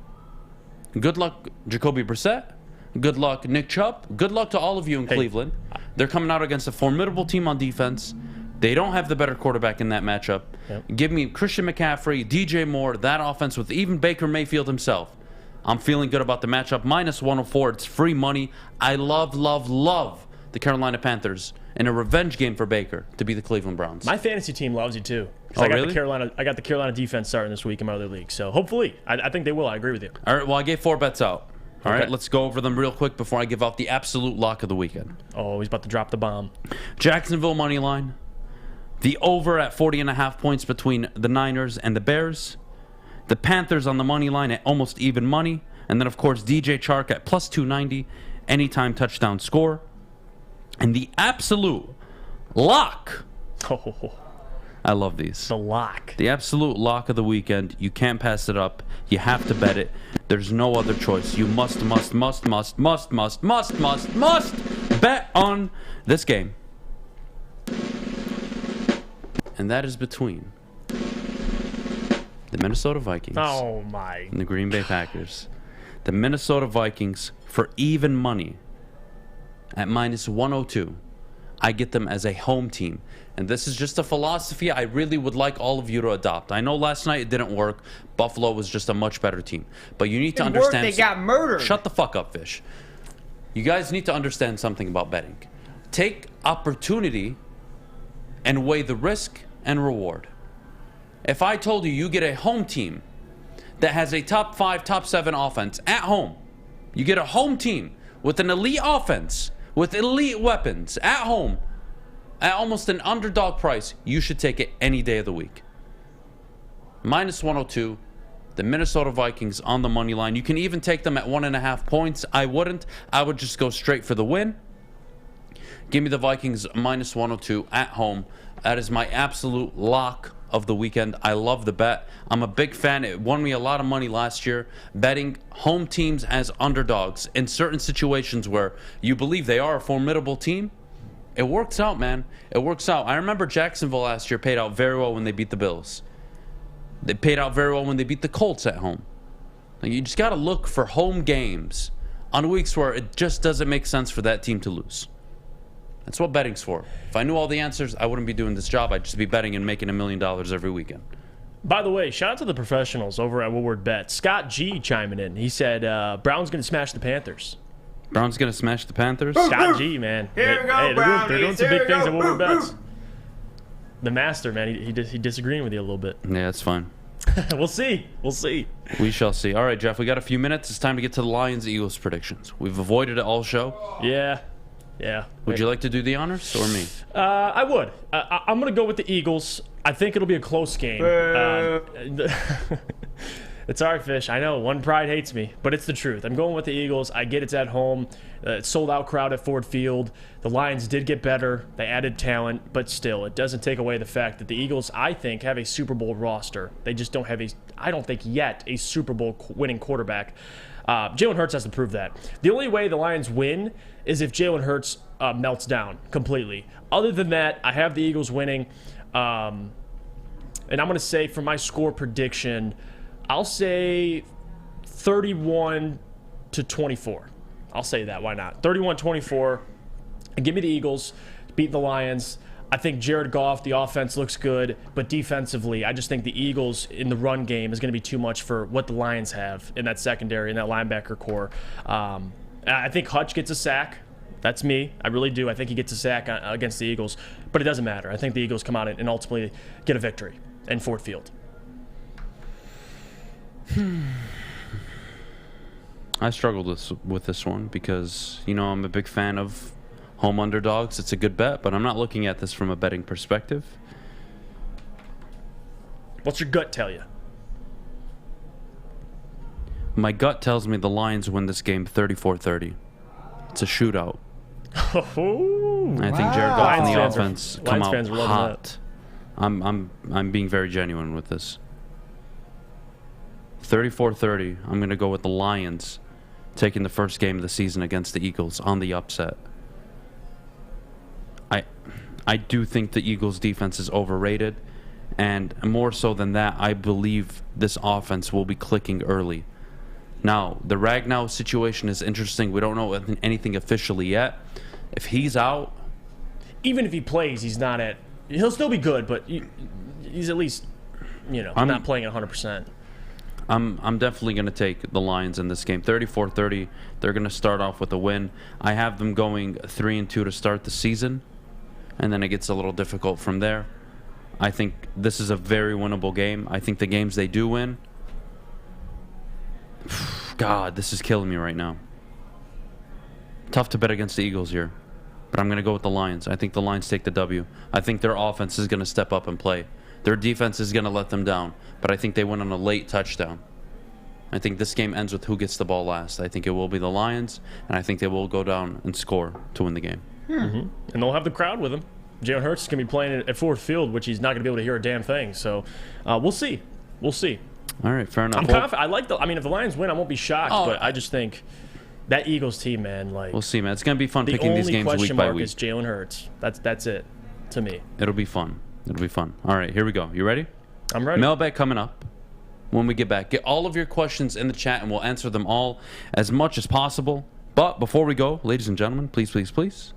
Good luck, Jacoby Brissett. Good luck, Nick Chubb. Good luck to all of you in Cleveland. They're coming out against a formidable team on defense. They don't have the better quarterback in that matchup. Yep. Give me Christian McCaffrey, DJ Moore, that offense with even Baker Mayfield himself. I'm feeling good about the matchup. Minus 104. It's free money. I love the Carolina Panthers in a revenge game for Baker to be the Cleveland Browns. My fantasy team loves you too. Oh, I got really? I got the Carolina defense starting this week in my other league. So hopefully, I think they will. I agree with you. All right. Well, I gave 4 bets out. All Okay. right. Let's go over them real quick before I give out the absolute lock of the weekend. Oh, he's about to drop the bomb. Jacksonville money line. The over at 40.5 points between the Niners and the Bears. The Panthers on the money line at almost even money. And then, of course, DJ Chark at plus 290. Anytime touchdown score. And the absolute lock. Oh, I love these. The lock. The absolute lock of the weekend. You can't pass it up. You have to bet it. There's no other choice. You must bet on this game. And that is between the Minnesota Vikings and the Green Bay Packers. The Minnesota Vikings for even money at minus 102. I get them as a home team. And this is just a philosophy I really would like all of you to adopt. I know last night it didn't work. Buffalo was just a much better team. But you need to understand... They got murdered. Shut the fuck up, Fish. You guys need to understand something about betting. Take opportunity and weigh the risk and reward. If I told you you get a home team that has a top 5, top 7 offense at home, you get a home team with an elite offense, with elite weapons at home, at almost an underdog price, you should take it any day of the week. Minus 102, the Minnesota Vikings on the money line. You can even take them at 1.5 points. I wouldn't. I would just go straight for the win. Give me the Vikings minus 102 at home. That is my absolute lock of the weekend. I love the bet. I'm a big fan. It won me a lot of money last year betting home teams as underdogs in certain situations where you believe they are a formidable team. It works out, man. It works out. I remember Jacksonville last year paid out very well when they beat the Bills. They paid out very well when they beat the Colts at home. Like, you just got to look for home games on weeks where it just doesn't make sense for that team to lose. That's what betting's for. If I knew all the answers, I wouldn't be doing this job. I'd just be betting and making $1 million every weekend. By the way, shout out to the professionals over at Woodward Bet. Scott G chiming in. He said Brown's going to smash the Panthers. Brown's going to smash the Panthers? Scott G, man. Here we go, Brownies. They're doing some big things at Woodward Bets. The master, man, he disagreeing with you a little bit. Yeah, that's fine. We'll see. We shall see. All right, Jeff, we got a few minutes. It's time to get to the Lions-Eagles predictions. We've avoided it all show. Yeah. Would you like to do the honors or me? I would. I'm going to go with the Eagles. I think it'll be a close game. It's all right, Fish. I know one pride hates me, but it's the truth. I'm going with the Eagles. I get it's at home. It's sold-out crowd at Ford Field. The Lions did get better. They added talent, but still, it doesn't take away the fact that the Eagles, I think, have a Super Bowl roster. They just don't have I don't think yet, a Super Bowl winning quarterback. Jalen Hurts has to prove that. The only way the Lions win is if Jalen Hurts melts down completely. Other than that, I have the Eagles winning. And I'm going to say for my score prediction, I'll say 31-24. I'll say that. Why not? 31-24. And give me the Eagles. Beat the Lions. I think Jared Goff, the offense looks good, but defensively, I just think the Eagles in the run game is going to be too much for what the Lions have in that secondary and that linebacker core. I think Hutch gets a sack. That's me. I really do. I think he gets a sack against the Eagles, but it doesn't matter. I think the Eagles come out and ultimately get a victory in Ford Field. I struggled with this one because, I'm a big fan of home underdogs. It's a good bet, but I'm not looking at this from a betting perspective. What's your gut tell you? My gut tells me the Lions win this game 34-30. It's a shootout. I think Jared Goff and the offense come out hot. I'm being very genuine with this. 34-30. I'm going to go with the Lions taking the first game of the season against the Eagles on the upset. I do think the Eagles' defense is overrated. And more so than that, I believe this offense will be clicking early. Now, the Ragnow situation is interesting. We don't know anything officially yet. If he's out... Even if he plays, he's not at... He'll still be good, but he's at least, not playing at 100%. I'm definitely going to take the Lions in this game. 34-30, they're going to start off with a win. I have them going 3-2 to start the season, and then it gets a little difficult from there. I think this is a very winnable game. I think the games they do win... God, this is killing me right now. Tough to bet against the Eagles here, but I'm going to go with the Lions. I think the Lions take the W. I think their offense is going to step up and play. Their defense is going to let them down, but I think they win on a late touchdown. I think this game ends with who gets the ball last. I think it will be the Lions, and I think they will go down and score to win the game. And they'll have the crowd with them. Jalen Hurts is going to be playing at Ford Field, which he's not going to be able to hear a damn thing. So we'll see. We'll see. All right, fair enough. I'm confident. If the Lions win, I won't be shocked, but I just think that Eagles team, man, we'll see, man. It's going to be fun picking these games week by week. The only question mark is Jalen Hurts. That's it to me. It'll be fun. It'll be fun. All right, here we go. You ready? I'm ready. Mailbag coming up when we get back. Get all of your questions in the chat, and we'll answer them all as much as possible. But before we go, ladies and gentlemen, please, please, please,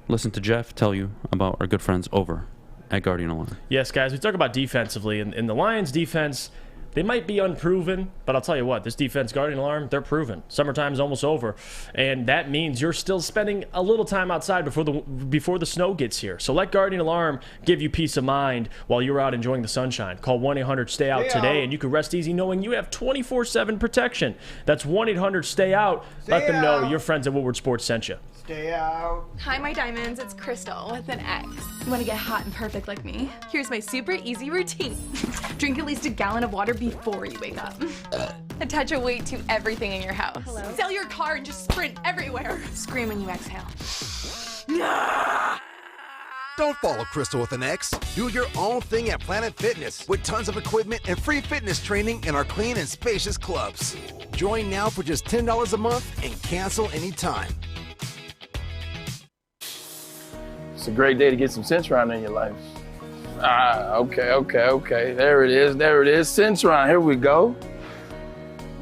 listen to Jeff tell you about our good friends over at Guardian Alarm. Yes, guys, we talk about defensively, and the Lions' defense, they might be unproven, but I'll tell you what, this defense, Guardian Alarm, they're proven. Summertime's almost over, and that means you're still spending a little time outside before the snow gets here. So let Guardian Alarm give you peace of mind while you're out enjoying the sunshine. Call 1-800-STAY-OUT today, and you can rest easy knowing you have 24/7 protection. That's 1-800-STAY-OUT. Let them know your friends at Woodward Sports sent you. Stay out. Hi, my diamonds. It's Crystal with an X. You want to get hot and perfect like me? Here's my super easy routine. Drink at least a gallon of water before you wake up. Attach a weight to everything in your house. Hello? Sell your car and just sprint everywhere. Scream when you exhale. Don't follow Crystal with an X. Do your own thing at Planet Fitness with tons of equipment and free fitness training in our clean and spacious clubs. Join now for just $10 a month and cancel anytime. It's a great day to get some Centron in your life. Okay. There it is. Centron, here we go.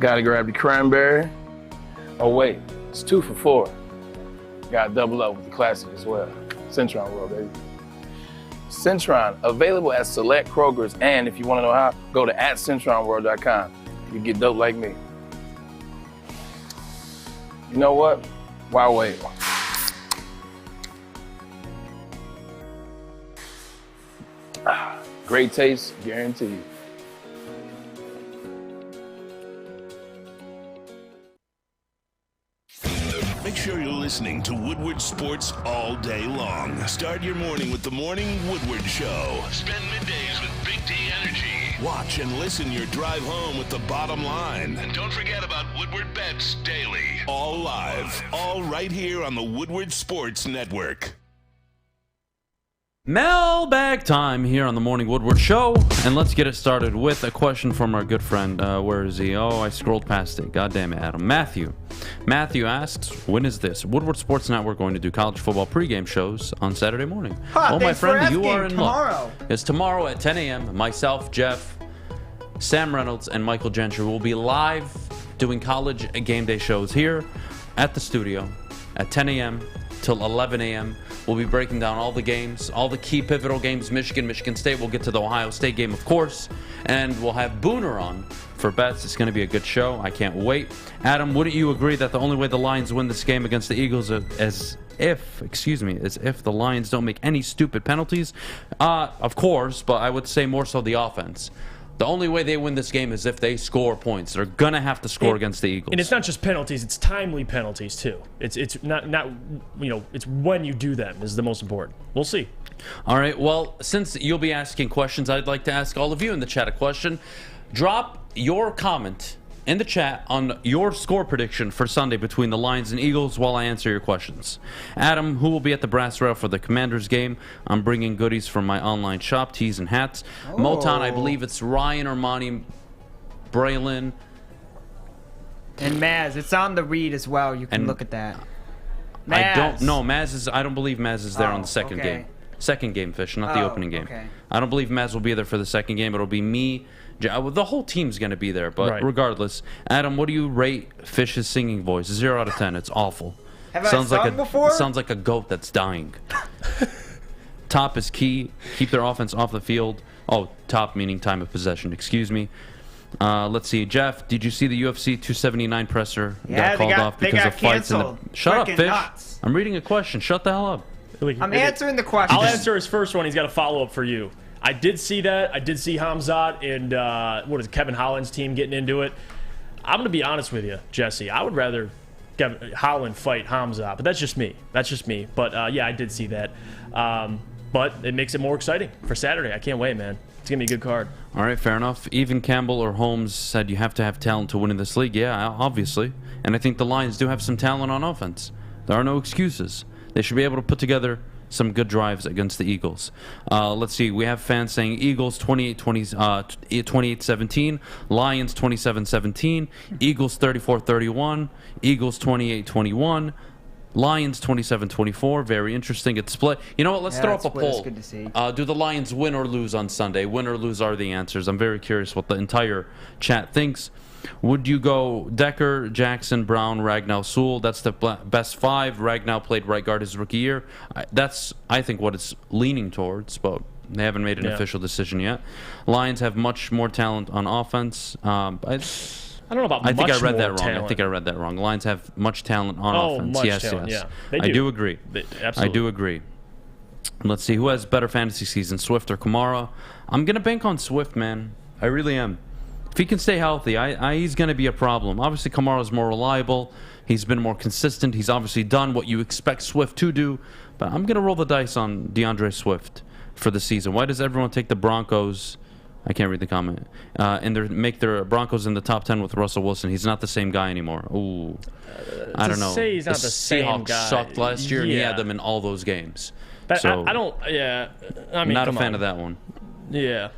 Gotta grab the cranberry. Oh wait, it's 2 for $4. Gotta double up with the classic as well. Centron World, baby. Centron, available at select Krogers, and if you wanna know how, go to @CentronWorld.com. You get dope like me. You know what? Why wait? Great taste, guaranteed. Make sure you're listening to Woodward Sports all day long. Start your morning with the Morning Woodward Show. Spend middays with Big D Energy. Watch and listen your drive home with the Bottom Line. And don't forget about Woodward Bets Daily. All live, all right here on the Woodward Sports Network. Mailbag time here on the Morning Woodward Show, and let's get it started with a question from our good friend. Where is he? Oh, I scrolled past it. God damn it, Adam. Matthew asks, when is this Woodward Sports Network going to do college football pregame shows on Saturday morning? Huh, my friend, you are in tomorrow. luck. It's tomorrow at 10 a.m. Myself, Jeff, Sam Reynolds, and Michael Gentry will be live doing college game day shows here at the studio at 10 a.m. till 11 a.m. We'll be breaking down all the games, all the key pivotal games, Michigan State. We'll get to the Ohio State game, of course, and we'll have Booner on for bets. It's going to be a good show. I can't wait. Adam, wouldn't you agree that the only way the Lions win this game against the Eagles is if the Lions don't make any stupid penalties? Of course, but I would say more so the offense. The only way they win this game is if they score points. They're going to have to score against the Eagles. And it's not just penalties, it's timely penalties too. It's not it's when you do them is the most important. We'll see. All right, well, since you'll be asking questions, I'd like to ask all of you in the chat a question. Drop your comment in the chat on your score prediction for Sunday between the Lions and Eagles while I answer your questions. Adam, who will be at the brass rail for the Commanders game? I'm bringing goodies from my online shop, tees and hats. Oh. Motown, I believe it's Ryan, Armani, Braylon. And Maz, it's on the read as well. You can look at that. I don't. No, Maz is. I don't believe Maz is there on the second game. Second game, Fish, not the opening game. Okay. I don't believe Maz will be there for the second game. It'll be me. The whole team's going to be there, but regardless. Adam, what do you rate Fish's singing voice? 0 out of 10. It's awful. Have I sung before? Sounds like a goat that's dying. Top is key. Keep their offense off the field. Oh, top meaning time of possession. Excuse me. Let's see. Jeff, did you see the UFC 279 presser got called off because of fights in the... Shut up, Fish. Nuts. I'm reading a question. Shut the hell up. I'm answering the question. I'll answer his first one. He's got a follow-up for you. I did see that. I did see Hamzat and Kevin Holland's team getting into it. I'm going to be honest with you, Jesse. I would rather Holland fight Hamzat, but that's just me. But yeah, I did see that. But it makes it more exciting for Saturday. I can't wait, man. It's going to be a good card. All right, fair enough. Even Campbell or Holmes said you have to have talent to win in this league. Yeah, obviously. And I think the Lions do have some talent on offense. There are no excuses. They should be able to put together some good drives against the Eagles. Let's see. We have fans saying Eagles 28-17, Lions 27-17, Eagles 34-31, Eagles 28-21, Lions 27-24. Very interesting. It's split. You know what? Let's throw up a poll. Good to see. Do the Lions win or lose on Sunday? Win or lose are the answers. I'm very curious what the entire chat thinks. Would you go Decker, Jackson, Brown, Ragnow, Sewell? That's the best 5. Ragnow played right guard his rookie year. That's, I think, what it's leaning towards, but they haven't made an official decision yet. Lions have much more talent on offense. I don't know about I think much I read more that wrong. talent. I think I read that wrong. Lions have much talent on offense. Much Yes, talent, yes. yeah. They I do. do agree. Absolutely. I do agree. Let's see. Who has better fantasy season, Swift or Kamara? I'm going to bank on Swift, man. I really am. If he can stay healthy, he's going to be a problem. Obviously, Kamara's more reliable. He's been more consistent. He's obviously done what you expect Swift to do. But I'm going to roll the dice on DeAndre Swift for the season. Why does everyone take the Broncos? I can't read the comment. And make their Broncos in the top 10 with Russell Wilson. He's not the same guy anymore. Ooh, I don't know. Say he's not the same Seahawks guy. sucked last year, and he had them in all those games. So I don't. Yeah, I mean, not a fan of that one. Yeah.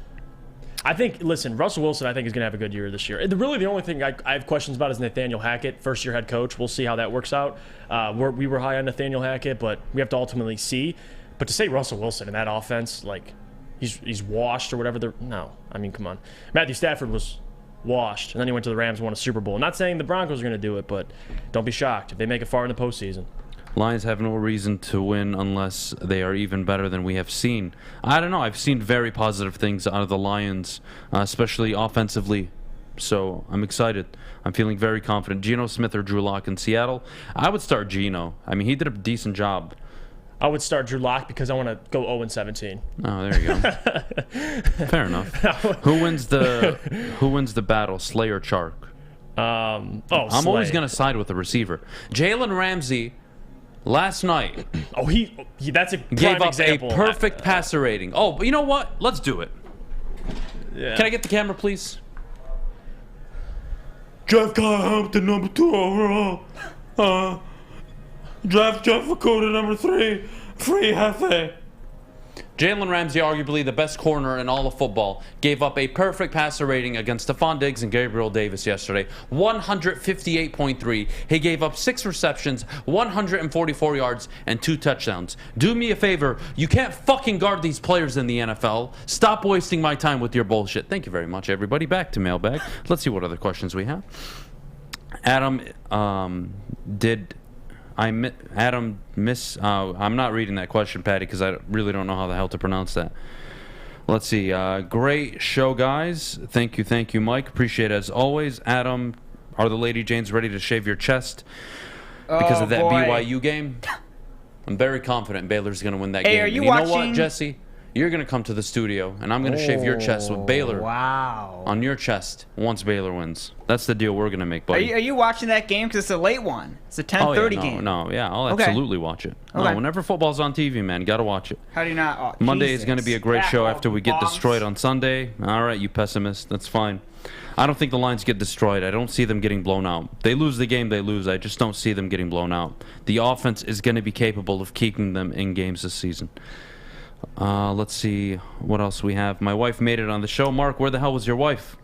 I think, listen, Russell Wilson, I think, is going to have a good year this year. Really, the only thing I have questions about is Nathaniel Hackett, first-year head coach. We'll see how that works out. We were high on Nathaniel Hackett, but we have to ultimately see. But to say Russell Wilson in that offense, like, he's washed or whatever, no. I mean, come on. Matthew Stafford was washed, and then he went to the Rams and won a Super Bowl. I'm not saying the Broncos are going to do it, but don't be shocked if they make it far in the postseason. Lions have no reason to win unless they are even better than we have seen. I don't know. I've seen very positive things out of the Lions, especially offensively. So I'm excited. I'm feeling very confident. Geno Smith or Drew Lock in Seattle? I would start Geno. I mean, he did a decent job. I would start Drew Lock because I want to go 0-17. Oh, there you go. Fair enough. Who wins the battle, Slay or Chark? I'm always going to side with the receiver. Jalen Ramsey last night. That's a prime gave up example. A perfect passer rating. Oh, but you know what? Let's do it. Yeah. Can I get the camera, please? Jeff Hampton, number 2 overall. Draft Jeff Lakota, number 3. Free Hefe. Jalen Ramsey, arguably the best corner in all of football, gave up a perfect passer rating against Stephon Diggs and Gabriel Davis yesterday. 158.3. He gave up 6 receptions, 144 yards, and 2 touchdowns. Do me a favor. You can't fucking guard these players in the NFL. Stop wasting my time with your bullshit. Thank you very much, everybody. Back to Mailbag. Let's see what other questions we have. Adam, I'm not reading that question, Patty, because I really don't know how the hell to pronounce that. Let's see. Great show, guys. Thank you, Mike. Appreciate it as always. Adam, are the Lady Janes ready to shave your chest because of that BYU game? I'm very confident Baylor's going to win that game. Are you and watching? Know what, Jesse? You're going to come to the studio, and I'm going to shave your chest with Baylor on your chest once Baylor wins. That's the deal we're going to make, buddy. Are you watching that game? Because it's a late one. It's a 10:30 game. I'll absolutely watch it. Okay. No, whenever football's on TV, man, you got to watch it. How do you not? Monday is going to be a great show after we get destroyed on Sunday. All right, you pessimist. That's fine. I don't think the Lions get destroyed. I don't see them getting blown out. They lose the game, they lose. I just don't see them getting blown out. The offense is going to be capable of keeping them in games this season. Let's see what else we have. My wife made it on the show. Mark, where the hell was your wife?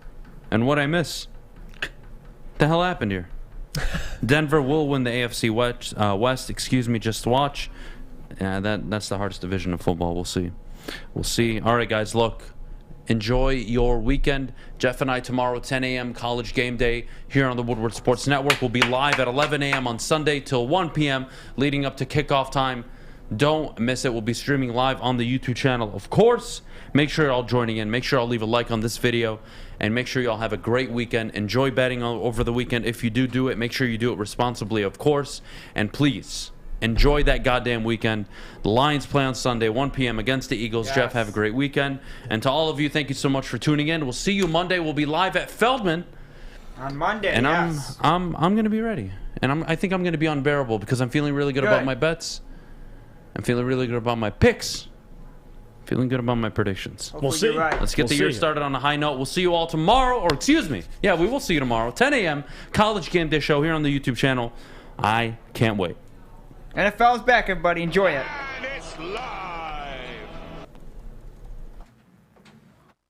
And what'd I miss? What the hell happened here? Denver will win the AFC West. Excuse me, just watch. That's the hardest division of football. We'll see. We'll see. All right, guys, look. Enjoy your weekend. Jeff and I tomorrow, 10 a.m. College Game Day here on the Woodward Sports Network. We'll be live at 11 a.m. on Sunday till 1 p.m. leading up to kickoff time. Don't miss it. We'll be streaming live on the YouTube channel, of course. Make sure you're all joining in. Make sure I'll leave a like on this video. And make sure you all have a great weekend. Enjoy betting over the weekend. If you do it, make sure you do it responsibly, of course. And please, enjoy that goddamn weekend. The Lions play on Sunday, 1 p.m. against the Eagles. Yes. Jeff, have a great weekend. And to all of you, thank you so much for tuning in. We'll see you Monday. We'll be live at Feldman. On Monday, and yes. I'm going to be ready. And I think I'm going to be unbearable because I'm feeling really good about my bets. I'm feeling really good about my picks. Feeling good about my predictions. We'll see. Right. Let's get the year started on a high note. We'll see you all tomorrow, or excuse me. Yeah, we will see you tomorrow. 10 a.m. College Game Day show here on the YouTube channel. I can't wait. NFL's back, everybody. Enjoy it. And it's live.